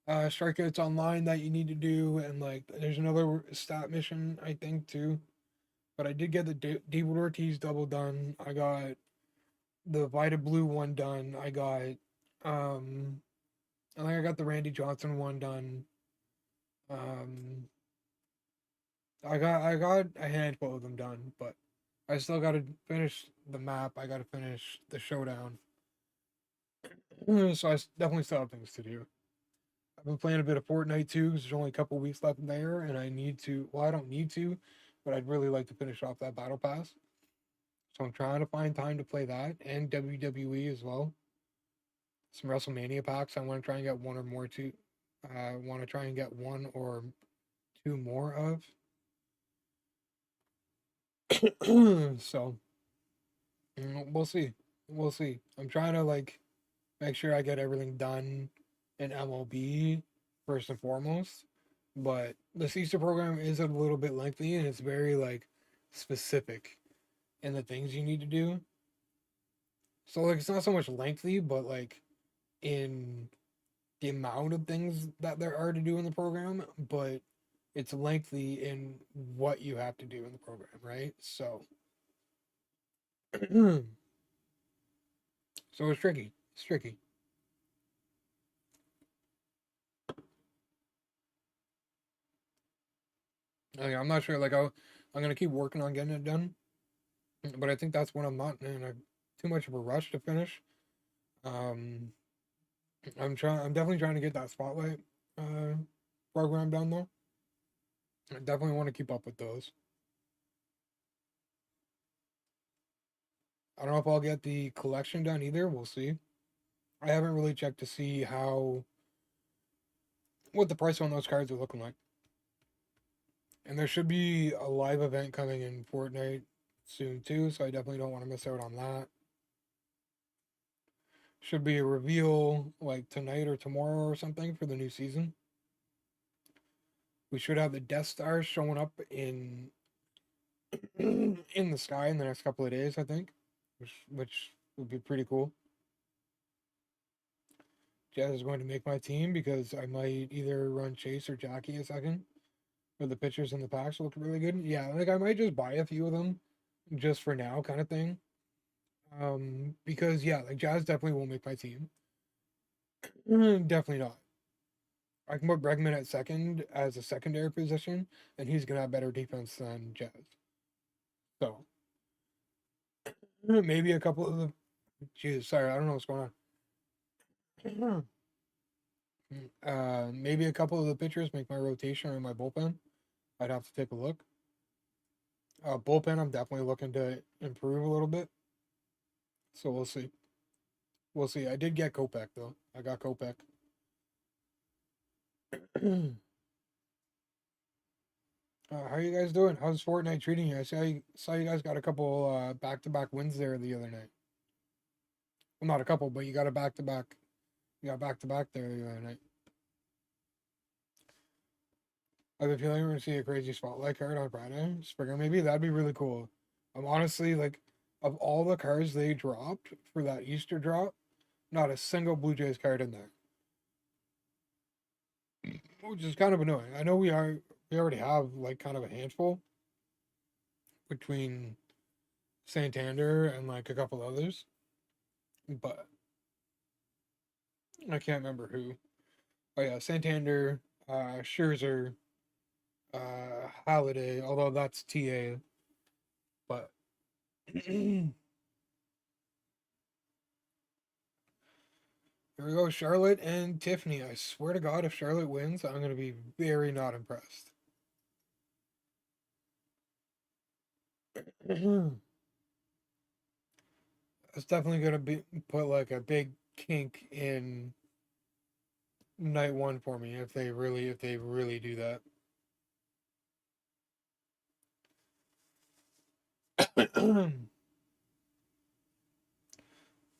strikeouts online that you need to do, and like there's another stat mission I think too. But I did get the David Ortiz double done. I got the Vita Blue one done. Um I think I got the Randy Johnson one done. Um I got a handful of them done, but I still got to finish the map. I got to finish the showdown. So I definitely still have things to do. I've been playing a bit of Fortnite too because there's only a couple weeks left there, and I need to. Well, I don't need to, but I'd really like to finish off that battle pass. So I'm trying to find time to play that and WWE as well. Some WrestleMania packs. I want to try and get one or more two. I want to try and get one or two more of. So we'll see. We'll see. I'm trying to like make sure I get everything done in MLB first and foremost. But the Caesar program is a little bit lengthy and it's very like specific in the things you need to do. So like it's not so much lengthy, but like in the amount of things that there are to do in the program, but it's lengthy in what you have to do in the program, right? So so it's tricky. It's tricky. I'm not sure. I'm gonna keep working on getting it done, but I think that's when I'm not in too much of a rush to finish. Um, I'm trying. I'm definitely trying to get that spotlight uh, program done though. I definitely want to keep up with those. I don't know if I'll get the collection done either. We'll see. I haven't really checked to see what the price on those cards are looking like. And there should be a live event coming in Fortnite soon too, so I definitely don't want to miss out on that. Should be a reveal like tonight or tomorrow or something for the new season. We should have the Death Star showing up in in the sky in the next couple of days, I think, which would be pretty cool. Jazz is going to make my team because I might either run Chase or Jackie a second. But the pictures and the packs look really good. Yeah, like I might just buy a few of them just for now, kind of thing. Because yeah, like Jazz definitely won't make my team. Definitely not. I can put Bregman at second as a secondary position, and he's gonna have better defense than Jazz. So maybe a couple of the. Jesus, sorry, I don't know what's going on. Maybe a couple of the pitchers make my rotation or my bullpen. I'd have to take a look. Bullpen, I'm definitely looking to improve a little bit. So we'll see. We'll see. I did get Kopech though. I got Kopech. How are you guys doing? How's Fortnite treating you? Saw you guys got a couple back-to-back wins there the other night. Well, not a couple, but you got a back-to-back. You got back-to-back there the other night. I have a feeling we're gonna see a crazy spotlight card on Friday. Springer, maybe that'd be really cool. I'm honestly like, of all the cards they dropped for that Easter drop, not a single Blue Jays card in there, which is kind of annoying. I know we already have like kind of a handful between Santander and like a couple others, but I can't remember who. Oh yeah, Santander, Scherzer, Holiday, although that's TA, but here we go, Charlotte and Tiffany. I swear to God, if Charlotte wins, I'm gonna be very not impressed. It's definitely gonna be put like a big kink in night one for me if they really do that.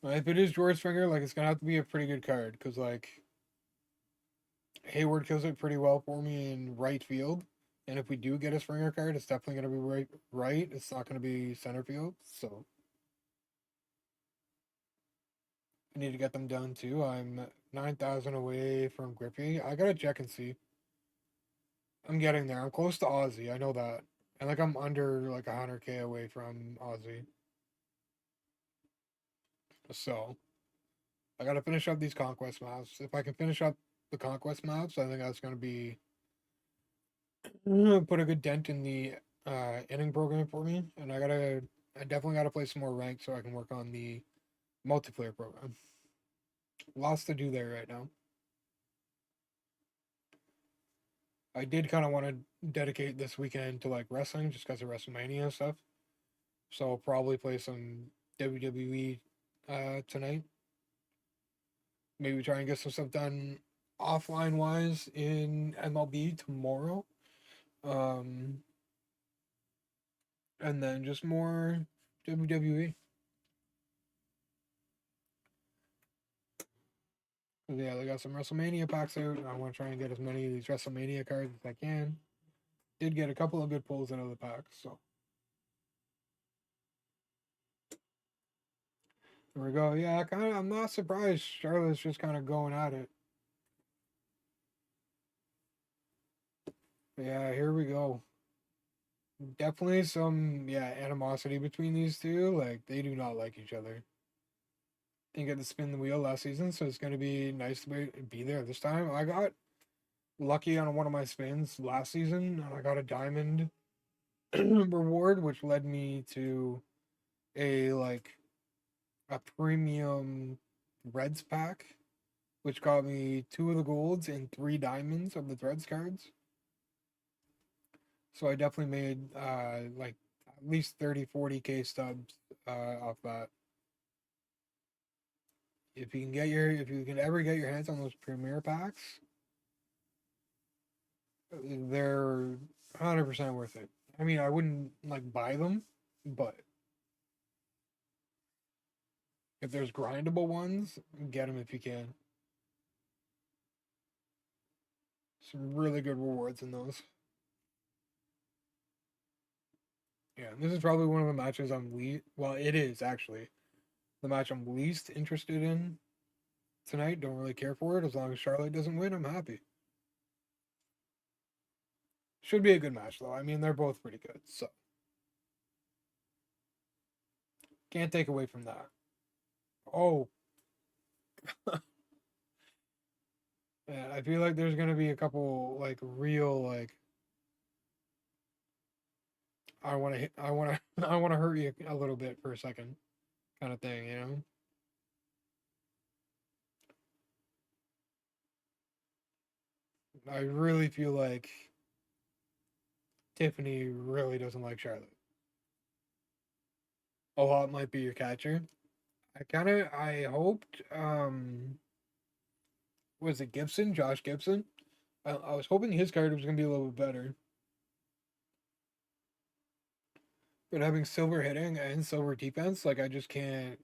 If it is George Springer, like it's gonna have to be a pretty good card because like Hayward kills it pretty well for me in right field, and if we do get a Springer card, it's definitely gonna be right. It's not gonna be center field, so I need to get them done too. I'm 9,000 away from Griffey. I gotta check and see. I'm getting there. I'm close to Aussie. I know that, and like I'm under like 100K away from Aussie. So I gotta finish up these conquest maps. If I can finish up the conquest maps, I think that's gonna be put a good dent in the inning program for me. And I definitely gotta play some more ranked so I can work on the multiplayer program. Lots to do there right now. I did kind of want to dedicate this weekend to like wrestling just because of Wrestlemania and stuff. So I'll probably play some WWE tonight. Maybe try and get some stuff done offline wise in MLB tomorrow. Um, and then just more WWE. Yeah, they got some WrestleMania packs out. I want to try and get as many of these WrestleMania cards as I can. Did get a couple of good pulls out of the packs, so there we go. Yeah, I'm not surprised Charlotte's just kind of going at it. Yeah, here we go. Definitely some animosity between these two. Like they do not like each other. Didn't get to spin the wheel last season, so it's gonna be nice to be there this time. I got lucky on one of my spins last season, and I got a diamond reward, which led me to a like a premium Reds pack, which got me 2 of the golds and 3 diamonds of the Threads cards. So I definitely made like at least 30-40K stubs off that. If you can ever get your hands on those premier packs, they're 100% worth it. I mean, I wouldn't like buy them, but if there's grindable ones, get them if you can. Some really good rewards in those. Yeah, this is probably one of the matches well, it is actually the match I'm least interested in tonight. Don't really care for it. As long as Charlotte doesn't win, I'm happy. Should be a good match though. I mean, they're both pretty good, so can't take away from that. Oh, yeah, I feel like there's gonna be a couple like real like I want to I want to hurt you a little bit for a second kind of thing, you know. I really feel like Tiffany really doesn't like Charlotte. Oh, it might be your catcher. I hoped was it Gibson, Josh Gibson. I was hoping his card was gonna be a little bit better, but having silver hitting and silver defense, like I just can't.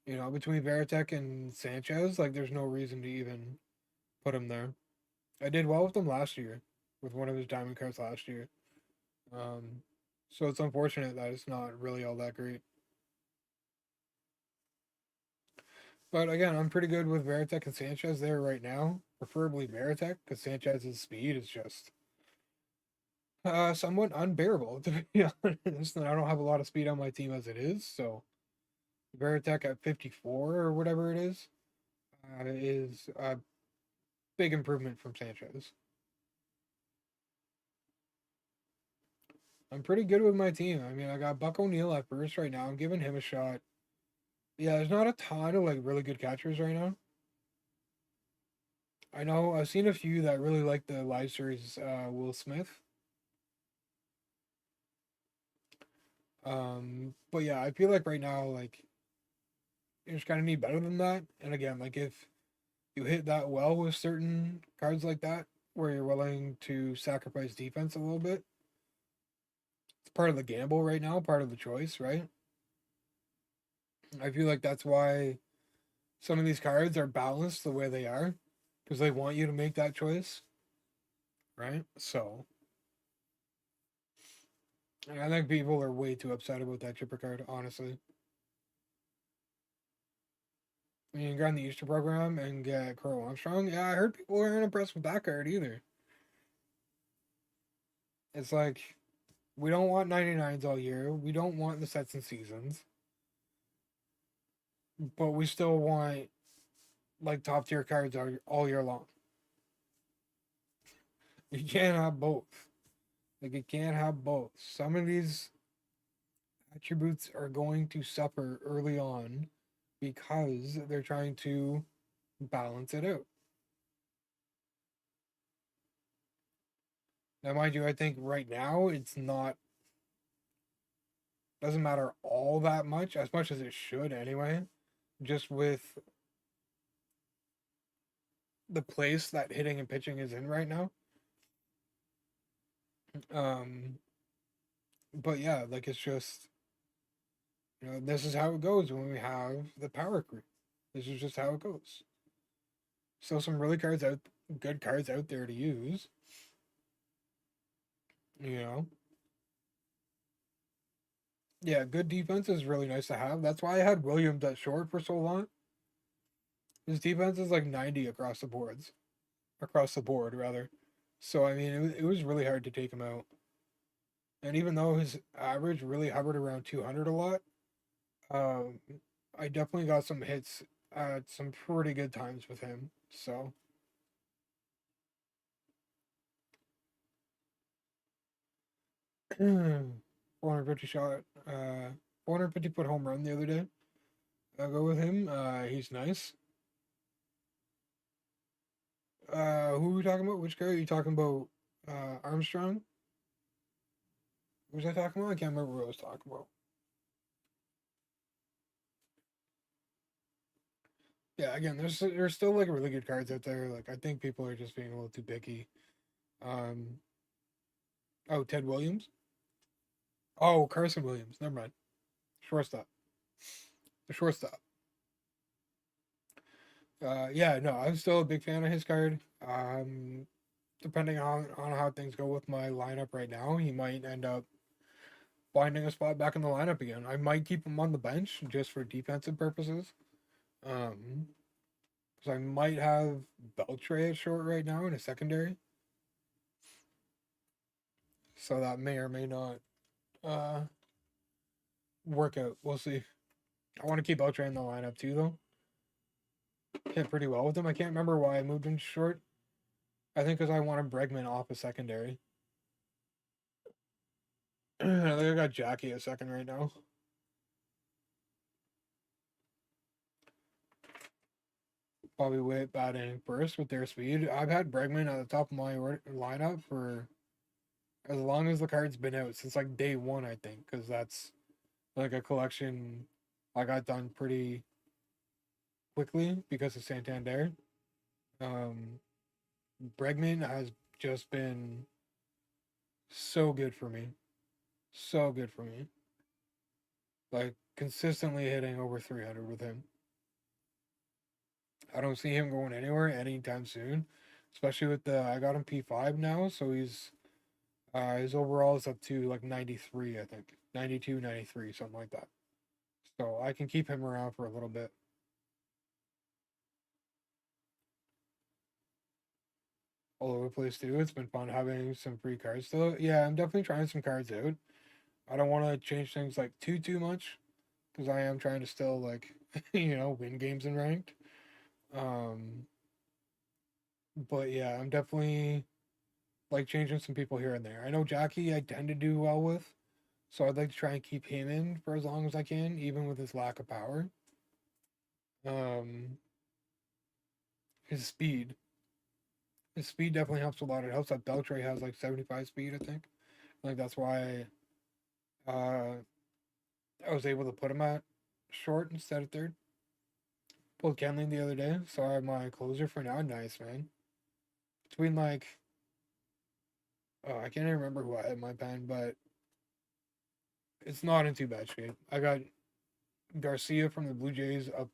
Between Veritek and Sanchez, like there's no reason to even put him there. I did well with him last year, with one of his diamond cards last year. Um, so it's unfortunate that it's not really all that great. But again, I'm pretty good with Veritek and Sanchez there right now. Preferably Veritek, because Sanchez's speed is just somewhat unbearable, to be honest. And I don't have a lot of speed on my team as it is, so Veritek at 54 or whatever it is a big improvement from Sanchez. I'm pretty good with my team. I mean, I got Buck O'Neill at first right now. I'm giving him a shot. Yeah, there's not a ton of like really good catchers right now. I know I've seen a few that really like the live series Will Smith. But yeah, I feel like right now like you just kind of need better than that. And again, like if you hit that well with certain cards like that, where you're willing to sacrifice defense a little bit, it's part of the gamble right now, part of the choice, right? I feel like that's why some of these cards are balanced the way they are because they want you to make that choice, right? So, and I think people are way too upset about that chipper card, honestly. I mean, you go on the Easter program and get Crow Armstrong. Yeah, I heard people aren't impressed with that card either. It's like, we don't want 99s all year. We don't want the sets and seasons. But we still want, like, top tier cards all year long. You can't have both. Like, you can't have both. Some of these attributes are going to suffer early on because they're trying to balance it out. Now, mind you, I think right now it's not, doesn't matter all that much as it should anyway, just with the place that hitting and pitching is in right now. Um, but yeah, like it's just, this is how it goes when we have the power creep. This is just how it goes. Still some good cards out there to use. You know, yeah, good defense is really nice to have. That's why I had Williams at short for so long. His defense is like 90 across the board rather. So I mean, it was really hard to take him out. And even though his average really hovered around 200 a lot, um, I definitely got some hits at some pretty good times with him. So 450 shot, 450 foot home run the other day. I'll go with him. He's nice. Who are we talking about? Which guy are you talking about? Armstrong? Who was I talking about? I can't remember what I was talking about. Yeah, again, there's still like really good cards out there. Like I think people are just being a little too picky. Um, oh, Ted Williams. Oh, Carson Williams. Never mind. Shortstop. The shortstop. Yeah, no, I'm still a big fan of his card. Depending on how things go with my lineup right now, he might end up finding a spot back in the lineup again. I might keep him on the bench just for defensive purposes. Um, because I might have Beltray at short right now in a secondary. So that may or may not uh work out. We'll see. I want to keep Beltray in the lineup too though. Hit pretty well with him. I can't remember why I moved him short. I think because I wanted Bregman off a secondary. I think I got Jackie a second right now. Probably Witt batting first with their speed. I've had Bregman at the top of my lineup for as long as the card's been out, since like day one, I think, because that's like a collection I got done pretty quickly because of Santander. Um, Bregman has just been so good for me. So good for me. Like consistently hitting over 300 with him. I don't see him going anywhere anytime soon, especially with the I got him P5 now, so his overall is up to like 93, I think. 92, 93, something like that. So I can keep him around for a little bit. All over the place too. It's been fun having some free cards still. Yeah, I'm definitely trying some cards out. I don't want to change things like too much because I am trying to still like win games in ranked. Um, but yeah, I'm definitely like changing some people here and there. I know Jackie I tend to do well with, so I'd like to try and keep him in for as long as I can, even with his lack of power. Um, his speed, his speed definitely helps a lot. It helps that Beltray has like 75 speed, I think. Like that's why I was able to put him at short instead of third. Pulled Kenley the other day, so I have my closer for now. Nice, man. Between like, oh, I can't even remember who I had in my pen, but it's not in too bad shape. I got Garcia from the Blue Jays up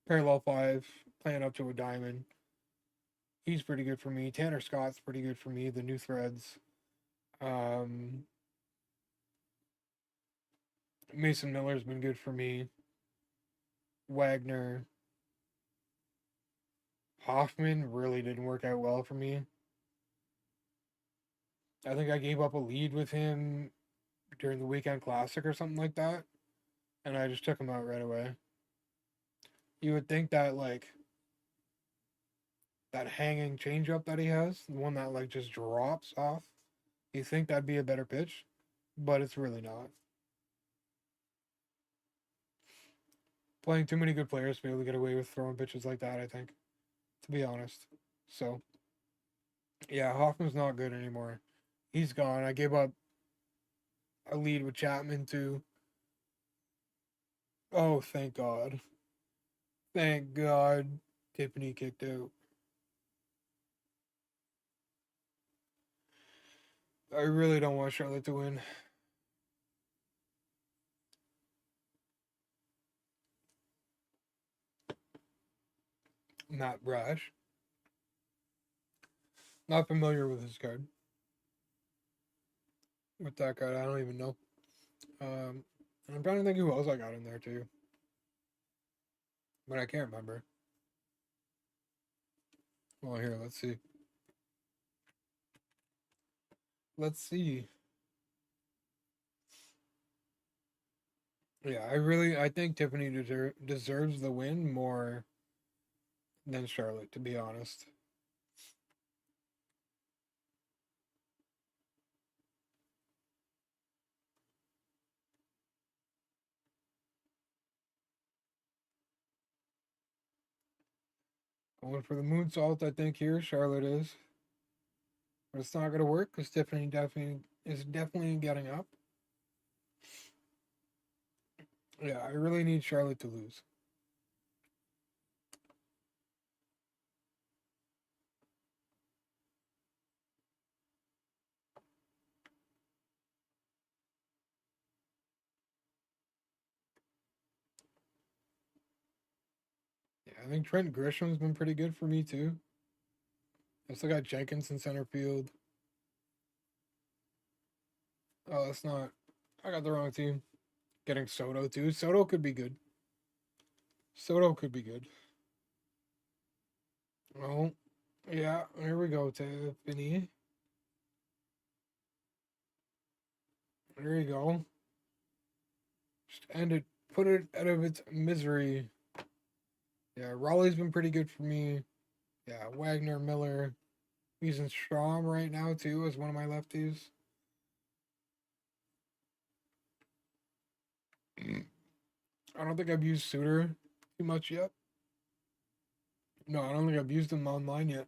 parallel five, playing up to a diamond. He's pretty good for me. Tanner Scott's pretty good for me. The new threads. Um, Mason Miller's been good for me. Wagner. Hoffman really didn't work out well for me. I think I gave up a lead with him during the weekend classic or something like that, and I just took him out right away. You would think that like that hanging changeup that he has, the one that like just drops off, you think that'd be a better pitch, but it's really not. Playing too many good players to be able to get away with throwing pitches like that, I think, to be honest. So yeah, Hoffman's not good anymore. He's gone. I gave up a lead with Chapman too. Oh, thank God. Thank God Tiffany kicked out. I really don't want Charlotte to win. Matt Brash. Not familiar with his card. With that card, I don't even know. I'm trying to think who else I got in there too, but I can't remember. Well, here, let's see. Let's see. Yeah, I think Tiffany deserves the win more than Charlotte, to be honest. Going for the moonsault, I think here Charlotte is, but it's not gonna work because Tiffany definitely getting up. Yeah, I really need Charlotte to lose. Yeah, I think Trent Grisham's been pretty good for me too. I still got Jenkins in center field. Oh, that's not. I got the wrong team. Getting Soto too. Soto could be good. Soto could be good. Oh, yeah. Here we go, Tiffany. There you go. Just end it. Put it out of its misery. Yeah, Raleigh's been pretty good for me. Yeah, Wagner, Miller. Using Strom right now too as one of my lefties. I don't think I've used Suter too much yet. No, I don't think I've used him online yet.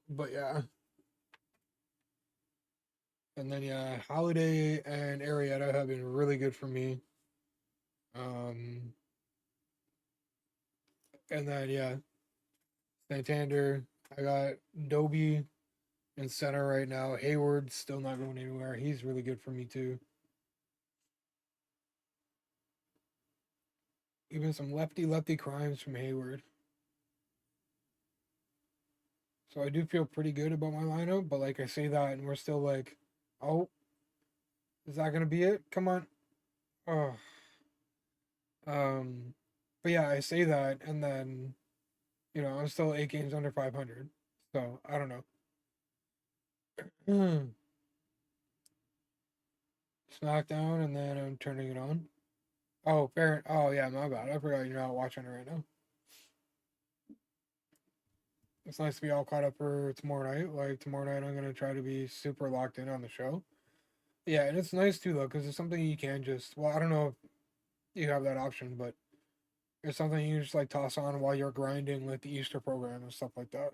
But yeah. And then yeah, Holiday and Arietta have been really good for me. Um and then yeah. Santander. I got Dobie in center right now. Hayward's still not going anywhere. He's really good for me too. Even some lefty crimes from Hayward. So I do feel pretty good about my lineup, but like I say that and we're still like, oh, is that gonna be it? Come on. Oh. Um but yeah, I say that and then, I'm still 8 games under 500. So I don't know. SmackDown and then I'm turning it on. Oh, fair. Oh yeah, my bad. I forgot you're not watching it right now. It's nice to be all caught up for tomorrow night. Like tomorrow night, I'm gonna try to be super locked in on the show. Yeah, and it's nice too though, because it's something you can just. Well, I don't know if you have that option, but it's something you just like toss on while you're grinding, like the Easter program and stuff like that.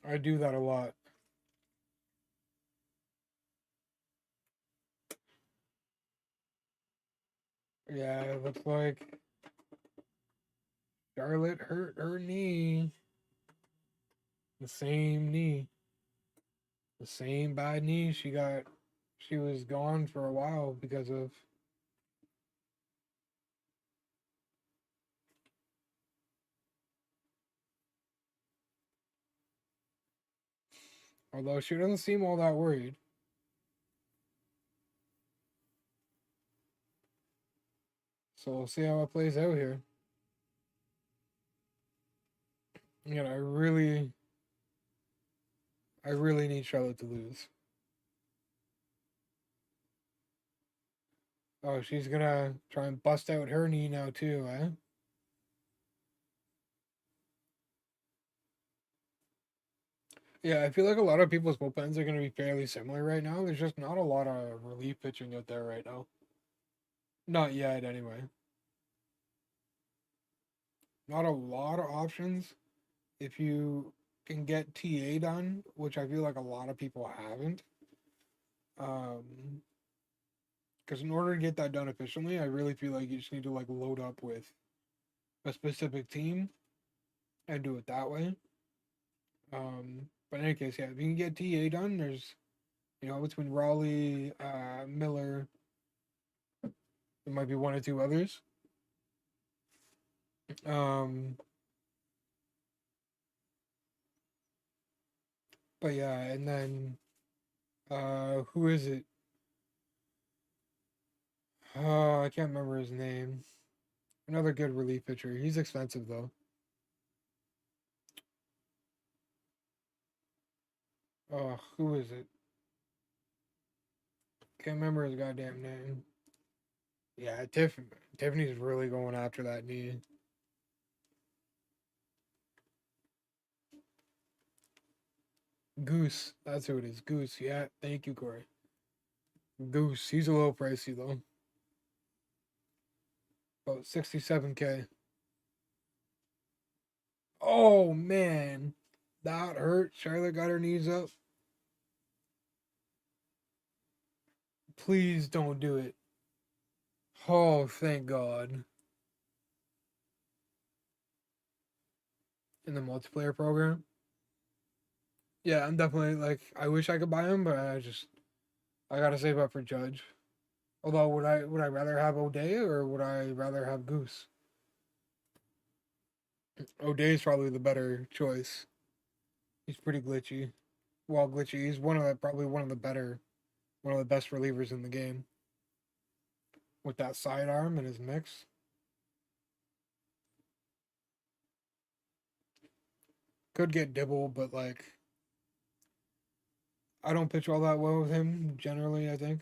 I do that a lot. Yeah, it looks like Charlotte hurt her knee. The same knee. The same bad knee she got. She was gone for a while because of. Although she doesn't seem all that worried. So we'll see how it plays out here. I really need Charlotte to lose. Oh, she's gonna try and bust out her knee now too, eh? Yeah, I feel like a lot of people's bullpens are gonna be fairly similar right now. There's just not a lot of relief pitching out there right now. Not yet, anyway. Not a lot of options. If you can get TA done, which I feel like a lot of people haven't. Um, because in order to get that done efficiently, I really feel like you just need to like load up with a specific team and do it that way. But in any case, yeah, if you can get TA done, there's between Raleigh, Miller, there might be one or two others. Um, but yeah, and then who is it? Oh, I can't remember his name. Another good relief pitcher. He's expensive though. Oh, who is it? Can't remember his goddamn name. Yeah, Tiffany's really going after that knee. Goose. That's who it is. Goose. Yeah, thank you, Corey. Goose. He's a little pricey though. About 67K. Oh man. That hurt. Charlotte got her knees up. Please don't do it. Oh, thank God. In the multiplayer program. Yeah, I'm definitely like I wish I could buy him, but I gotta save up for Judge. Although would I rather have O'Day or would I rather have Goose? O'Day's probably the better choice. He's pretty glitchy. Well, glitchy. He's probably one of the best relievers in the game. With that sidearm and his mix. Could get Dibble, but like I don't pitch all that well with him generally, I think.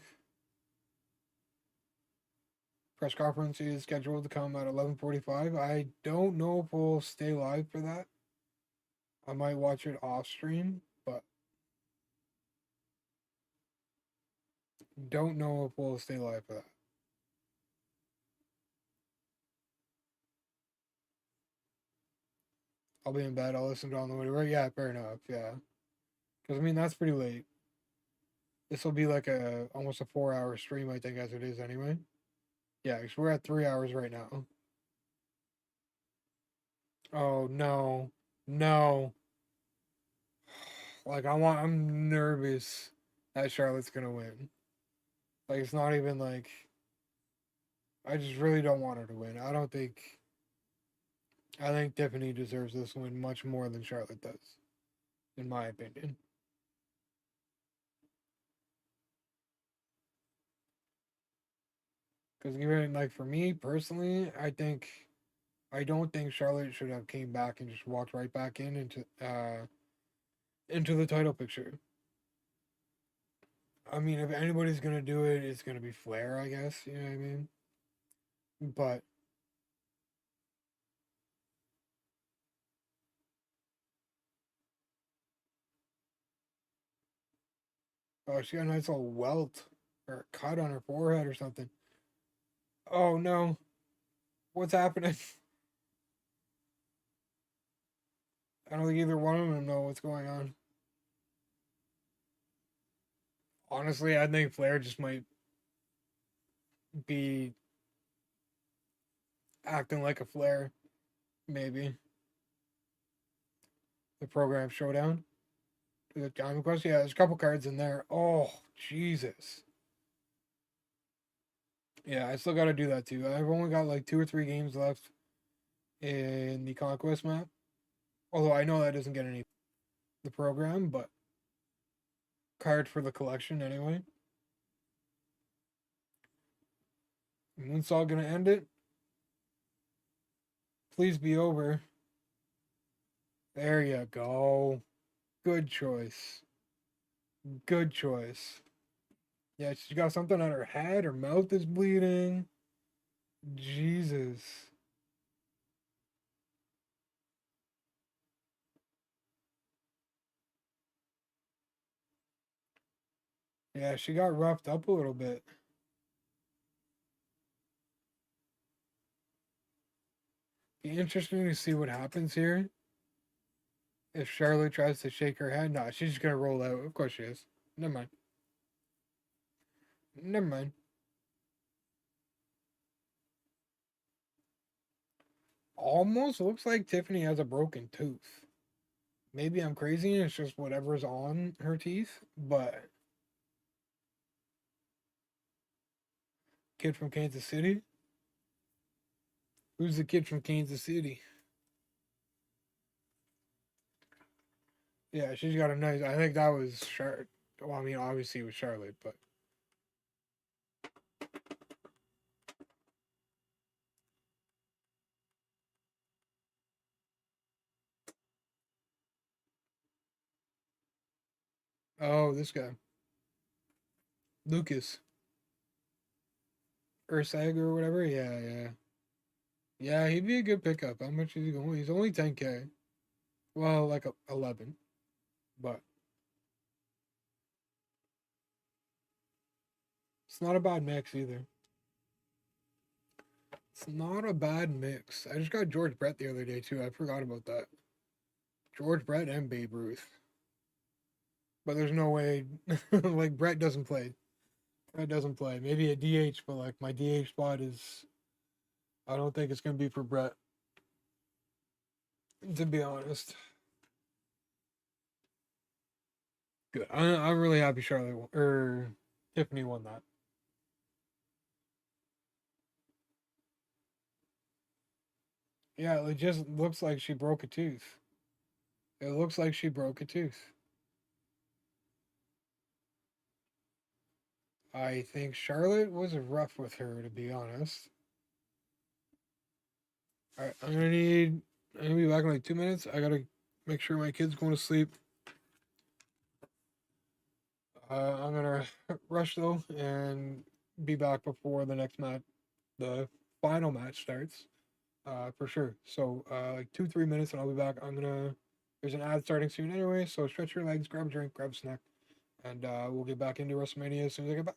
Press conference is scheduled to come at 11:45. I don't know if we'll stay live for that. I might watch it off stream, but don't know if we'll stay live for that. I'll be in bed. I'll listen to it on the way to work. Yeah, fair enough. Yeah, because I mean that's pretty late. This will be like a almost a 4 hour stream, I think, as it is anyway. Yeah, because we're at 3 hours right now. Oh no, no. Like I'm nervous that Charlotte's gonna win. Like it's not even like I just really don't want her to win. I don't think. I think Tiffany deserves this win much more than Charlotte does, in my opinion. Because even like for me personally, I don't think Charlotte should have came back and just walked right back into the title picture. I mean, if anybody's gonna do it, it's gonna be Flair, I guess. You know what I mean? But oh, she got a nice little welt or a cut on her forehead or something. Oh no, what's happening? I don't think either one of them know what's going on. Honestly, I think Flair just might be acting like a Flair, maybe. The program showdown. The time quest, yeah, there's a couple cards in there. Oh, Jesus. Yeah, I still got to do that too. I've only got like 2 or 3 games left in the conquest map. Although I know that doesn't get any the program, but card for the collection anyway. Moonsault gonna end it. Please be over. There you go. Good choice. Good choice. Yeah, she got something on her head. Her mouth is bleeding. Jesus. Yeah, she got roughed up a little bit. Be interesting to see what happens here. If Charlotte tries to shake her head, nah, she's just gonna roll out. Of course she is. Never mind. Never mind. Almost looks like Tiffany has a broken tooth. Maybe I'm crazy and it's just whatever's on her teeth, but kid from Kansas City? Who's the kid from Kansas City? Yeah, she's got a nice. I think that was Charlotte. Well, I mean, obviously it was Charlotte, but oh, this guy, Lucas Ursag or whatever. Yeah, yeah, yeah. He'd be a good pickup. How much is he going? He's only 10K. Well, like 11, but it's not a bad mix either. It's not a bad mix. I just got George Brett the other day too. I forgot about that. George Brett and Babe Ruth. But there's no way like Brett doesn't play. Brett doesn't play. Maybe a DH, but like my DH spot is I don't think it's gonna be for Brett, to be honest. Good. I'm really happy Charlotte or Tiffany won that. Yeah, it just looks like she broke a tooth. It looks like she broke a tooth. I think Charlotte was rough with her, to be honest. All right, I'm gonna be back in like 2 minutes. I gotta make sure my kid's going to sleep. I'm gonna rush though and be back before the next match, the final match starts. For sure. So like 2 3 minutes and I'll be back. There's an ad starting soon anyway. So stretch your legs, grab a drink, grab a snack, and we'll get back into Wrestlemania as soon as I get back.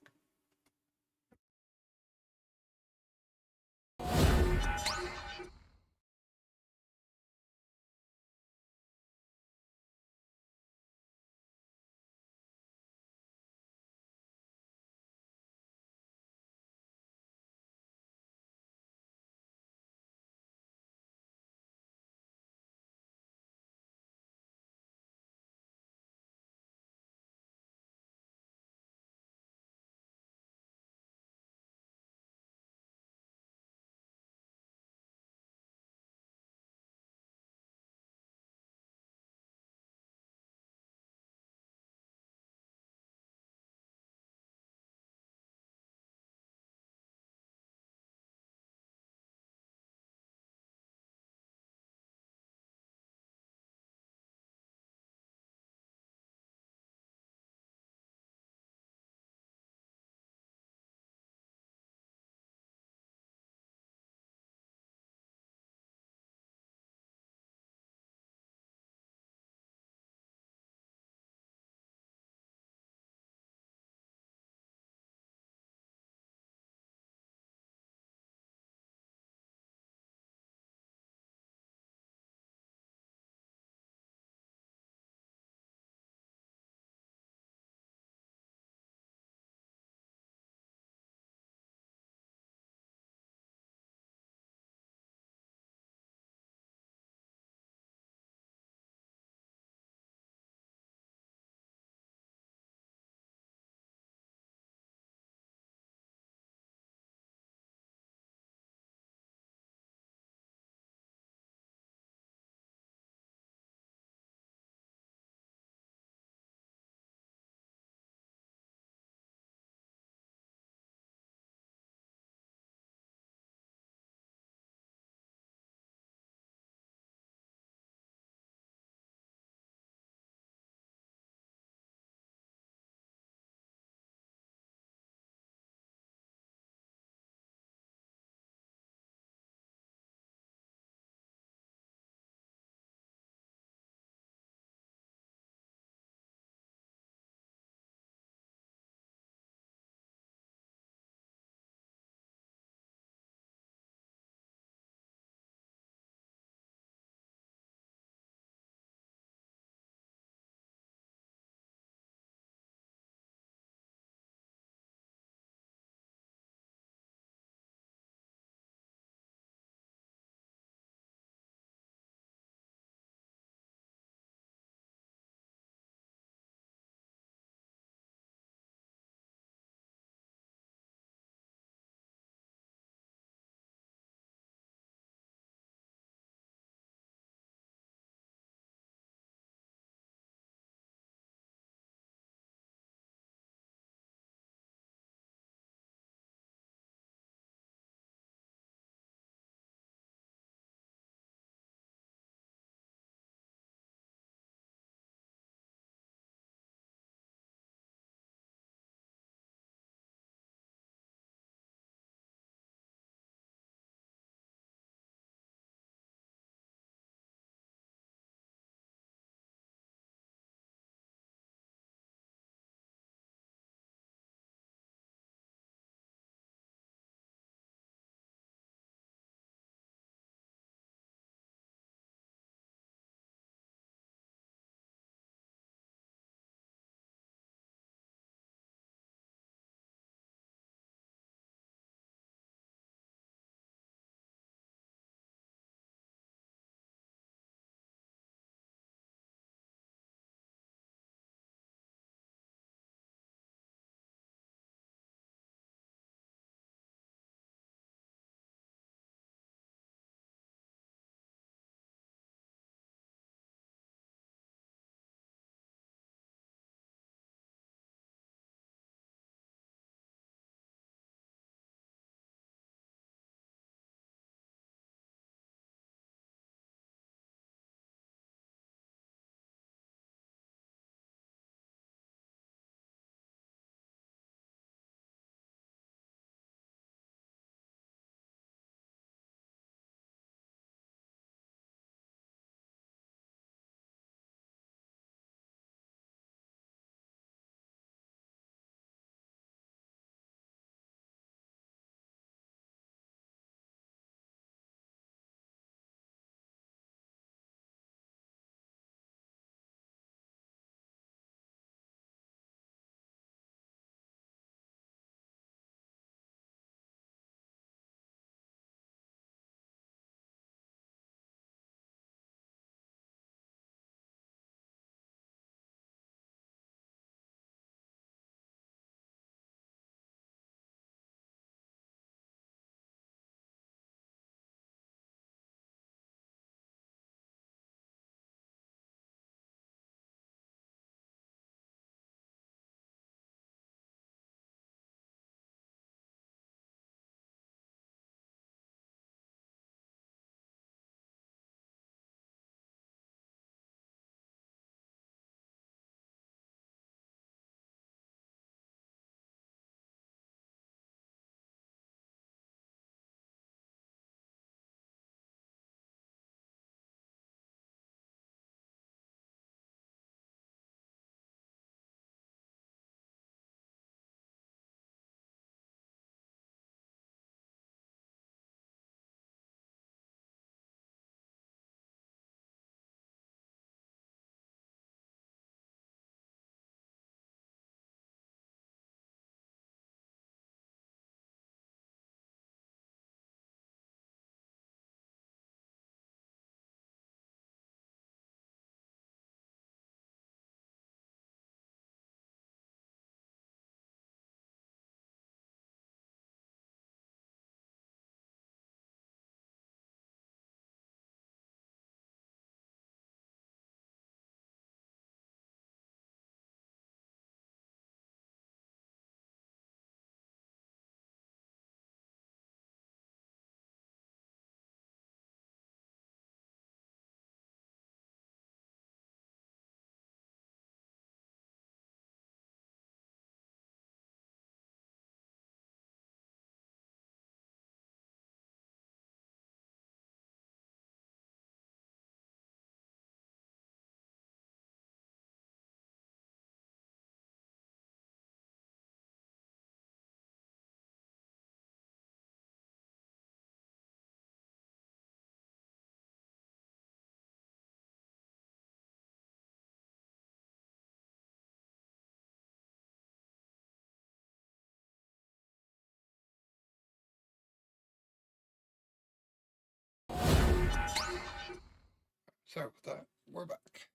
Sorry about that. We're back.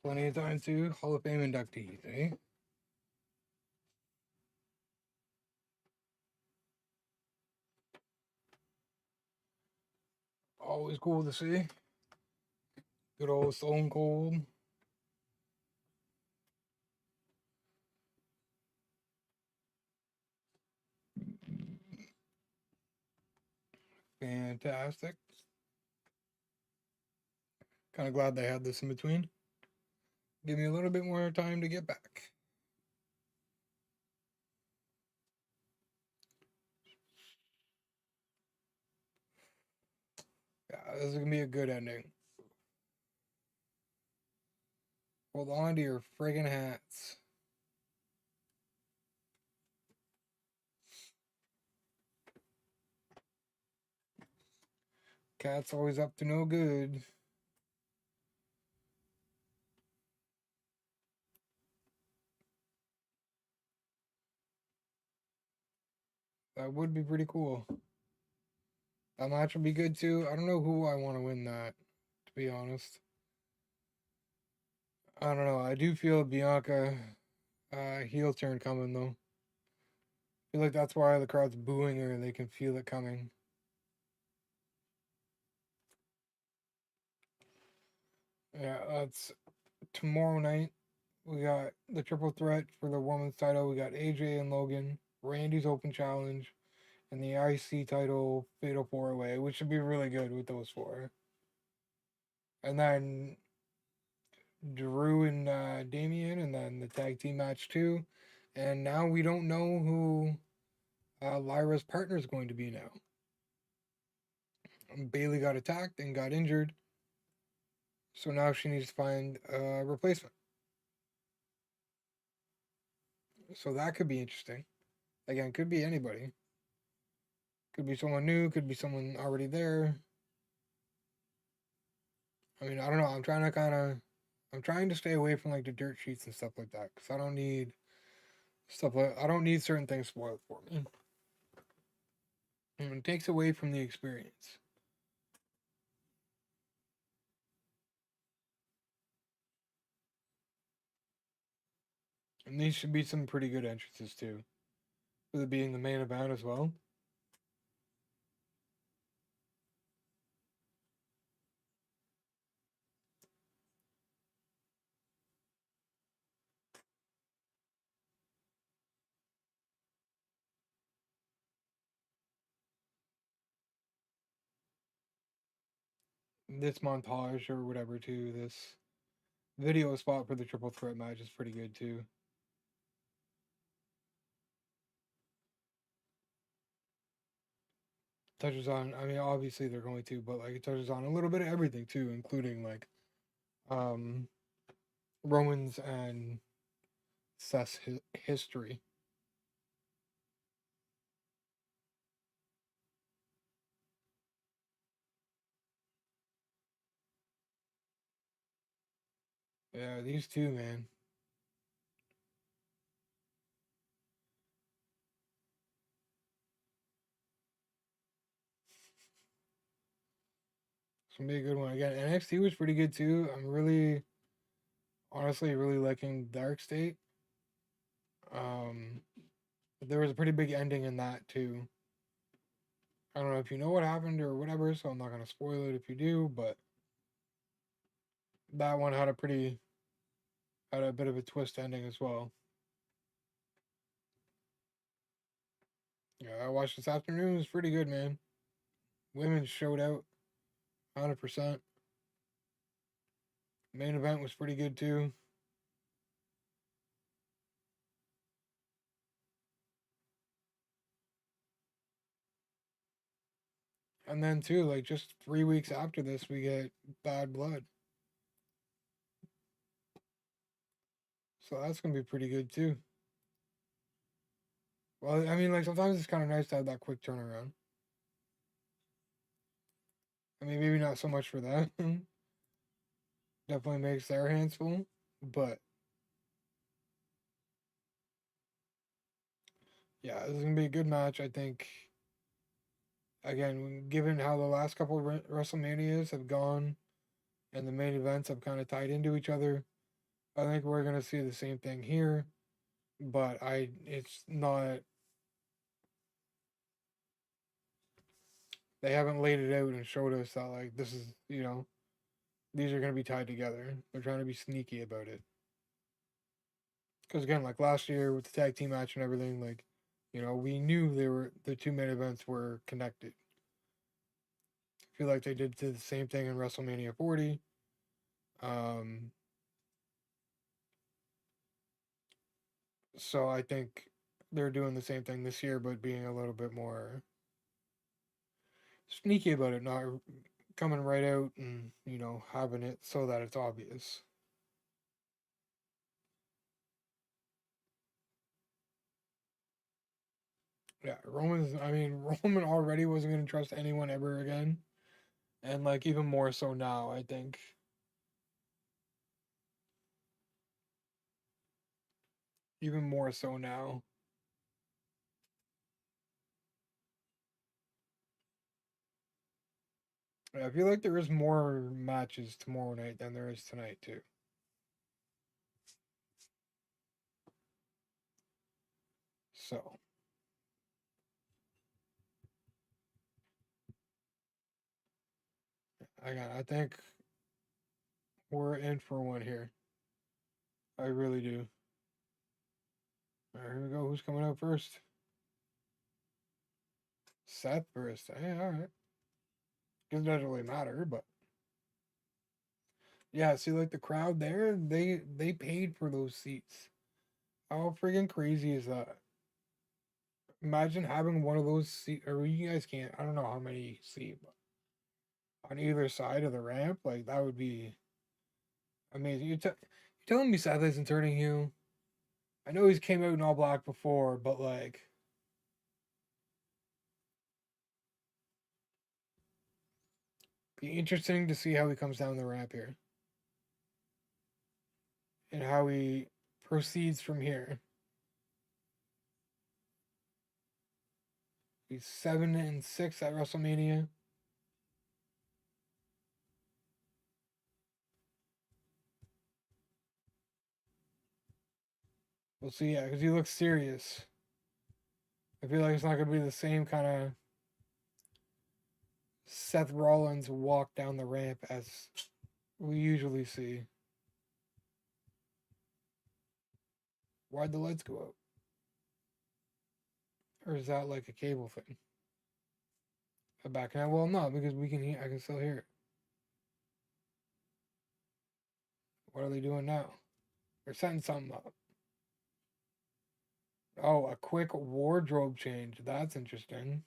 Plenty of time to Hall of Fame inductees, eh? Always cool to see. Good old Stone Cold. Fantastic. Kind of glad they had this in between. Give me a little bit more time to get back. Yeah, this is going to be a good ending. Hold on to your friggin' hats. Cat's always up to no good. That would be pretty cool. That match would be good too. I don't know who I want to win that, to be honest. I don't know. I do feel Bianca heel turn coming though. I feel like that's why the crowd's booing her. They can feel it coming. Yeah, that's tomorrow night. We got the triple threat for the women's title. We got AJ and Logan, Randy's open challenge, and the IC title fatal four way, which should be really good with those four. And then Drew and Damian, and then the tag team match too. And now we don't know who Lyra's partner is going to be now. Bailey got attacked and got injured, so now she needs to find a replacement. So that could be interesting. Again, could be anybody. Could be someone new, could be someone already there. I mean, I don't know. I'm trying to stay away from like the dirt sheets and stuff like that because I don't need I don't need certain things spoiled for me. And it takes away from the experience. And these should be some pretty good entrances too, with it being the main event as well. This montage or whatever too, this video spot for the triple threat match is pretty good too. Touches on, I mean, obviously they're going to, but like it touches on a little bit of everything too, including like um Roman's and Seth's history. Yeah, these two, man. It's gonna be a good one. Again, NXT was pretty good too. I'm really, honestly, really liking Dark State. Um, there was a pretty big ending in that too. I don't know if you know what happened or whatever, so I'm not gonna spoil it if you do, but that one had a bit of a twist ending as well. Yeah, I watched this afternoon. It was pretty good, man. Women showed out, 100%. Main event was pretty good too. And then too, like just 3 weeks after this, we get Bad Blood. So that's gonna be pretty good too. Well, I mean, like sometimes it's kind of nice to have that quick turnaround. I mean, maybe not so much for that. Definitely makes their hands full, but yeah, this is gonna be a good match. I think Again, given how the last couple of WrestleManias have gone and the main events have kind of tied into each other, I think we're gonna see the same thing here. But it's not. They haven't laid it out and showed us that like this is these are gonna be tied together. They're trying to be sneaky about it. Because again, like last year with the tag team match and everything, like we knew the two main events were connected. I feel like they did the same thing in WrestleMania 40. Um, so I think they're doing the same thing this year, but being a little bit more sneaky about it, not coming right out and having it so that it's obvious. Yeah, Roman's. I mean, Roman already wasn't going to trust anyone ever again, and like even more so now. I think even more so now. Yeah, I feel like there is more matches tomorrow night than there is tonight too. So I think we're in for one here. I really do. All right, here we go. Who's coming out first? Seth first. Hey, all right. It doesn't really matter, but yeah. See, like the crowd there, they paid for those seats. How friggin' crazy is that? Imagine having one of those seats, or you guys can't. I don't know how many seat, but on either side of the ramp, like that would be amazing. You're telling me Seth isn't turning heel? I know he's came out in all black before, but like, be interesting to see how he comes down the ramp here and how he proceeds from here. He's 7-6 at WrestleMania. We'll see, yeah, because he looks serious. I feel like it's not gonna be the same kind of Seth Rollins walk down the ramp as we usually see. Why'd the lights go out? Or is that like a cable thing? A back now? Well, no, because we can hear. I can still hear it. What are they doing now? They're setting something up. Oh, a quick wardrobe change. That's interesting.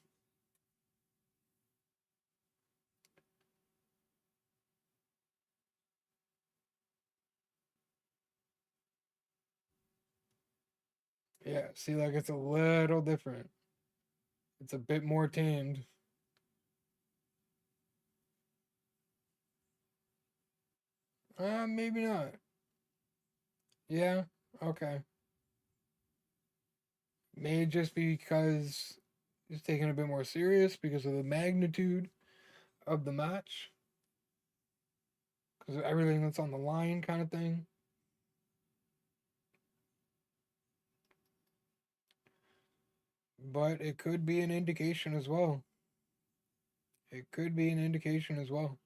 Yeah, see, like it's a little different. It's a bit more tamed. Maybe not. Yeah, okay. May just be because it's taken a bit more serious because of the magnitude of the match, because of everything that's on the line, kind of thing. But it could be an indication as well. It could be an indication as well.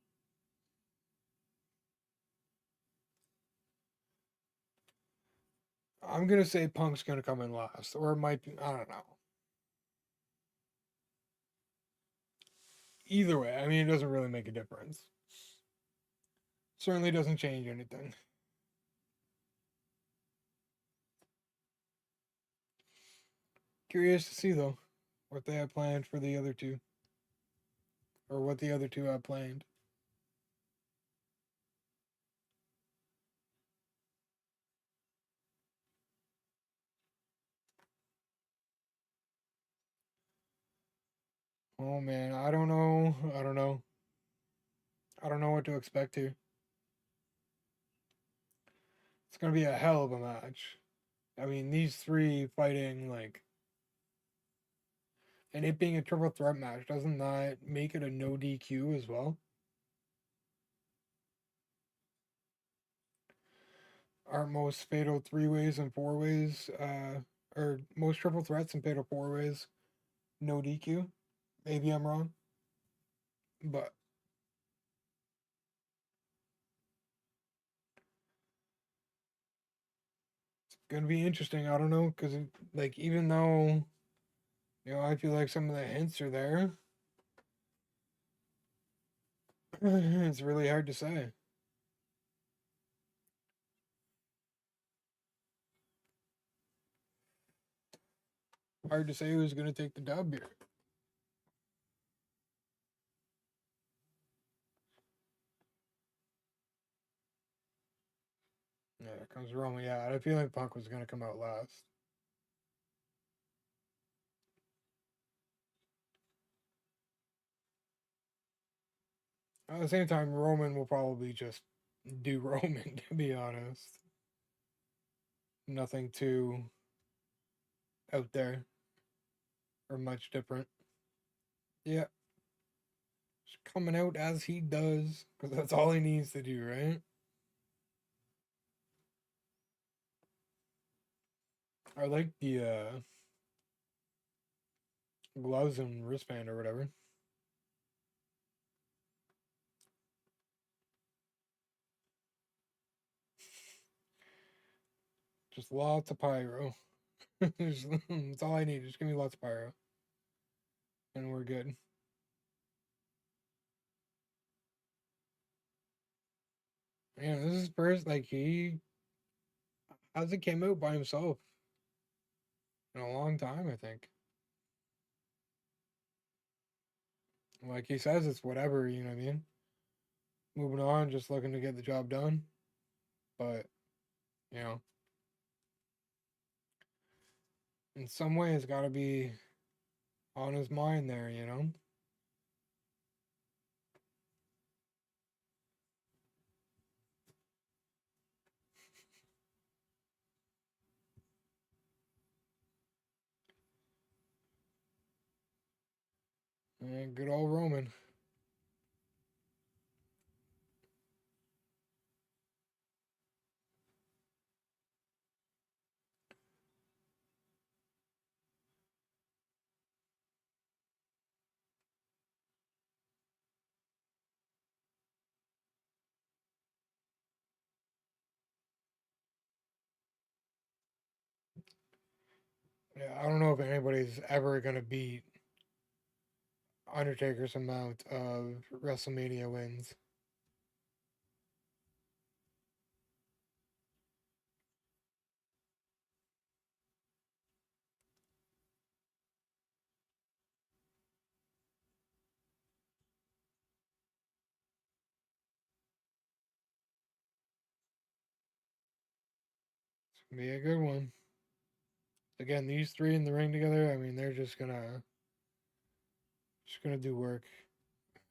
I'm gonna say Punk's gonna come in last, or it might be. I don't know. Either way, I mean, it doesn't really make a difference. Certainly doesn't change anything. Curious to see though what they have planned for the other two, or what the other two have planned. Oh man, I don't know. I don't know. I don't know what to expect here. It's gonna be a hell of a match. I mean, these three fighting like And it being a triple threat match, doesn't that make it a no DQ as well? Aren't most fatal 3 ways and 4 ways, or most triple threats and fatal 4 ways, no DQ? Maybe I'm wrong, but it's gonna be interesting. I don't know, because like even though I feel like some of the hints are there, it's really hard to say. Hard to say who's gonna take the dub here. Yeah, here comes Roman. Yeah, I feel like Punk was gonna come out last. At the same time, Roman will probably just do Roman, to be honest. Nothing too out there or much different. Yeah, just coming out as he does, because that's all he needs to do, right? I like the gloves and wristband or whatever. Just lots of pyro. That's all I need. Just give me lots of pyro. And we're good. Yeah, this is first, like, he hasn't came out by himself in a long time, I think. Like he says, it's whatever, you know what I mean? Moving on, just looking to get the job done. But, you know, in some way, it's got to be on his mind there, you know? And good old Roman. Yeah, I don't know if anybody's ever going to beat Undertaker's amount of WrestleMania wins. Be a good one. Again, these three in the ring together, I mean, they're just gonna do work.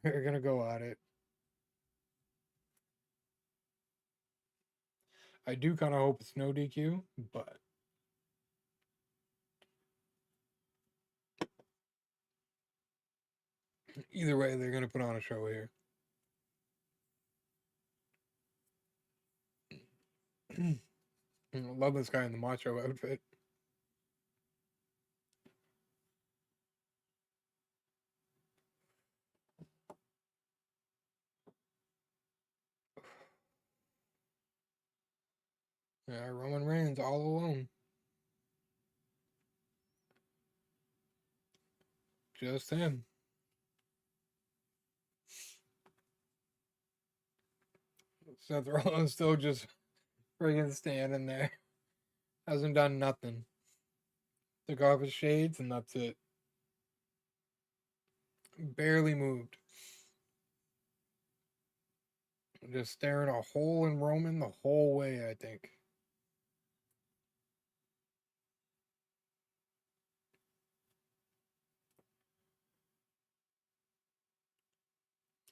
They're gonna go at it. I do kind of hope it's no DQ, but either way, they're gonna put on a show here. Love this guy in the macho outfit. Yeah, Roman Reigns all alone. Just him. Seth Rollins still just friggin' standing there. Hasn't done nothing. Took off his shades and that's it. Barely moved. Just staring a hole in Roman the whole way, I think.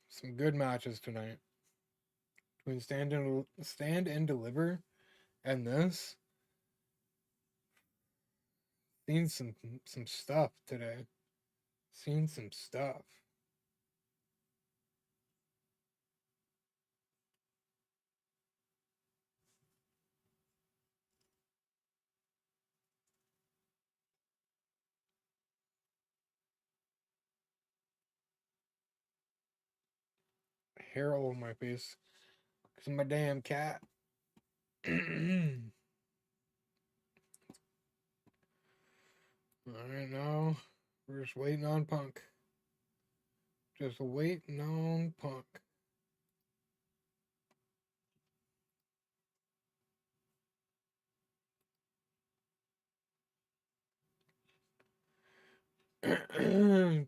Some good matches tonight. Between stand and deliver and this. Seen some stuff today. Seen some stuff. Hair all over my face. Because of my damn cat. Alright, now we're just waiting on Punk. Just waiting on Punk.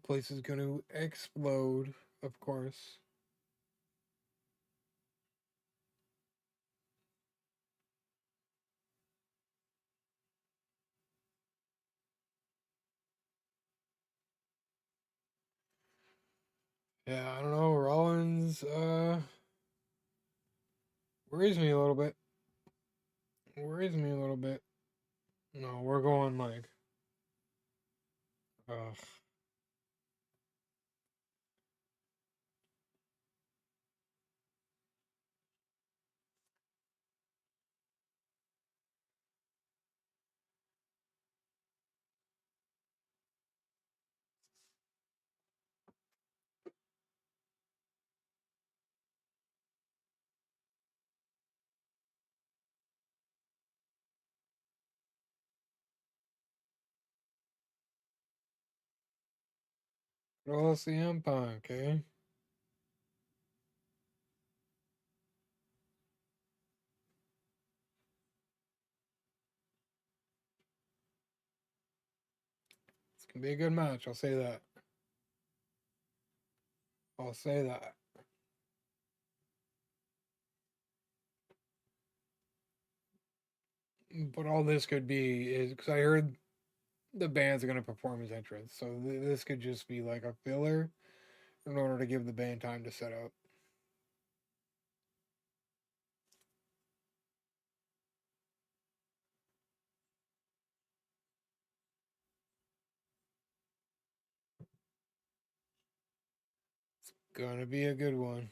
Place is going to explode, of course. Yeah, I don't know. Rollins worries me a little bit. Worries me a little bit. No, we're going like, ugh. Roll CM Punk, eh? It's gonna be a good match. I'll say that. I'll say that. But all this could be is because I heard the band's gonna perform his entrance, so this could just be like a filler in order to give the band time to set up. Gonna be a good one.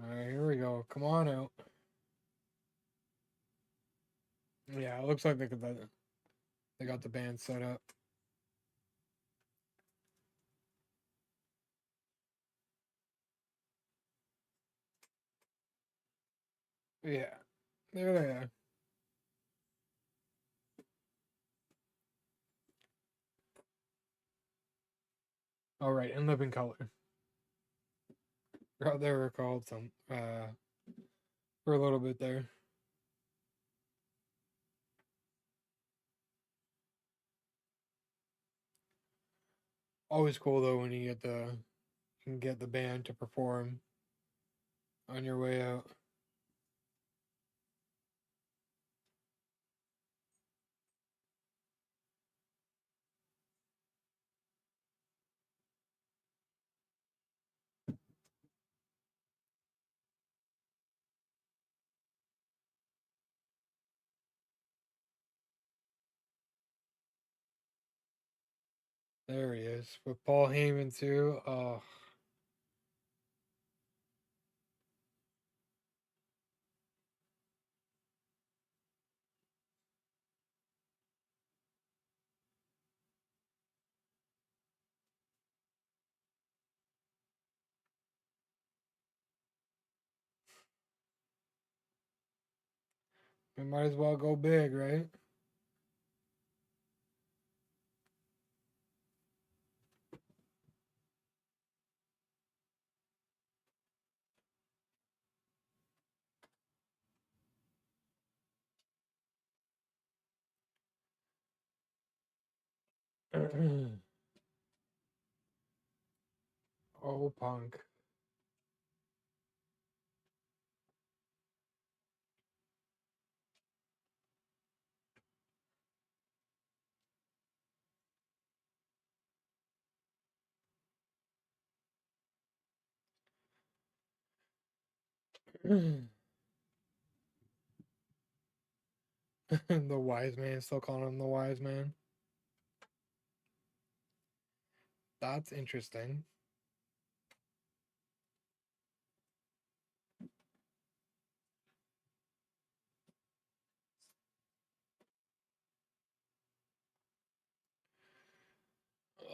All right, here we go. Come on out. Yeah, it looks like they got the band set up. Yeah, there they are. All right, in living color. They were called some for a little bit there. Always cool though when you can get the band to perform on your way out. There he is with Paul Heyman too. Oh, we might as well go big, right? Oh, Punk. The wise man, still calling him the wise man. That's interesting.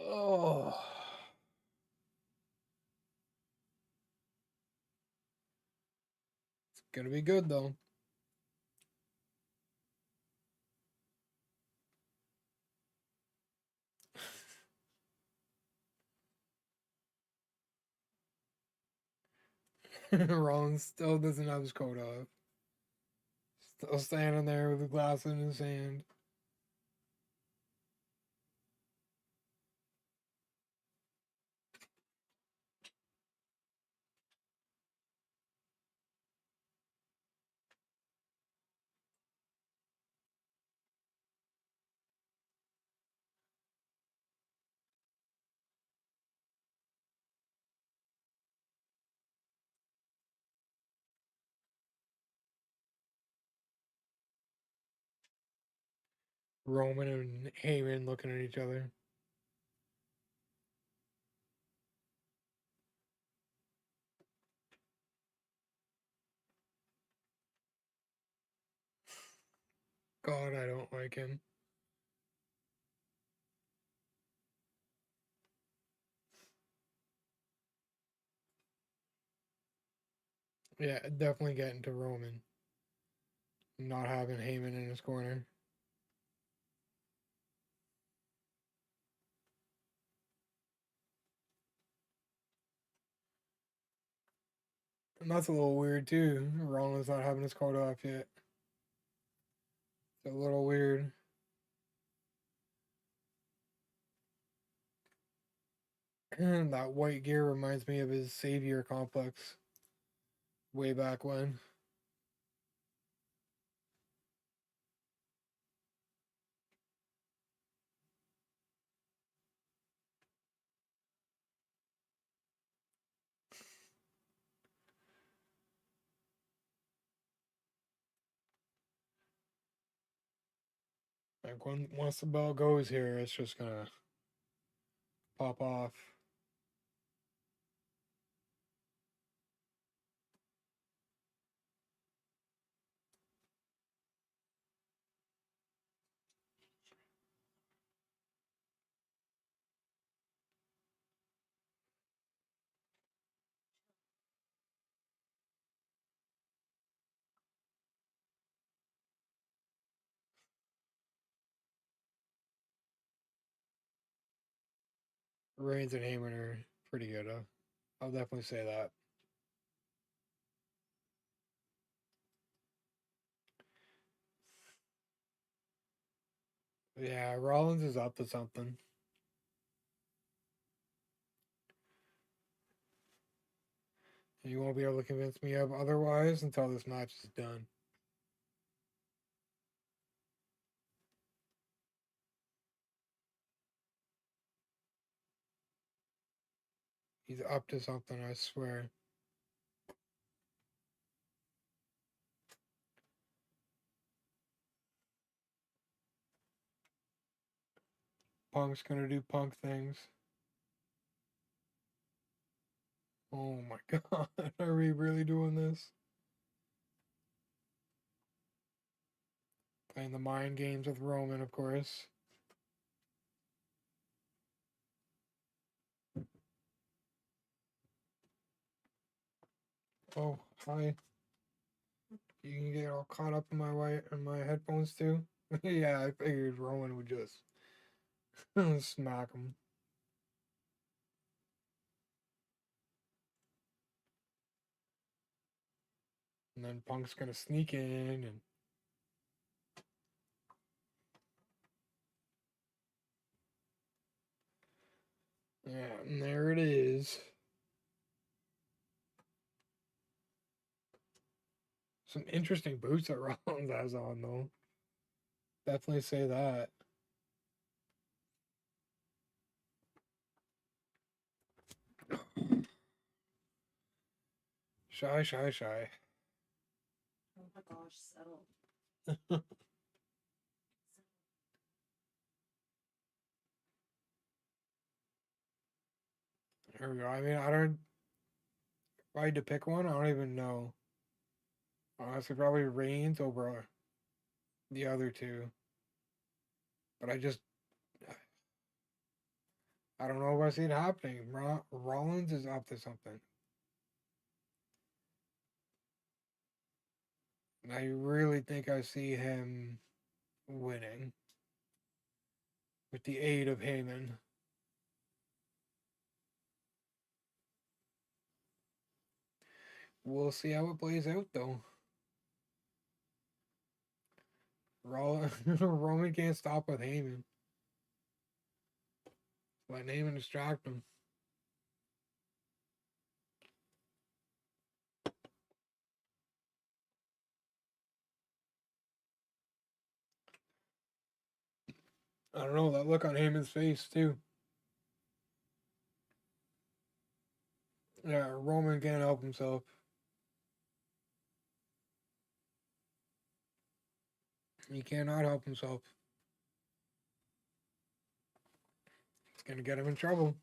Oh. It's gonna be good though. Rollins still doesn't have his coat off. Still standing there with a glass in his hand. Roman and Heyman looking at each other. God, I don't like him. Yeah, definitely getting to Roman. Not having Heyman in his corner. And that's a little weird too. Rollins not having his coat off yet. It's a little weird. That white gear reminds me of his savior complex way back when. Like once the bell goes here, it's just gonna pop off. Reigns and Heyman are pretty good. I'll definitely say that. Yeah, Rollins is up to something. You won't be able to convince me of otherwise until this match is done. He's up to something, I swear. Punk's gonna do punk things. Oh my god, are we really doing this? Playing the mind games with Roman, of course. Oh, hi. You can get all caught up in my headphones too. Yeah, I figured Roman would just smack him. And then Punk's gonna sneak in and yeah, and there it is. Some interesting boots that Rollins has on, though. Definitely say that. Shy. Oh my gosh, settle. There we go. I mean, I don't. If I had to pick one, I don't even know. Honestly, probably Reigns over the other two. But I don't know if I see it happening. Rollins is up to something. And I really think I see him winning with the aid of Heyman. We'll see how it plays out, though. Roman can't stop with Heyman. Let Heyman distract him. I don't know, that look on Heyman's face, too. Yeah, Roman can't help himself. He cannot help himself. It's going to get him in trouble.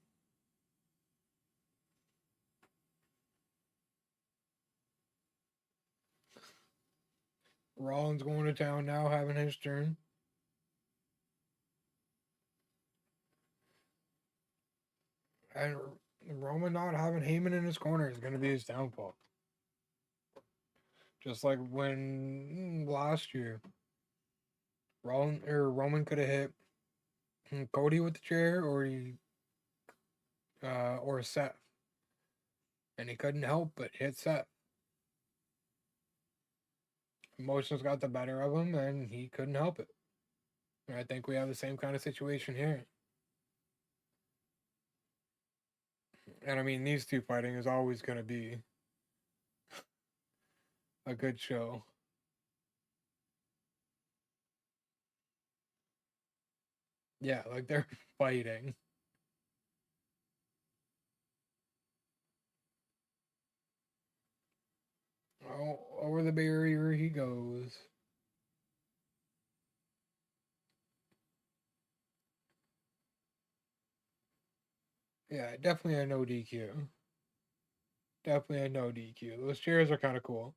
Rollins going to town now, having his turn. And Roman not having Heyman in his corner is going to be his downfall. Just like when last year, Roman could have hit Cody with the chair, or Seth, and he couldn't help but hit Seth. Emotions got the better of him, and he couldn't help it. And I think we have the same kind of situation here. And I mean, these two fighting is always going to be a good show. Yeah, like they're fighting. Oh, over the barrier he goes. Yeah, definitely a no DQ. Definitely a no DQ. Those chairs are kind of cool.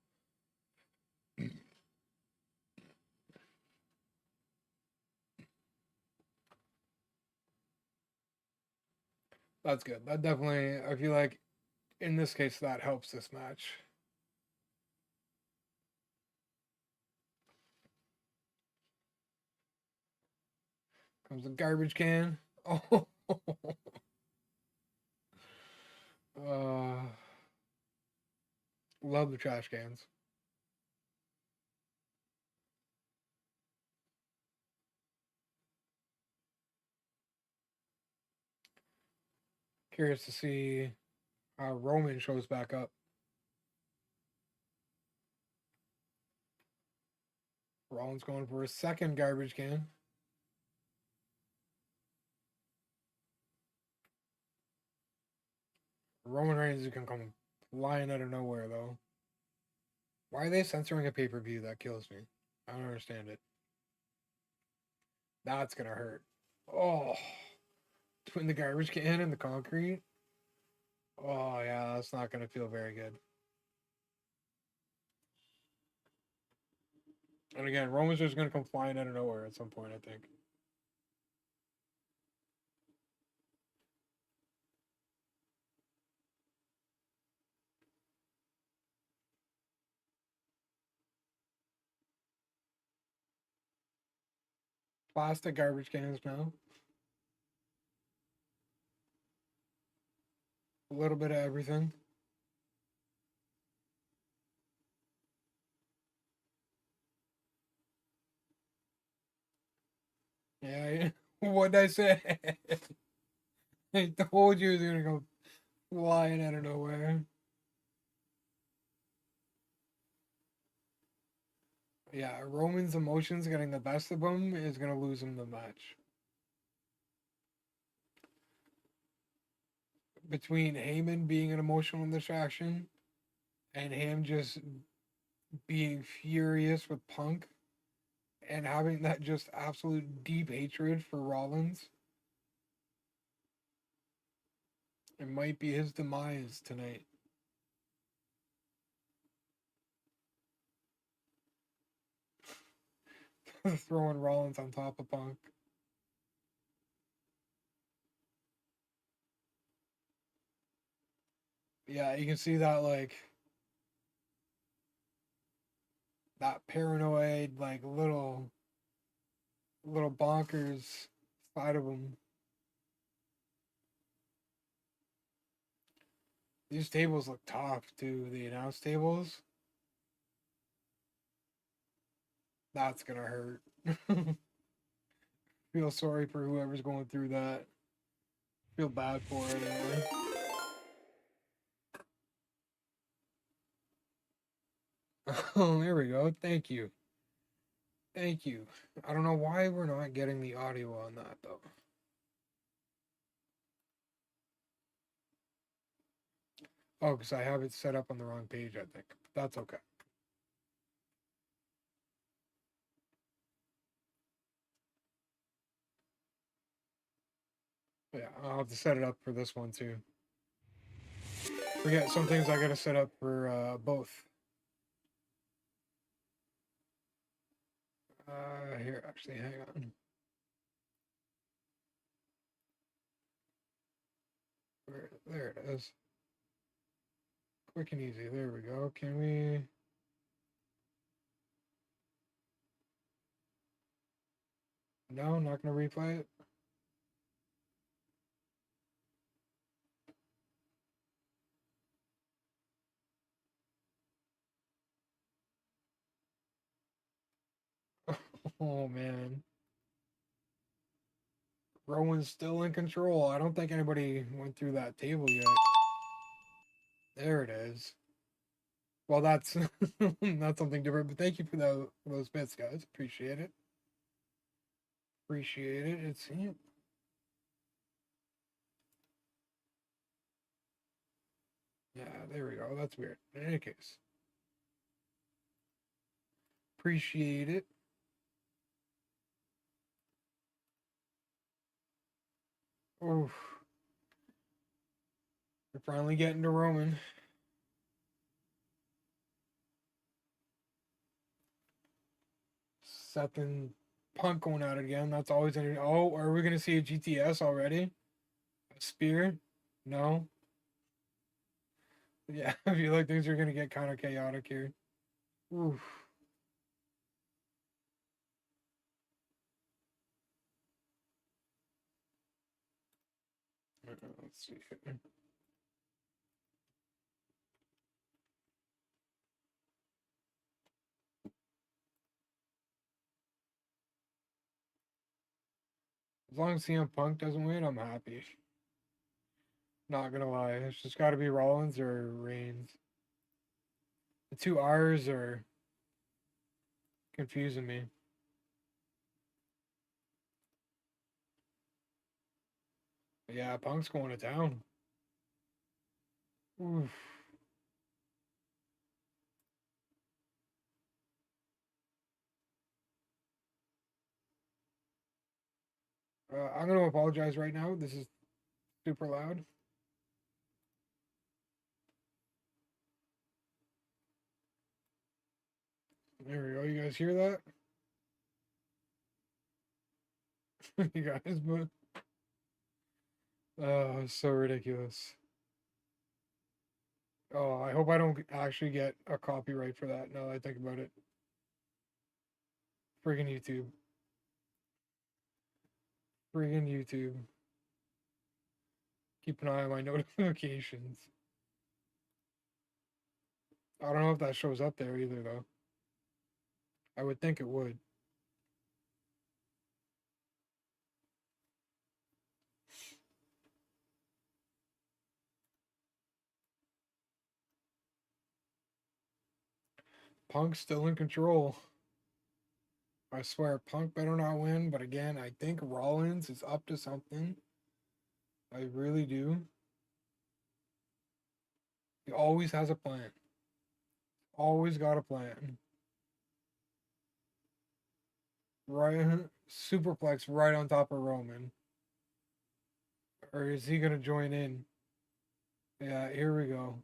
That's good. That definitely, I feel like, in this case, that helps this match. Comes the garbage can. Oh, uh, love the trash cans. Curious to see how Roman shows back up. Rollins going for a second garbage can. Roman Reigns is gonna come flying out of nowhere though. Why are they censoring a pay-per-view? That kills me. I don't understand it. That's gonna hurt. Oh, between the garbage can and the concrete. Oh yeah, that's not gonna feel very good. And again, Roman's just gonna come flying out of nowhere at some point, I think. Plastic garbage cans now. A little bit of everything. Yeah, what'd I say? I told you it was gonna go flying out of nowhere. Yeah, Roman's emotions getting the best of him is gonna lose him the match. Between Heyman being an emotional distraction and him just being furious with Punk and having that just absolute deep hatred for Rollins, it might be his demise tonight. Throwing Rollins on top of Punk. Yeah, you can see that like that paranoid, like little bonkers side of him. These tables look tough too. The announce tables. That's gonna hurt. Feel sorry for whoever's going through that. Feel bad for it anyway. Oh, there we go. Thank you. Thank you. I don't know why we're not getting the audio on that though. Oh, because I have it set up on the wrong page, I think. But that's okay. Yeah, I'll have to set it up for this one too. Forget some things I gotta set up for both. Here, actually, hang on. There it is. Quick and easy. There we go. Can we? No, not gonna replay it. Oh man, Rowan's still in control. I don't think anybody went through that table yet. There it is. Well, that's not something different, but thank you for those bits, guys. Appreciate it. Appreciate it. It's yeah. There we go. That's weird. In any case, appreciate it. Oof. We're finally getting to Roman. Seth and Punk going out again. That's always an. Oh, are we gonna see a GTS already? A spear? No. Yeah, I feel like things are gonna get kind of chaotic here. Oof. Let's see. As long as CM Punk doesn't win, I'm happy. Not gonna lie, it's just got to be Rollins or Reigns. The two R's are confusing me. But yeah, Punk's going to town. Oof. I'm gonna apologize right now. This is super loud. There we go. You guys hear that? You guys, but so ridiculous. Oh, I hope I don't actually get a copyright for that. Now that I think about it, friggin' YouTube, friggin' YouTube. Keep an eye on my notifications. I don't know if that shows up there either, though. I would think it would. Punk's still in control. I swear, Punk better not win. But again, I think Rollins is up to something. I really do. He always has a plan. Always got a plan. Right, superplex right on top of Roman. Or is he gonna join in? Yeah, here we go.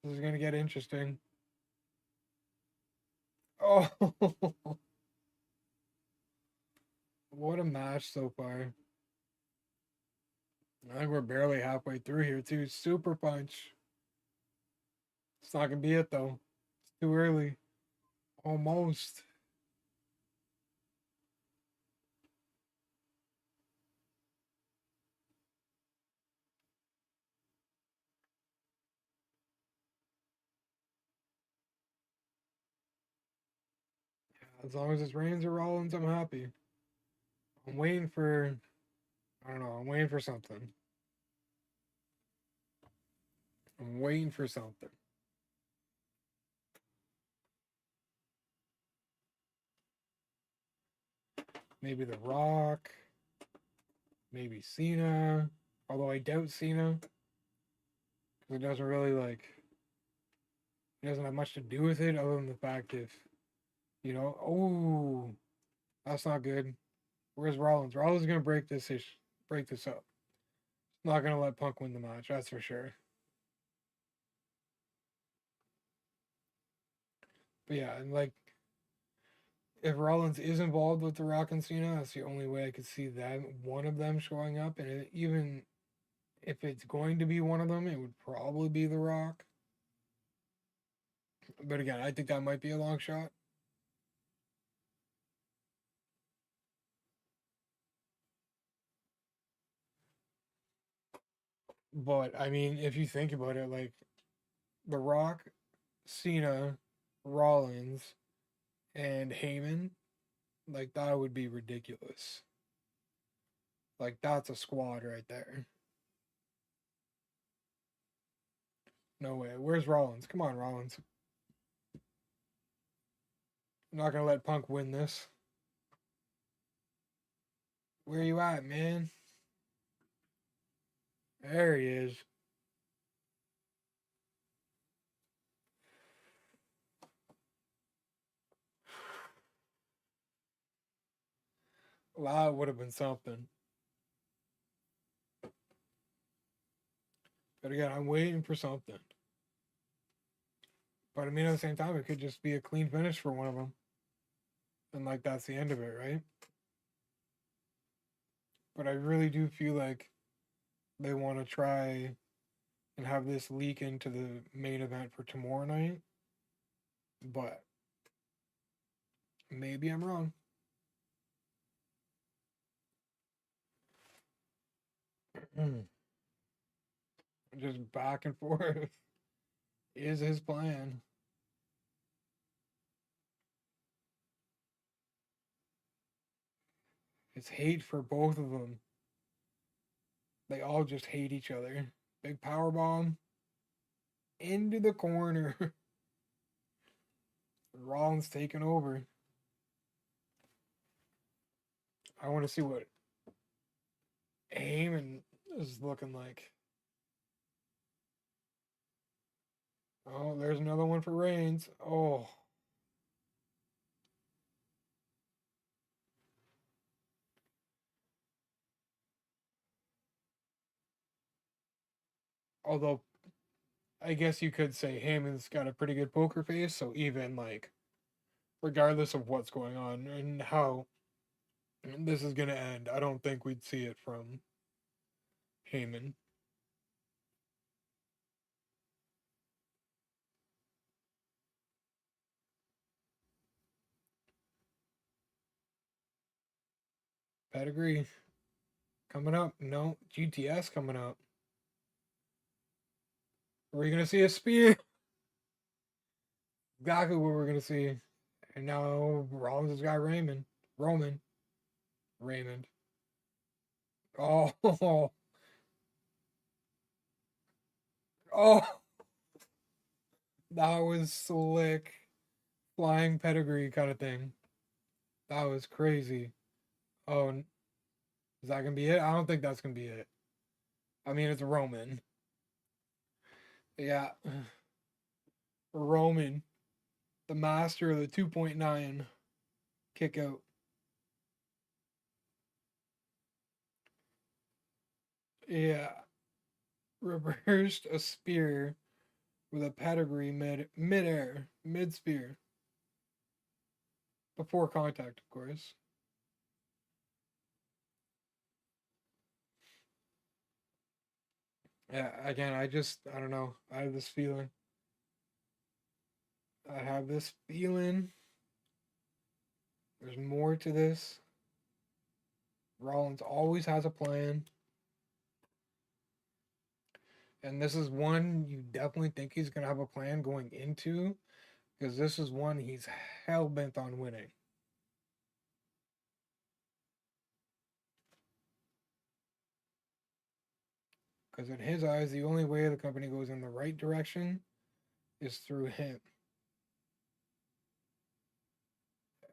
This is gonna get interesting. Oh, what a match so far. I think we're barely halfway through here, too. Super punch. It's not gonna be it, though. It's too early. Almost. As long as it's Reigns or Rollins, I'm happy. I'm waiting for. I don't know. I'm waiting for something. I'm waiting for something. Maybe The Rock. Maybe Cena. Although I doubt Cena. Because it doesn't really, like. It doesn't have much to do with it other than the fact if. Oh. That's not good. Where's Rollins? Rollins is going to break this up. Not going to let Punk win the match. That's for sure. But yeah, and like. If Rollins is involved with The Rock and Cena, that's the only way I could see them, one of them showing up. And even if it's going to be one of them, it would probably be The Rock. But again, I think that might be a long shot. But I mean, if you think about it, like The Rock, Cena, Rollins, and Heyman, like that would be ridiculous. Like that's a squad right there. No way. Where's Rollins? Come on, Rollins. I'm not gonna let Punk win this. Where you at, man? There he is. Well, that would have been something. But again, I'm waiting for something. But I mean, at the same time, it could just be a clean finish for one of them. And like, that's the end of it, right? But I really do feel like they want to try and have this leak into the main event for tomorrow night. But maybe I'm wrong. Just back and forth is his plan. It's hate for both of them. They all just hate each other. Big power bomb into the corner. Rollins taking over. I want to see what Heyman is looking like. Oh, there's another one for Reigns. Oh. Although, I guess you could say Heyman's got a pretty good poker face, so even, like, regardless of what's going on and how this is going to end, I don't think we'd see it from Heyman. Pedigree coming up. No, GTS coming up. We're going to see a spear. Exactly what we're going to see. And now Rollins has got Raymond. Oh, oh, That was slick. Flying pedigree kind of thing. That was crazy. Oh, is that gonna be it? I don't think that's gonna be it. I mean, it's Roman. Yeah, Roman, the master of the 2.9 kick out. Yeah, reversed a spear with a pedigree mid spear before contact, of course. Yeah, again, I don't know. I have this feeling. I have this feeling. There's more to this. Rollins always has a plan. And this is one you definitely think he's going to have a plan going into because this is one he's hell bent on winning. Because in his eyes, the only way the company goes in the right direction is through him.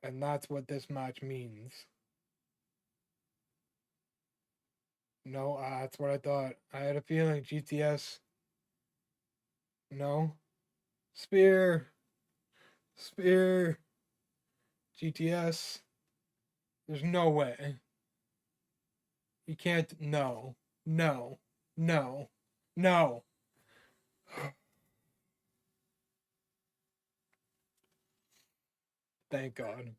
And that's what this match means. No, that's what I thought. I had a feeling GTS. No. Spear. Spear. GTS. There's no way. You can't. No. No. No. No. Thank God.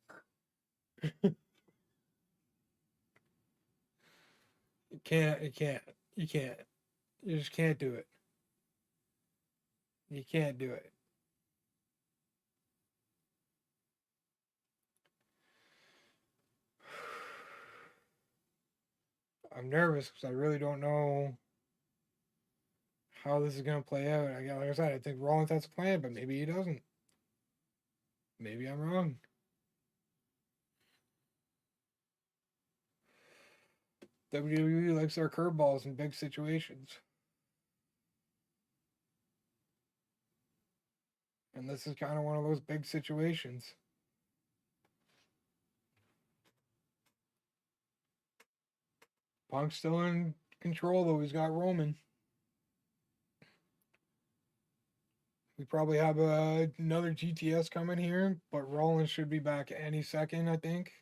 You can't. You can't. You can't. You just can't do it. You can't do it. I'm nervous because I really don't know how this is going to play out. Like I said, I think Rollins has a plan, but maybe he doesn't. Maybe I'm wrong. WWE likes their curveballs in big situations. And this is kind of one of those big situations. Punk's still in control, though. He's got Roman. We probably have another GTS coming here, but Rollins should be back any second, I think.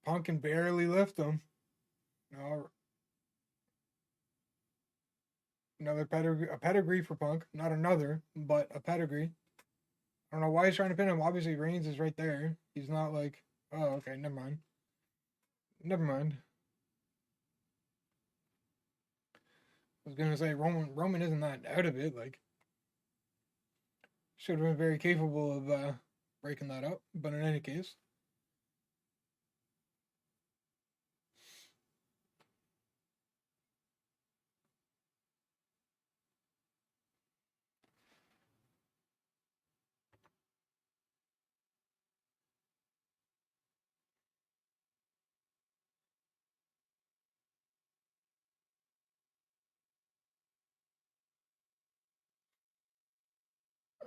Punk can barely lift him. No, another pedigree, a pedigree for Punk. Not another, but a pedigree. I don't know why he's trying to pin him. Obviously, Reigns is right there. He's not like, oh, okay, never mind. Never mind. I was gonna say Roman isn't that out of it. Like, should have been very capable of breaking that up. But in any case,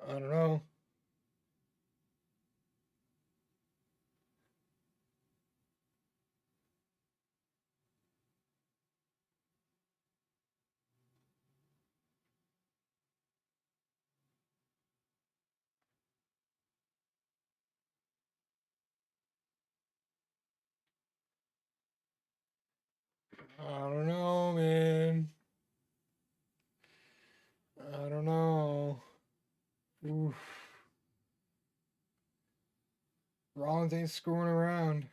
I don't know. I don't know, man. I don't know. Oof. Rollins ain't screwing around.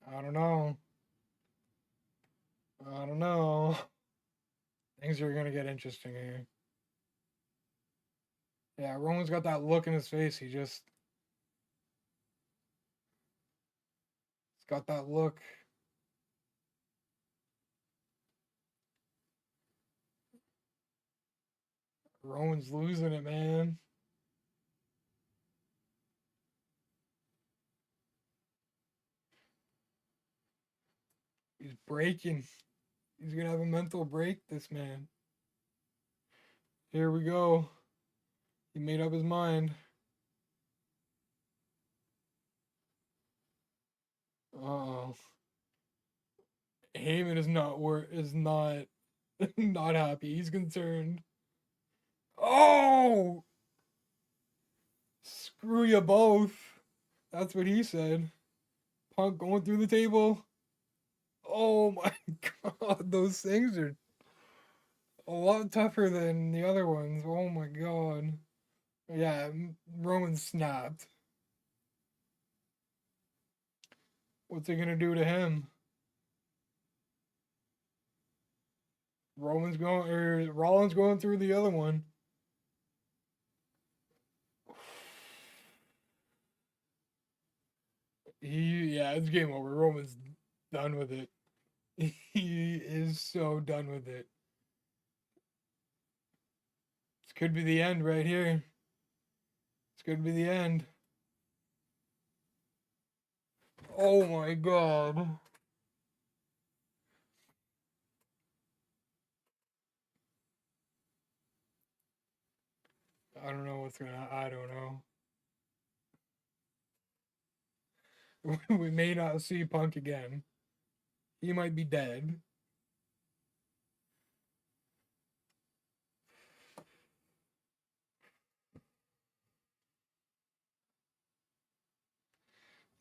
I don't know. I don't know. Things are gonna get interesting here. Yeah, Roman's got that look in his face. He's got that look. Roman's losing it, man. He's breaking. He's gonna have a mental break, this man. Here we go. He made up his mind. Uh-oh. Heyman is not not happy. He's concerned. Oh, screw you both. That's what he said. Punk going through the table. Oh my god, those things are a lot tougher than the other ones. Oh my god. Yeah, Roman snapped. What's he gonna do to him? Rollins going through the other one. Yeah, it's game over. Roman's done with it. He is so done with it. This could be the end right here. This could be the end. Oh my god. I don't know what's gonna. I don't know. We may not see Punk again. He might be dead.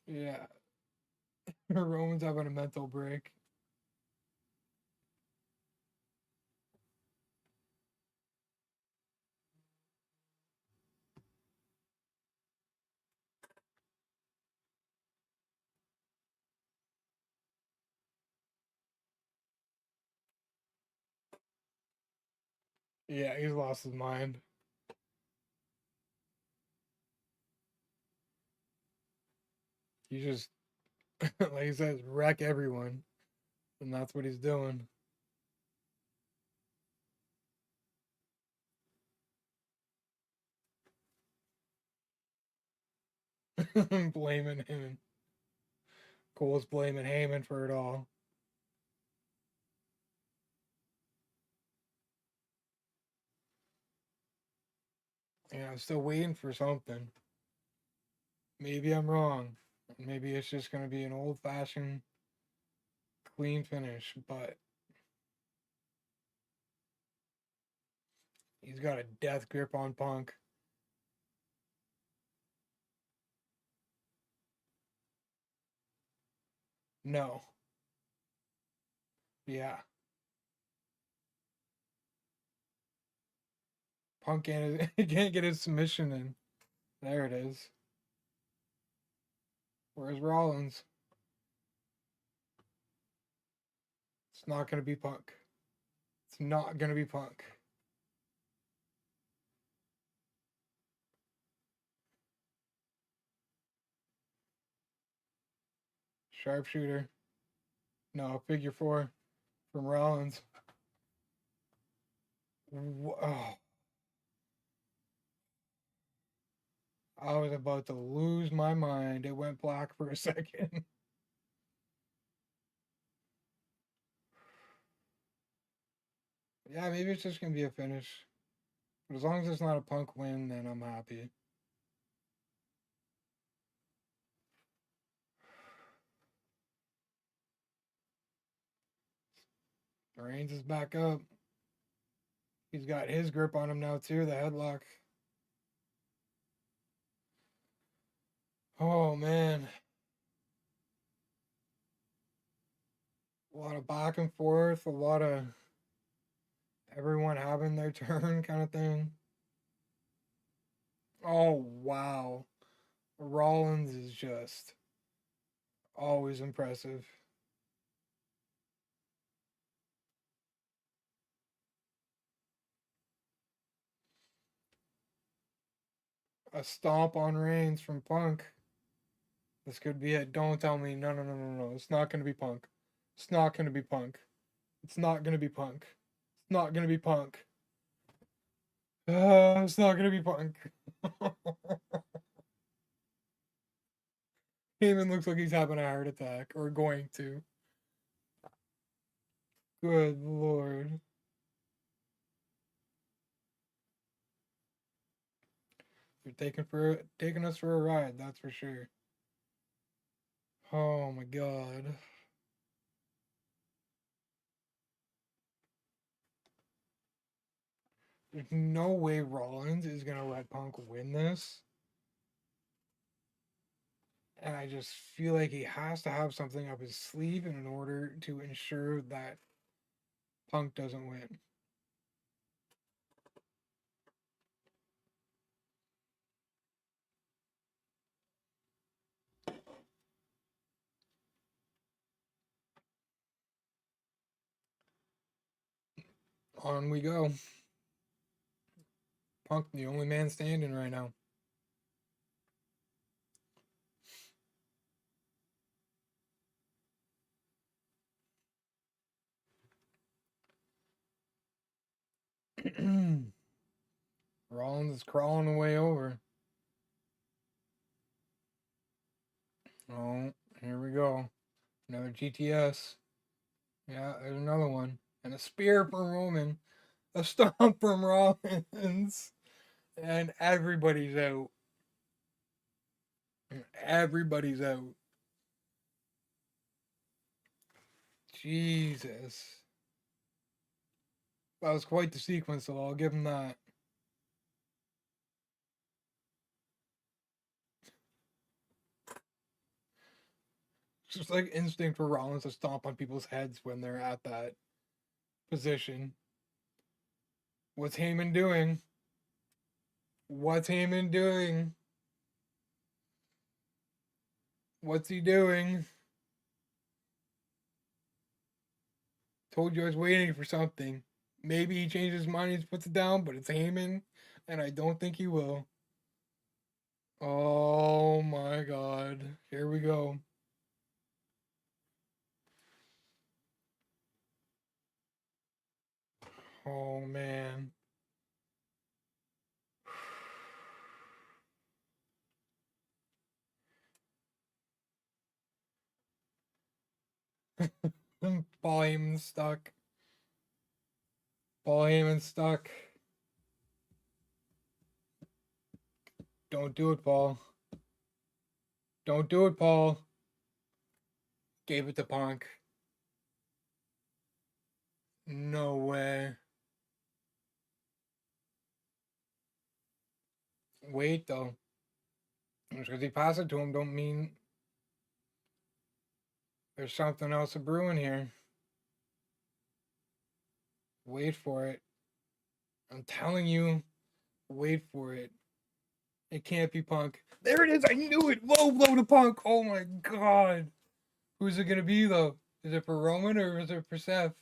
Yeah. Roman's having a mental break. Yeah, he's lost his mind. He just, like he says, wreck everyone. And that's what he's doing. Blaming him. Cole's blaming Heyman for it all. Yeah, I'm still waiting for something. Maybe I'm wrong. Maybe it's just going to be an old fashioned clean finish, but he's got a death grip on Punk. No. Yeah. Punk can't get his submission in. There it is. Where's Rollins? It's not going to be Punk. It's not going to be Punk. Sharpshooter. No, figure four from Rollins. Oh, I was about to lose my mind. It went black for a second. Yeah, maybe it's just going to be a finish. But as long as it's not a Punk win, then I'm happy. Reigns is back up. He's got his grip on him now, too, the headlock. Oh, man. A lot of back and forth, a lot of everyone having their turn kind of thing. Oh, wow. Rollins is just always impressive. A stomp on Reigns from Punk. This could be it. Don't tell me. No, no, no, no, no. It's not going to be Punk. It's not going to be Punk. It's not going to be Punk. It's not going to be Punk. It's not going to be Punk. Heyman looks like he's having a heart attack or going to. Good lord. You're taking us for a ride, that's for sure. Oh my god. There's no way Rollins is gonna let Punk win this. And I just feel like he has to have something up his sleeve in order to ensure that Punk doesn't win. On we go. Punk, the only man standing right now. Rollins is crawling away over. Oh, here we go. Another GTS. Yeah, there's another one. And a spear from Roman. A stomp from Rollins. And everybody's out. Everybody's out. Jesus. That was quite the sequence, so I'll give him that. It's just like instinct for Rollins to stomp on people's heads when they're at that position. What's Heyman doing? What's Heyman doing? What's he doing? Told you I was waiting for something. Maybe he changes his mind and puts it down, but it's Heyman, and I don't think he will. Oh my god. Here we go. Oh man. Paul Heyman's stuck. Paul Heyman's stuck. Don't do it, Paul. Don't do it, Paul. Gave it to Punk. No way. Wait, though. Just because he passed it to him don't mean there's something else a brewing here. Wait for it. I'm telling you, wait for it. It can't be Punk. There it is. I knew it. Low blow to Punk. Oh my god. Who's it gonna be though? Is it for Roman or is it for Seth?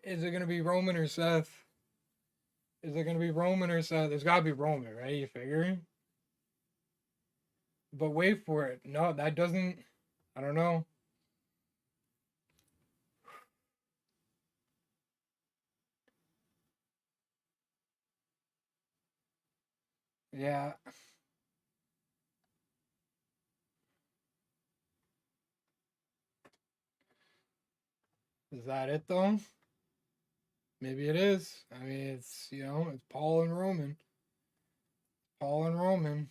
Is it gonna be Roman or Seth? Is it gonna be Roman or Seth? There's gotta be Roman, right? You figure? But wait for it. No, that doesn't. I don't know. Yeah. Is that it though? Maybe it is. I mean, it's Paul and Roman. Paul and Roman.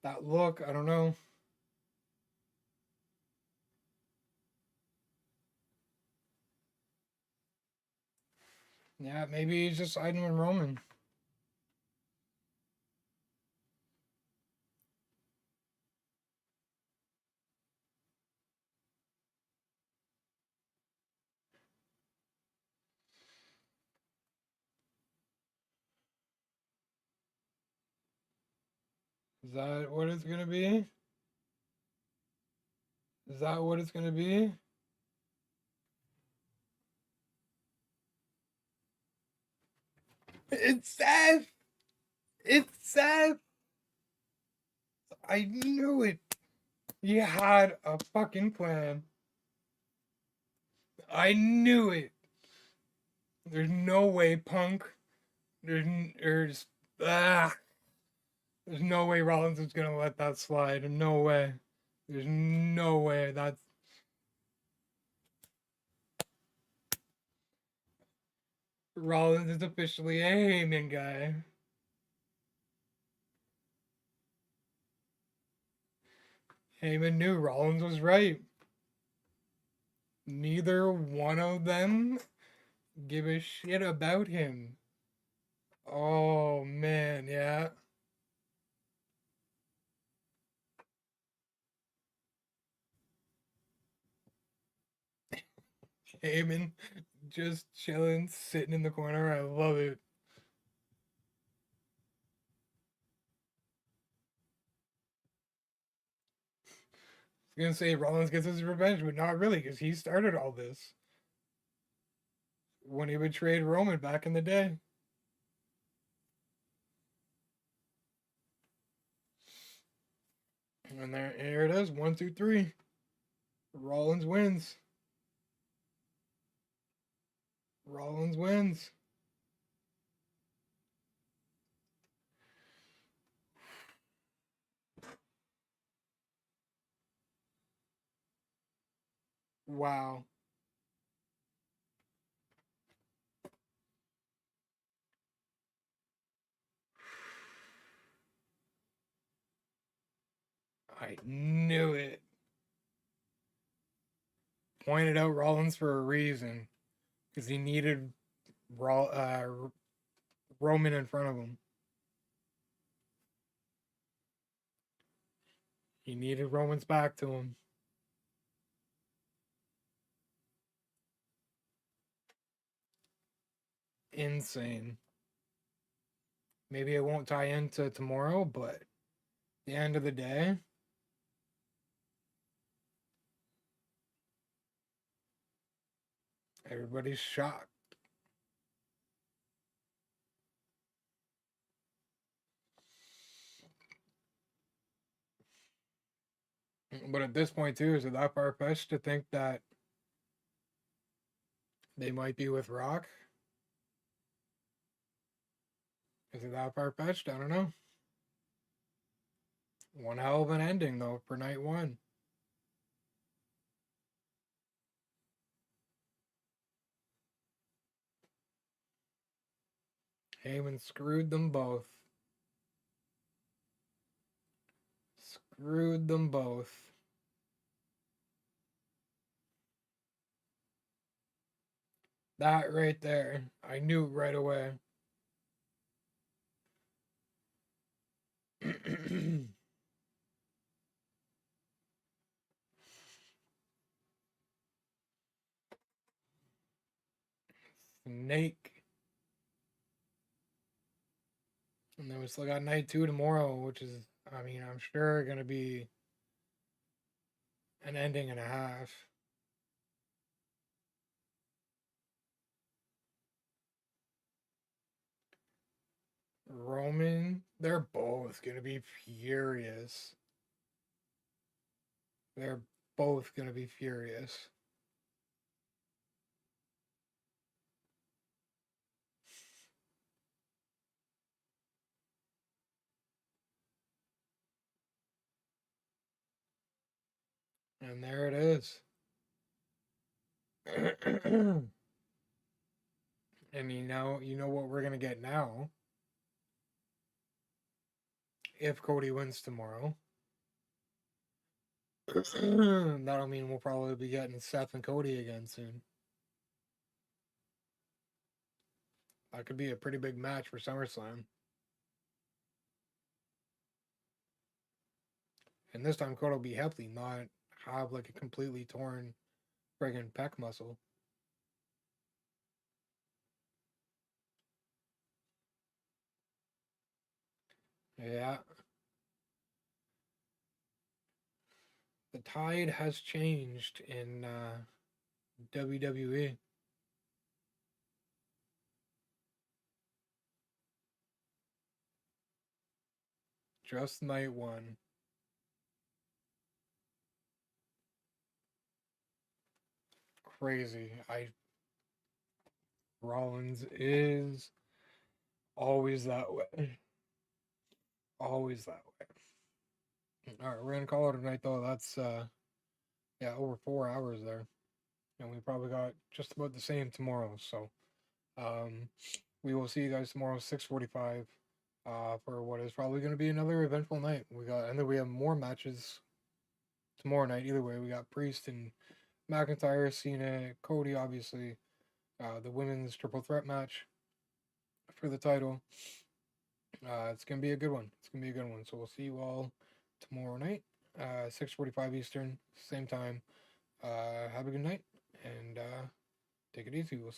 That look, I don't know. Yeah, maybe he's just siding with Roman. Is that what it's gonna be? Is that what it's gonna be? It's Seth! It's Seth! I knew it! You had a fucking plan. I knew it! There's no way, Punk. There's ah. There's no way Rollins is gonna let that slide. No way. There's no way that's Rollins is officially a Heyman guy. Heyman knew Rollins was right. Neither one of them give a shit about him. Oh man, yeah. Heyman just chilling, sitting in the corner. I love it. I was gonna say Rollins gets his revenge, but not really, because he started all this when he betrayed Roman back in the day. And there, here it is. 1, 2, 3. Rollins wins. Rollins wins. Wow. I knew it. Pointed out Rollins for a reason, because he needed Roman in front of him. He needed Roman's back to him. Insane. Maybe it won't tie into tomorrow, but at the end of the day, everybody's shocked. But at this point, too, is it that far fetched to think that they might be with Rock? Is it that far fetched? I don't know. One hell of an ending, though, for night one. Heyman screwed them both. Screwed them both. That right there, I knew right away. Snake. And then we still got night two tomorrow, which is, I mean, I'm sure going to be an ending and a half. Roman, they're both going to be furious. They're both going to be furious. And there it is. And you know what we're going to get now if Cody wins tomorrow. That'll mean we'll probably be getting Seth and Cody again soon. That could be a pretty big match for SummerSlam. And this time Cody will be healthy, not have like a completely torn friggin' pec muscle. Yeah. The tide has changed in WWE. Just night one. Crazy. Rollins is always that way. Always that way. All right, we're gonna call it a night though. That's yeah, over 4 hours there, and we probably got just about the same tomorrow. So um, we will see you guys tomorrow, 6:45, for what is probably going to be another eventful night. And then we have more matches tomorrow night. Either way, we got Priest and McIntyre, Cena, Cody, obviously, the women's triple threat match for the title. It's gonna be a good one. It's gonna be a good one. So we'll see you all tomorrow night, 6:45 Eastern, same time. Have a good night and take it easy. We'll see.